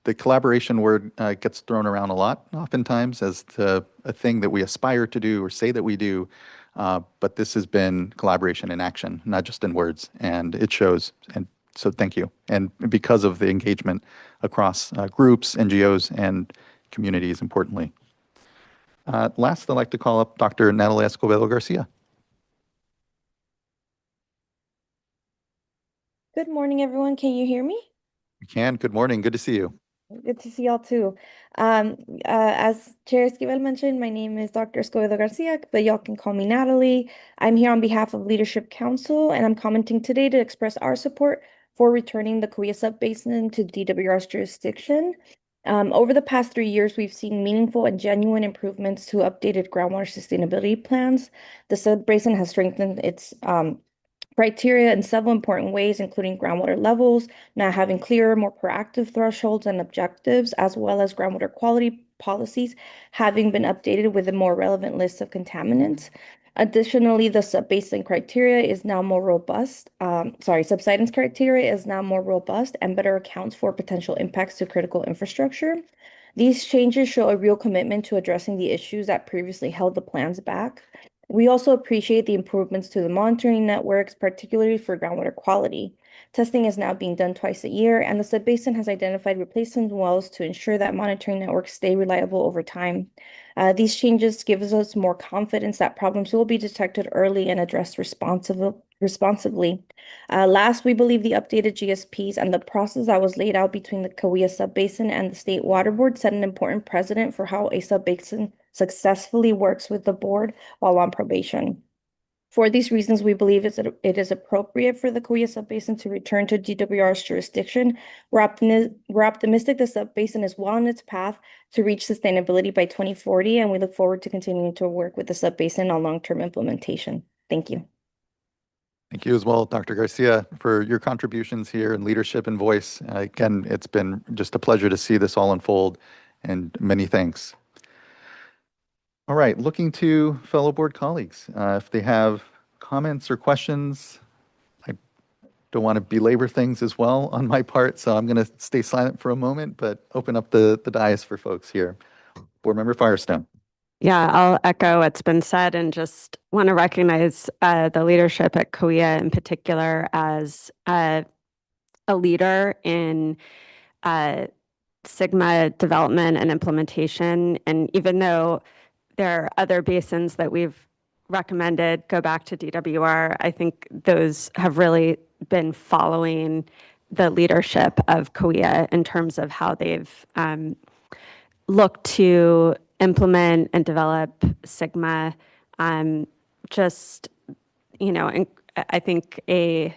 the collaboration word gets thrown around a lot, oftentimes as a thing that we aspire to do or say that we do. But this has been collaboration in action, not just in words, and it shows. And so thank you. And because of the engagement across groups, NGOs, and communities, importantly. Last, I'd like to call up Dr. Natalie Escobedo Garcia. Good morning, everyone. Can you hear me? We can. Good morning. Good to see you. Good to see y'all too. As Chair Esquivel mentioned, my name is Dr. Escobedo Garcia, but y'all can call me Natalie. I'm here on behalf of Leadership Council, and I'm commenting today to express our support for returning the Cahuilla Subbasin to DWR's jurisdiction. Over the past 3 years, we've seen meaningful and genuine improvements to updated groundwater sustainability plans. The subbasin has strengthened its criteria in several important ways, including groundwater levels, now having clearer, more proactive thresholds and objectives, as well as groundwater quality policies having been updated with a more relevant list of contaminants. Additionally, the subbasin criteria is now more robust. Subsidence criteria is now more robust and better accounts for potential impacts to critical infrastructure. These changes show a real commitment to addressing the issues that previously held the plans back. We also appreciate the improvements to the monitoring networks, particularly for groundwater quality. Testing is now being done twice a year, and the subbasin has identified replacement wells to ensure that monitoring networks stay reliable over time. These changes give us more confidence that problems will be detected early and addressed responsibly. Last, we believe the updated GSPs and the process that was laid out between the Cahuilla Subbasin and the State Water Board set an important precedent for how a subbasin successfully works with the board while on probation. For these reasons, we believe it is appropriate for the Cahuilla Subbasin to return to DWR's jurisdiction. We're optimistic the subbasin is well on its path to reach sustainability by 2040, and we look forward to continuing to work with the subbasin on long-term implementation. Thank you. Thank you as well, Dr. Garcia, for your contributions here and leadership and voice. Again, it's been just a pleasure to see this all unfold, and many thanks. All right, looking to fellow board colleagues. If they have comments or questions, I don't want to belabor things as well on my part, so I'm going to stay silent for a moment, but open up the dais for folks here. Board Member Firestone. Yeah, I'll echo what's been said and just want to recognize the leadership at Cahuilla in particular as a leader in Sigma development and implementation. And even though there are other basins that we've recommended go back to DWR, I think those have really been following the leadership of Cahuilla in terms of how they've looked to implement and develop Sigma. Just, and I think a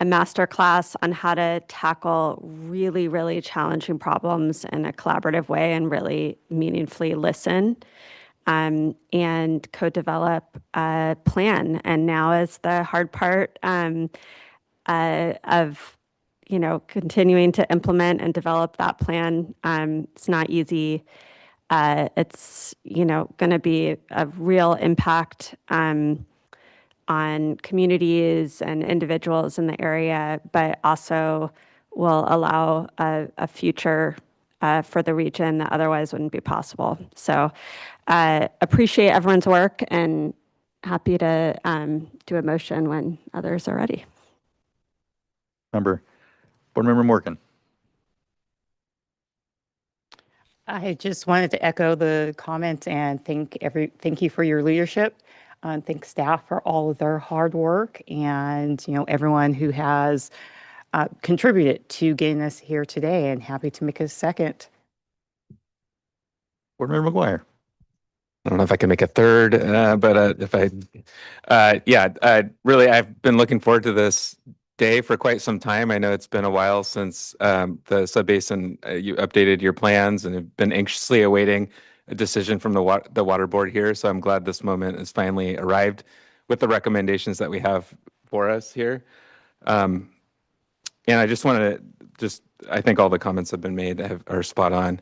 master class on how to tackle really, really challenging problems in a collaborative way and really meaningfully listen and co-develop a plan. And now is the hard part of continuing to implement and develop that plan. It's not easy. It's going to be a real impact on communities and individuals in the area, but also will allow a future for the region that otherwise wouldn't be possible. So appreciate everyone's work and happy to do a motion when others are ready. Board Member Morgan. I just wanted to echo the comments and thank you for your leadership. Thank staff for all of their hard work and everyone who has contributed to getting us here today, and happy to make a second. Board Member McGuire. I don't know if I can make a third, but if really, I've been looking forward to this day for quite some time. I know it's been a while since the subbasin, you updated your plans and have been anxiously awaiting a decision from the water board here. So I'm glad this moment has finally arrived with the recommendations that we have for us here. And I just want to I think all the comments have been made are spot on.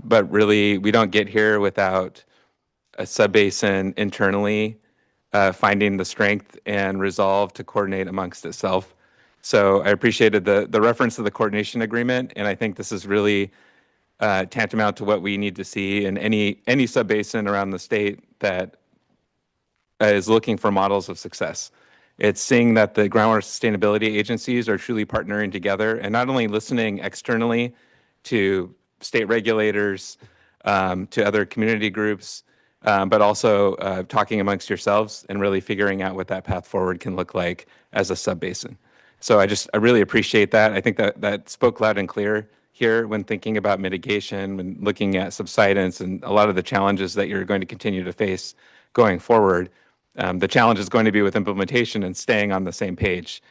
But really, we don't get here without a subbasin internally finding the strength and resolve to coordinate amongst itself. So I appreciated the reference to the coordination agreement, and I think this is really tantamount to what we need to see in any subbasin around the state that is looking for models of success. It's seeing that the groundwater sustainability agencies are truly partnering together and not only listening externally to state regulators, to other community groups, but also talking amongst yourselves and really figuring out what that path forward can look like as a subbasin. So I really appreciate that. I think that spoke loud and clear here when thinking about mitigation, when looking at subsidence and a lot of the challenges that you're going to continue to face going forward. The challenge is going to be with implementation and staying on the same page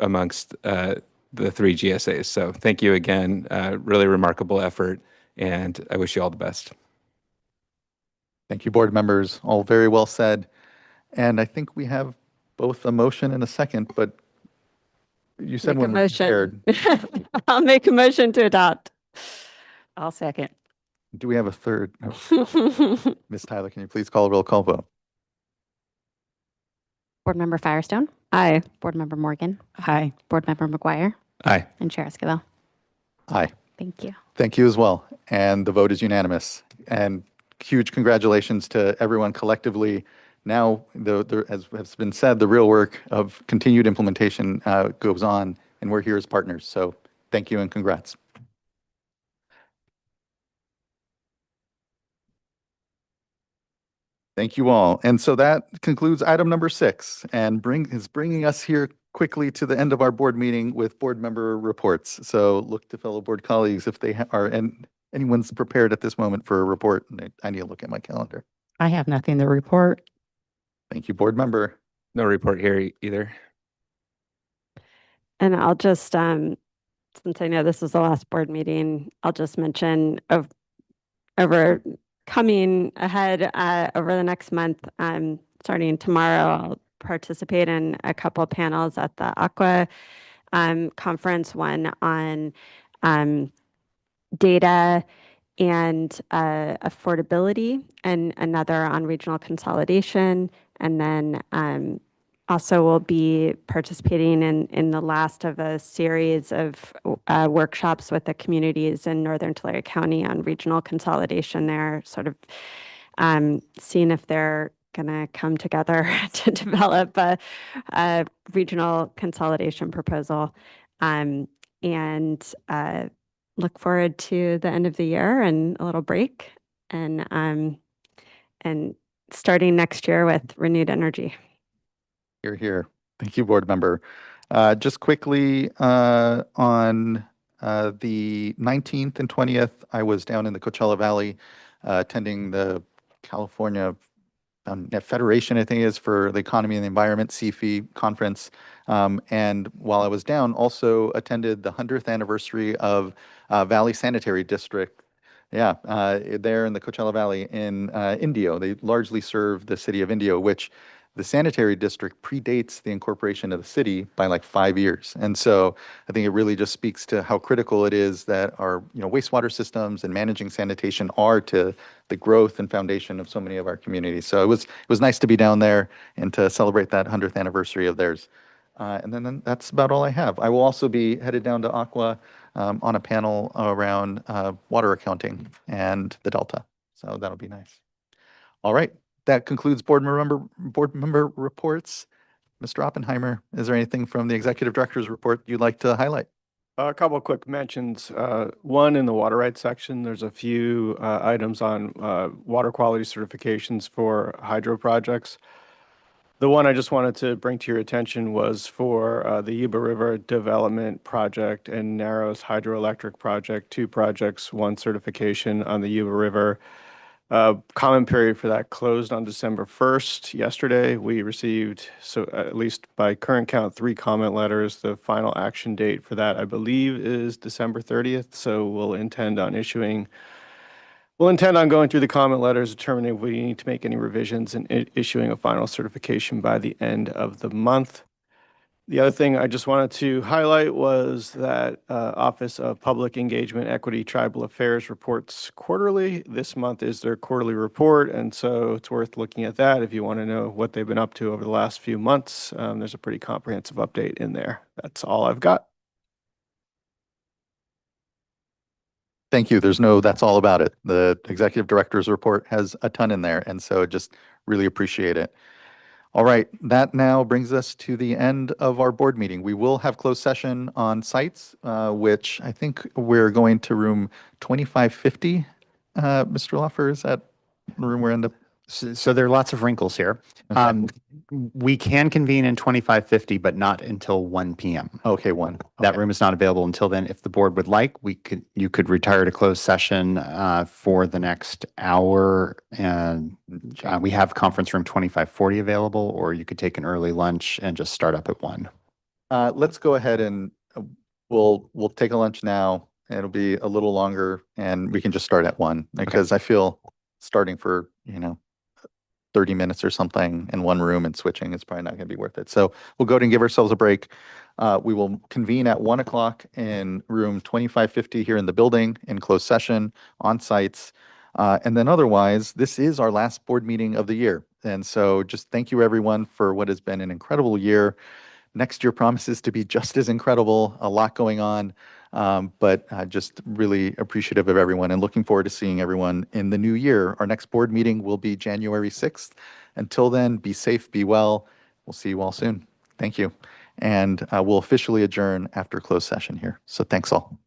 amongst the three GSAs. So thank you again. Really remarkable effort, and I wish you all the best. Thank you, board members. All very well said. And I think we have both a motion and a second, but you said Make a when we're motion. prepared. I'll make a motion to adopt. I'll second. Do we have a third? No. Ms. Tyler, can you please call a roll call vote? Board Member Firestone. Aye. Board Member Morgan. Aye. Board Member McGuire. Aye. And Chair Esquivel. Aye. Thank you. Thank you as well. And the vote is unanimous. And huge congratulations to everyone collectively. Now, as has been said, the real work of continued implementation goes on, and we're here as partners. So thank you and congrats. Thank you all. And so that concludes item number 6 and is bringing us here quickly to the end of our board meeting with board member reports. So look to fellow board colleagues if they are, and anyone's prepared at this moment for a report. I need to look at my calendar. I have nothing to report. Thank you, board member. No report here either. And I'll just, since I know this is the last board meeting, I'll just mention over coming ahead over the next month, starting tomorrow, I'll participate in a couple panels at the Aqua conference, one on data and affordability, and another on regional consolidation. And then also will be participating in the last of a series of workshops with the communities in Northern Tulare County on regional consolidation there, sort of seeing if they're going to come together to develop a regional consolidation proposal. And look forward to the end of the year and a little break, and starting next year with renewed energy. You're here. Thank you, board member. Just quickly on the 19th and 20th, I was down in the Coachella Valley attending the California Federation, I think it is, for the Economy and the Environment, CFE conference. And while I was down, also attended the 100th anniversary of Valley Sanitary District. Yeah, there in the Coachella Valley in Indio. They largely serve the city of Indio, which the sanitary district predates the incorporation of the city by like 5 years. And so I think it really just speaks to how critical it is that our wastewater systems and managing sanitation are to the growth and foundation of so many of our communities. So it was nice to be down there and to celebrate that 100th anniversary of theirs. And then that's about all I have. I will also be headed down to Aqua on a panel around water accounting and the Delta. So that'll be nice. All right. That concludes board member reports. Mr. Oppenheimer, is there anything from the executive director's report you'd like to highlight? A couple of quick mentions. One, in the water rights section, there's a few items on water quality certifications for hydro projects. The one I just wanted to bring to your attention was for the Yuba River Development Project and Narrows Hydroelectric Project, 2 projects, 1 certification on the Yuba River. Comment period for that closed on December 1st. Yesterday, we received, so at least by current count, 3 comment letters. The final action date for that, I believe, is December 30th. So we'll intend on going through the comment letters, determining if we need to make any revisions, and issuing a final certification by the end of the month. The other thing I just wanted to highlight was that Office of Public Engagement, Equity, Tribal Affairs reports quarterly. This month is their quarterly report, and so it's worth looking at that if you want to know what they've been up to over the last few months. There's a pretty comprehensive update in there. That's all I've got. Thank you. That's all about it. The executive director's report has a ton in there, and so just really appreciate it. All right, that now brings us to the end of our board meeting. We will have closed session on sites, which I think we're going to room 2550. Mr. Loffer, is that the room we're in? So there are lots of wrinkles here. Okay. We can convene in 2550, but not until 1 p.m. Okay, 1. That room is not available until then. If the board would like, you could retire to closed session for the next hour, and we have conference room 2540 available, or you could take an early lunch and just start up at 1. Let's go ahead and we'll take a lunch now. It'll be a little longer, and we can just start at 1 because I feel starting for 30 minutes or something in one room and switching is probably not going to be worth it. So we'll go ahead and give ourselves a break. We will convene at 1 o'clock in room 2550 here in the building in closed session on sites. And then otherwise, this is our last board meeting of the year. And so just thank you everyone for what has been an incredible year. Next year promises to be just as incredible, a lot going on. But just really appreciative of everyone and looking forward to seeing everyone in the new year. Our next board meeting will be January 6th. Until then, be safe, be well. We'll see you all soon. Thank you. And we'll officially adjourn after closed session here. So thanks all.